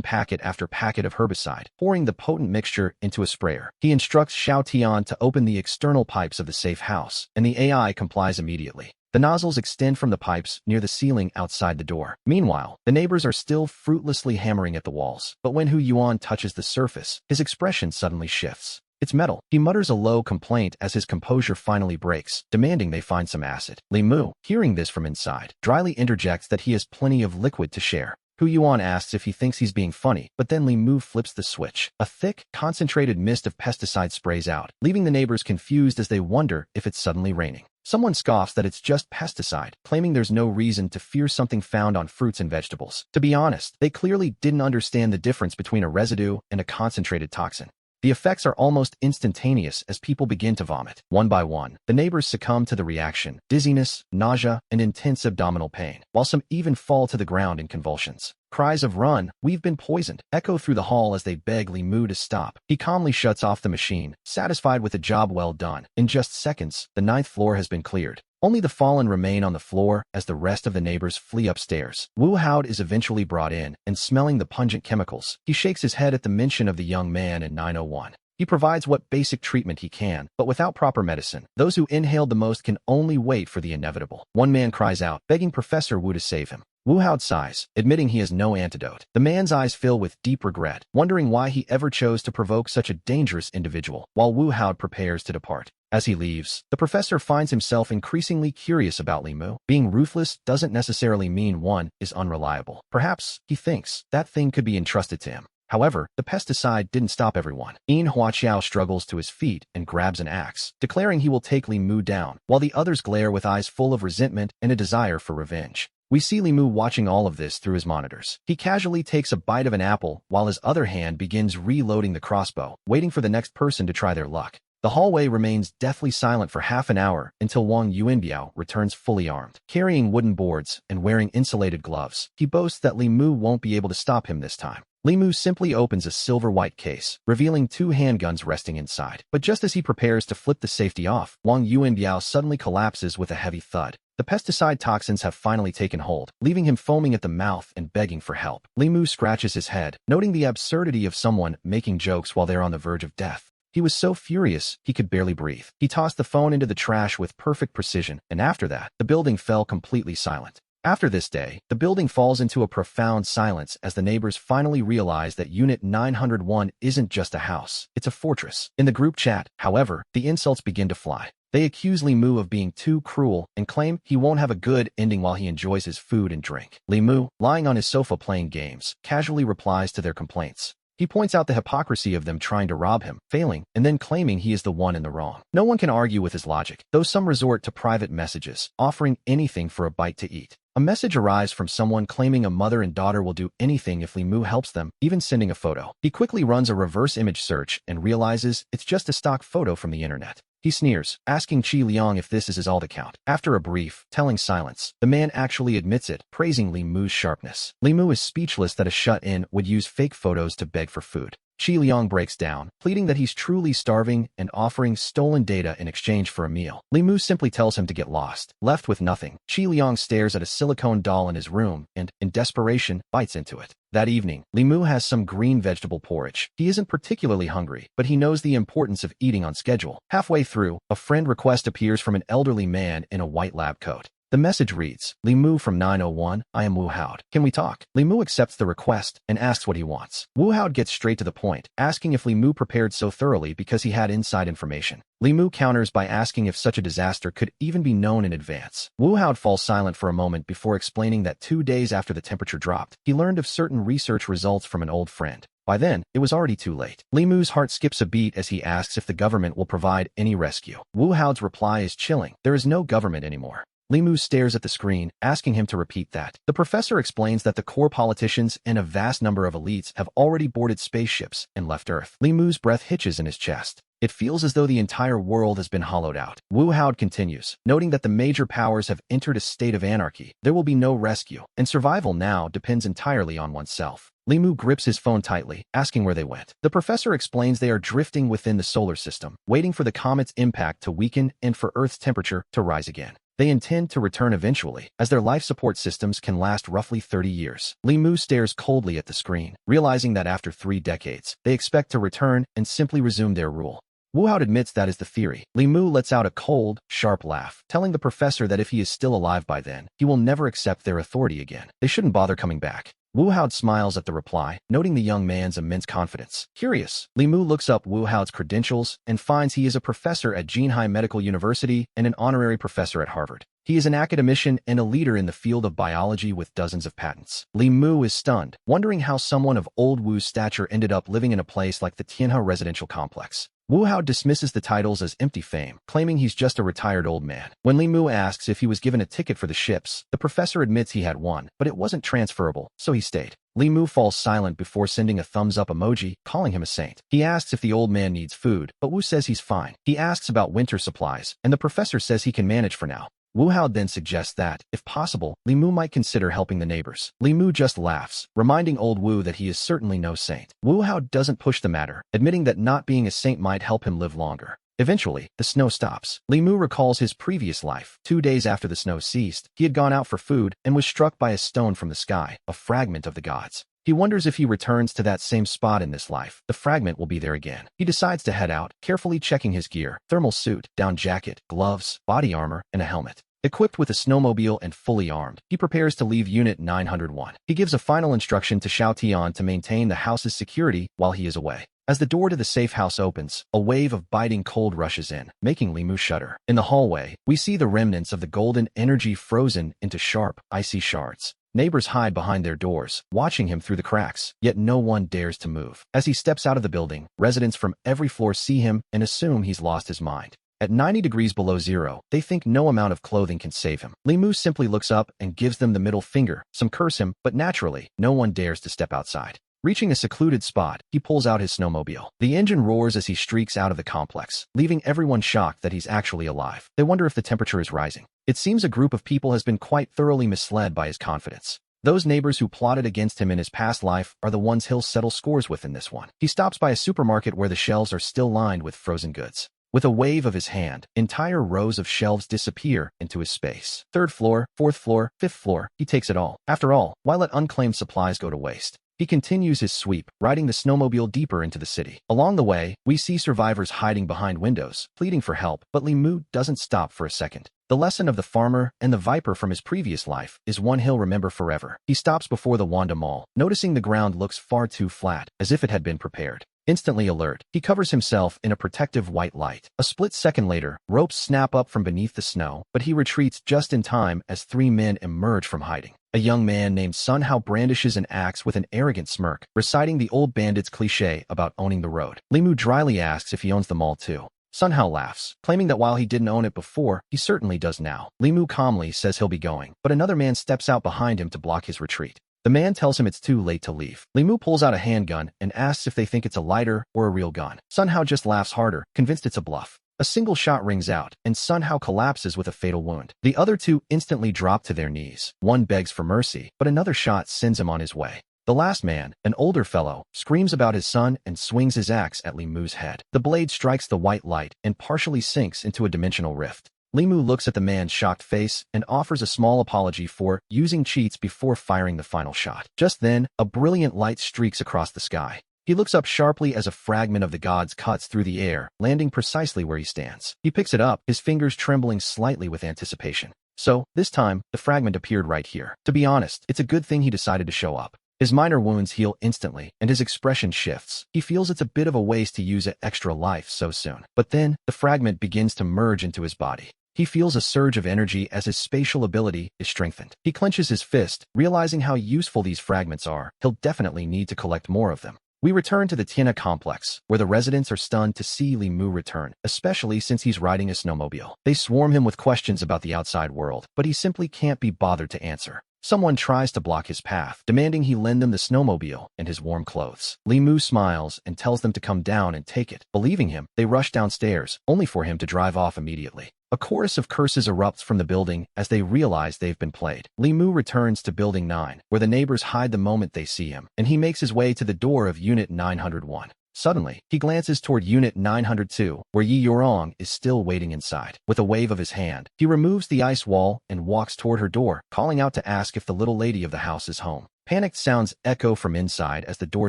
packet after packet of herbicide, pouring the potent mixture into a sprayer. He instructs Xiao Tian to open the external pipes of the safe house, and the AI complies immediately. The nozzles extend from the pipes near the ceiling outside the door. Meanwhile, the neighbors are still fruitlessly hammering at the walls, but when Hu Yuan touches the surface, his expression suddenly shifts. It's metal. He mutters a low complaint as his composure finally breaks, demanding they find some acid. Li Mu, hearing this from inside, dryly interjects that he has plenty of liquid to share. Hu Yuan asks if he thinks he's being funny, but then Li Mu flips the switch. A thick, concentrated mist of pesticide sprays out, leaving the neighbors confused as they wonder if it's suddenly raining. Someone scoffs that it's just pesticide, claiming there's no reason to fear something found on fruits and vegetables. To be honest, they clearly didn't understand the difference between a residue and a concentrated toxin. The effects are almost instantaneous as people begin to vomit. One by one, the neighbors succumb to the reaction, dizziness, nausea, and intense abdominal pain, while some even fall to the ground in convulsions. Cries of "Run, we've been poisoned!" echo through the hall as they beg Li Mu to stop. He calmly shuts off the machine, satisfied with a job well done. In just seconds, the 9th floor has been cleared. Only the fallen remain on the floor as the rest of the neighbors flee upstairs. Wu Haod is eventually brought in, and smelling the pungent chemicals, he shakes his head at the mention of the young man in 901. He provides what basic treatment he can, but without proper medicine. Those who inhaled the most can only wait for the inevitable. One man cries out, begging Professor Wu to save him. Wu Haod sighs, admitting he has no antidote. The man's eyes fill with deep regret, wondering why he ever chose to provoke such a dangerous individual, while Wu Haod prepares to depart. As he leaves, the professor finds himself increasingly curious about Li Mu. Being ruthless doesn't necessarily mean one is unreliable. Perhaps, he thinks, that thing could be entrusted to him. However, the pesticide didn't stop everyone. Yin Huaqiao struggles to his feet and grabs an axe, declaring he will take Li Mu down, while the others glare with eyes full of resentment and a desire for revenge. We see Li Mu watching all of this through his monitors. He casually takes a bite of an apple, while his other hand begins reloading the crossbow, waiting for the next person to try their luck. The hallway remains deathly silent for half an hour until Wang Yuanbiao returns fully armed. Carrying wooden boards and wearing insulated gloves, he boasts that Li Mu won't be able to stop him this time. Li Mu simply opens a silver-white case, revealing 2 handguns resting inside. But just as he prepares to flip the safety off, Wang Yuanbiao suddenly collapses with a heavy thud. The pesticide toxins have finally taken hold, leaving him foaming at the mouth and begging for help. Li Mu scratches his head, noting the absurdity of someone making jokes while they're on the verge of death. He was so furious, he could barely breathe. He tossed the phone into the trash with perfect precision, and after that, the building fell completely silent. After this day, the building falls into a profound silence as the neighbors finally realize that Unit 901 isn't just a house, it's a fortress. In the group chat, however, the insults begin to fly. They accuse Li Mu of being too cruel and claim he won't have a good ending while he enjoys his food and drink. Li Mu, lying on his sofa playing games, casually replies to their complaints. He points out the hypocrisy of them trying to rob him, failing, and then claiming he is the one in the wrong. No one can argue with his logic, though some resort to private messages, offering anything for a bite to eat. A message arrives from someone claiming a mother and daughter will do anything if Li Mu helps them, even sending a photo. He quickly runs a reverse image search and realizes it's just a stock photo from the internet. He sneers, asking Qi Liang if this is his alt account. After a brief, telling silence, the man actually admits it, praising Li Mu's sharpness. Li Mu is speechless that a shut-in would use fake photos to beg for food. Qi Liang breaks down, pleading that he's truly starving and offering stolen data in exchange for a meal. Li Mu simply tells him to get lost. Left with nothing, Qi Liang stares at a silicone doll in his room and, in desperation, bites into it. That evening, Li Mu has some green vegetable porridge. He isn't particularly hungry, but he knows the importance of eating on schedule. Halfway through, a friend request appears from an elderly man in a white lab coat. The message reads, Li Mu from 901, I am Wu Haod. Can we talk? Li Mu accepts the request and asks what he wants. Wu Haod gets straight to the point, asking if Li Mu prepared so thoroughly because he had inside information. Li Mu counters by asking if such a disaster could even be known in advance. Wu Haod falls silent for a moment before explaining that 2 days after the temperature dropped, he learned of certain research results from an old friend. By then, it was already too late. Li Mu's heart skips a beat as he asks if the government will provide any rescue. Wu Haod's reply is chilling. There is no government anymore. Li Mu stares at the screen, asking him to repeat that. The professor explains that the core politicians and a vast number of elites have already boarded spaceships and left Earth. Li Mu's breath hitches in his chest. It feels as though the entire world has been hollowed out. Wu Haod continues, noting that the major powers have entered a state of anarchy. There will be no rescue, and survival now depends entirely on oneself. Li Mu grips his phone tightly, asking where they went. The professor explains they are drifting within the solar system, waiting for the comet's impact to weaken and for Earth's temperature to rise again. They intend to return eventually, as their life support systems can last roughly 30 years. Li Mu stares coldly at the screen, realizing that after 3 decades, they expect to return and simply resume their rule. Wu Haod admits that is the theory. Li Mu lets out a cold, sharp laugh, telling the professor that if he is still alive by then, he will never accept their authority again. They shouldn't bother coming back. Wu Haod smiles at the reply, noting the young man's immense confidence. Curious, Li Mu looks up Wu Haod's credentials and finds he is a professor at Jinhai Medical University and an honorary professor at Harvard. He is an academician and a leader in the field of biology with dozens of patents. Li Mu is stunned, wondering how someone of old Wu's stature ended up living in a place like the Tianhe residential complex. Wu Haod dismisses the titles as empty fame, claiming he's just a retired old man. When Li Mu asks if he was given a ticket for the ships, the professor admits he had one, but it wasn't transferable, so he stayed. Li Mu falls silent before sending a thumbs-up emoji, calling him a saint. He asks if the old man needs food, but Wu says he's fine. He asks about winter supplies, and the professor says he can manage for now. Wu Haod then suggests that, if possible, Li Mu might consider helping the neighbors. Li Mu just laughs, reminding old Wu that he is certainly no saint. Wu Haod doesn't push the matter, admitting that not being a saint might help him live longer. Eventually, the snow stops. Li Mu recalls his previous life. 2 days after the snow ceased, he had gone out for food and was struck by a stone from the sky, a fragment of the gods. He wonders if he returns to that same spot in this life, the fragment will be there again. He decides to head out, carefully checking his gear: thermal suit, down jacket, gloves, body armor, and a helmet. Equipped with a snowmobile and fully armed, he prepares to leave Unit 901. He gives a final instruction to Xiao Tian to maintain the house's security while he is away. As the door to the safe house opens, a wave of biting cold rushes in, making Li Mu shudder. In the hallway, we see the remnants of the golden energy frozen into sharp, icy shards. Neighbors hide behind their doors, watching him through the cracks, yet no one dares to move. As he steps out of the building, residents from every floor see him and assume he's lost his mind. At 90 degrees below zero, they think no amount of clothing can save him. Li Mu simply looks up and gives them the middle finger. Some curse him, but naturally, no one dares to step outside. Reaching a secluded spot, he pulls out his snowmobile. The engine roars as he streaks out of the complex, leaving everyone shocked that he's actually alive. They wonder if the temperature is rising. It seems a group of people has been quite thoroughly misled by his confidence. Those neighbors who plotted against him in his past life are the ones he'll settle scores with in this one. He stops by a supermarket where the shelves are still lined with frozen goods. With a wave of his hand, entire rows of shelves disappear into his space. 3rd floor, 4th floor, 5th floor, he takes it all. After all, why let unclaimed supplies go to waste? He continues his sweep, riding the snowmobile deeper into the city. Along the way, we see survivors hiding behind windows, pleading for help, but Li Mu doesn't stop for a second. The lesson of the farmer and the viper from his previous life is one he'll remember forever. He stops before the Wanda Mall, noticing the ground looks far too flat, as if it had been prepared. Instantly alert, he covers himself in a protective white light. A split second later, ropes snap up from beneath the snow, but he retreats just in time as 3 men emerge from hiding. A young man named Sun Hao brandishes an axe with an arrogant smirk, reciting the old bandit's cliché about owning the road. Li Mu dryly asks if he owns the mall too. Sun Hao laughs, claiming that while he didn't own it before, he certainly does now. Li Mu calmly says he'll be going, but another man steps out behind him to block his retreat. The man tells him it's too late to leave. Li Mu pulls out a handgun and asks if they think it's a lighter or a real gun. Sun Hao just laughs harder, convinced it's a bluff. A single shot rings out, and Sun Hao collapses with a fatal wound. The other two instantly drop to their knees. One begs for mercy, but another shot sends him on his way. The last man, an older fellow, screams about his son and swings his axe at Li Mu's head. The blade strikes the white light and partially sinks into a dimensional rift. Li Mu looks at the man's shocked face and offers a small apology for using cheats before firing the final shot. Just then, a brilliant light streaks across the sky. He looks up sharply as a fragment of the gods cuts through the air, landing precisely where he stands. He picks it up, his fingers trembling slightly with anticipation. So, this time, the fragment appeared right here. To be honest, it's a good thing he decided to show up. His minor wounds heal instantly, and his expression shifts. He feels it's a bit of a waste to use an extra life so soon. But then, the fragment begins to merge into his body. He feels a surge of energy as his spatial ability is strengthened. He clenches his fist, realizing how useful these fragments are. He'll definitely need to collect more of them. We return to the Tiana complex, where the residents are stunned to see Li Mu return, especially since he's riding a snowmobile. They swarm him with questions about the outside world, but he simply can't be bothered to answer. Someone tries to block his path, demanding he lend them the snowmobile and his warm clothes. Li Mu smiles and tells them to come down and take it. Believing him, they rush downstairs, only for him to drive off immediately. A chorus of curses erupts from the building as they realize they've been played. Li Mu returns to Building 9, where the neighbors hide the moment they see him, and he makes his way to the door of Unit 901. Suddenly, he glances toward Unit 902, where Yi Yorong is still waiting inside. With a wave of his hand, he removes the ice wall and walks toward her door, calling out to ask if the little lady of the house is home. Panicked sounds echo from inside as the door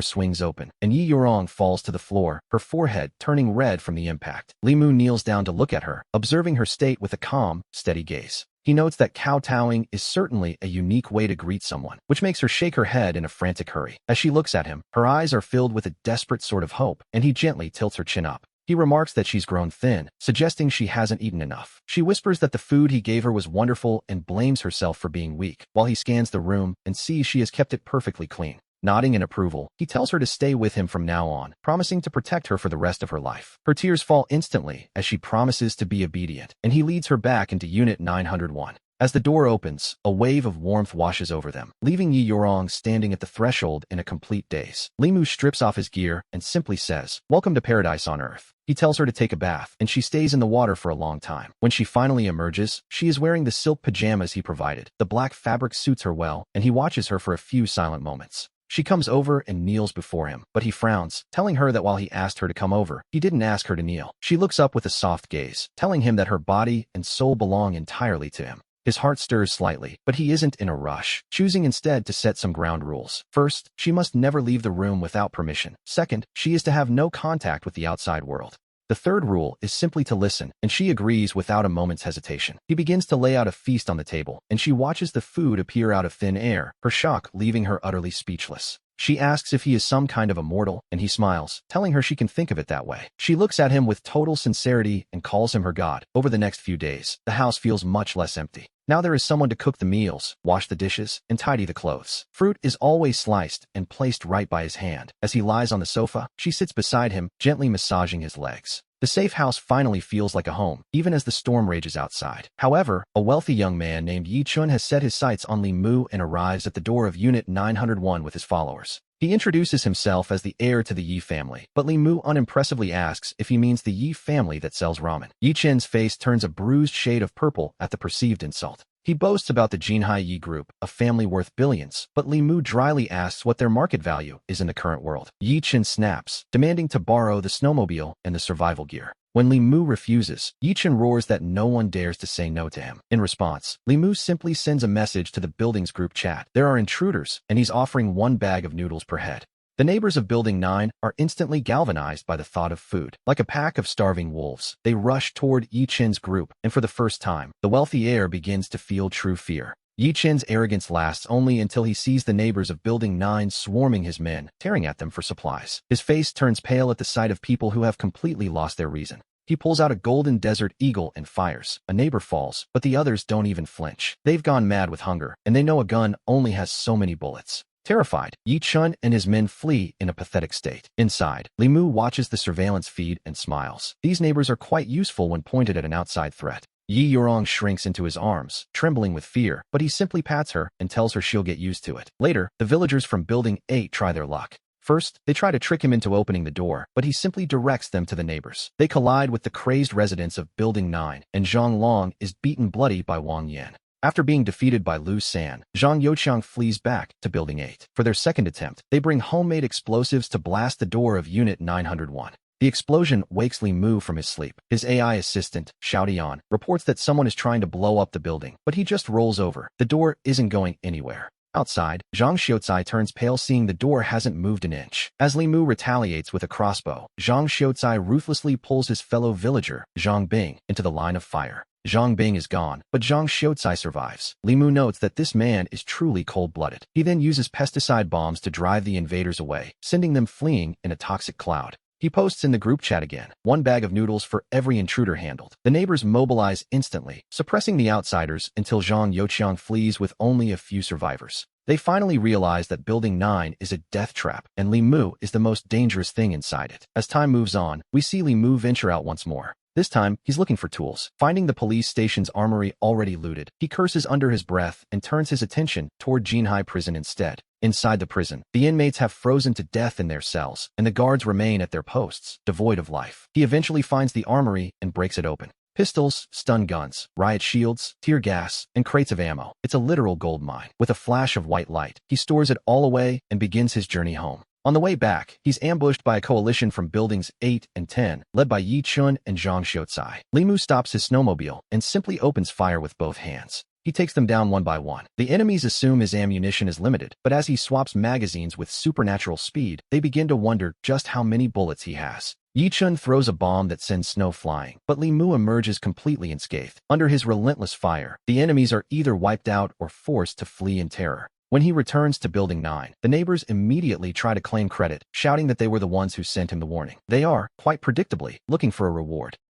swings open, and Yi Yorong falls to the floor, her forehead turning red from the impact. Li Mu kneels down to look at her, observing her state with a calm, steady gaze. He notes that kowtowing is certainly a unique way to greet someone, which makes her shake her head in a frantic hurry. As she looks at him, her eyes are filled with a desperate sort of hope, and he gently tilts her chin up. He remarks that she's grown thin, suggesting she hasn't eaten enough. She whispers that the food he gave her was wonderful and blames herself for being weak, while he scans the room and sees she has kept it perfectly clean. Nodding in approval, he tells her to stay with him from now on, promising to protect her for the rest of her life. Her tears fall instantly as she promises to be obedient, and he leads her back into Unit 901. As the door opens, a wave of warmth washes over them, leaving Yi Yorong standing at the threshold in a complete daze. Li Mu strips off his gear and simply says, "Welcome to paradise on Earth." He tells her to take a bath, and she stays in the water for a long time. When she finally emerges, she is wearing the silk pajamas he provided. The black fabric suits her well, and he watches her for a few silent moments. She comes over and kneels before him, but he frowns, telling her that while he asked her to come over, he didn't ask her to kneel. She looks up with a soft gaze, telling him that her body and soul belong entirely to him. His heart stirs slightly, but he isn't in a rush, choosing instead to set some ground rules. First, she must never leave the room without permission. Second, she is to have no contact with the outside world. The third rule is simply to listen, and she agrees without a moment's hesitation. He begins to lay out a feast on the table, and she watches the food appear out of thin air, her shock leaving her utterly speechless. She asks if he is some kind of immortal, and he smiles, telling her she can think of it that way. She looks at him with total sincerity and calls him her god. Over the next few days, the house feels much less empty. Now there is someone to cook the meals, wash the dishes, and tidy the clothes. Fruit is always sliced and placed right by his hand. As he lies on the sofa, she sits beside him, gently massaging his legs. The safe house finally feels like a home, even as the storm rages outside. However, a wealthy young man named Yi Chun has set his sights on Li Mu and arrives at the door of Unit 901 with his followers. He introduces himself as the heir to the Yi family, but Li Mu unimpressively asks if he means the Yi family that sells ramen. Yi Chen's face turns a bruised shade of purple at the perceived insult. He boasts about the Jinhai Yi Group, a family worth billions, but Li Mu dryly asks what their market value is in the current world. Yi Chen snaps, demanding to borrow the snowmobile and the survival gear. When Li Mu refuses, Yi Chen roars that no one dares to say no to him. In response, Li Mu simply sends a message to the building's group chat. There are intruders, and he's offering 1 bag of noodles per head. The neighbors of Building 9 are instantly galvanized by the thought of food. Like a pack of starving wolves, they rush toward Yi Chen's group, and for the first time, the wealthy heir begins to feel true fear. Yi Chen's arrogance lasts only until he sees the neighbors of Building 9 swarming his men, tearing at them for supplies. His face turns pale at the sight of people who have completely lost their reason. He pulls out a golden desert eagle and fires. A neighbor falls, but the others don't even flinch. They've gone mad with hunger, and they know a gun only has so many bullets. Terrified, Yi Chun and his men flee in a pathetic state. Inside, Li Mu watches the surveillance feed and smiles. These neighbors are quite useful when pointed at an outside threat. Yi Yorong shrinks into his arms, trembling with fear, but he simply pats her and tells her she'll get used to it. Later, the villagers from Building 8 try their luck. First, they try to trick him into opening the door, but he simply directs them to the neighbors. They collide with the crazed residents of Building 9, and Zhang Long is beaten bloody by Wang Yan. After being defeated by Lu San, Zhang Youqiang flees back to Building 8. For their second attempt, they bring homemade explosives to blast the door of Unit 901. The explosion wakes Li Mu from his sleep. His AI assistant, Xiaodian, reports that someone is trying to blow up the building, but he just rolls over. The door isn't going anywhere. Outside, Zhang Xiaocai turns pale seeing the door hasn't moved an inch. As Li Mu retaliates with a crossbow, Zhang Xiaocai ruthlessly pulls his fellow villager, Zhang Bing, into the line of fire. Zhang Bing is gone, but Zhang Xiaocai survives. Li Mu notes that this man is truly cold-blooded. He then uses pesticide bombs to drive the invaders away, sending them fleeing in a toxic cloud. He posts in the group chat again, 1 bag of noodles for every intruder handled. The neighbors mobilize instantly, suppressing the outsiders until Zhang Youqiang flees with only a few survivors. They finally realize that Building 9 is a death trap, and Li Mu is the most dangerous thing inside it. As time moves on, we see Li Mu venture out once more. This time, he's looking for tools. Finding the police station's armory already looted, he curses under his breath and turns his attention toward Jinhai Prison instead. Inside the prison, the inmates have frozen to death in their cells, and the guards remain at their posts, devoid of life. He eventually finds the armory and breaks it open. Pistols, stun guns, riot shields, tear gas, and crates of ammo. It's a literal gold mine. With a flash of white light, he stores it all away and begins his journey home. On the way back, he's ambushed by a coalition from Buildings 8 and 10, led by Yi Chun and Zhang Xiaocai. Li Mu stops his snowmobile and simply opens fire with both hands. He takes them down one by one. The enemies assume his ammunition is limited, but as he swaps magazines with supernatural speed, they begin to wonder just how many bullets he has. Yi Chun throws a bomb that sends snow flying, but Li Mu emerges completely unscathed. Under his relentless fire, the enemies are either wiped out or forced to flee in terror. When he returns to Building 9, the neighbors immediately try to claim credit, shouting that they were the ones who sent him the warning. They are, quite predictably, looking for a reward.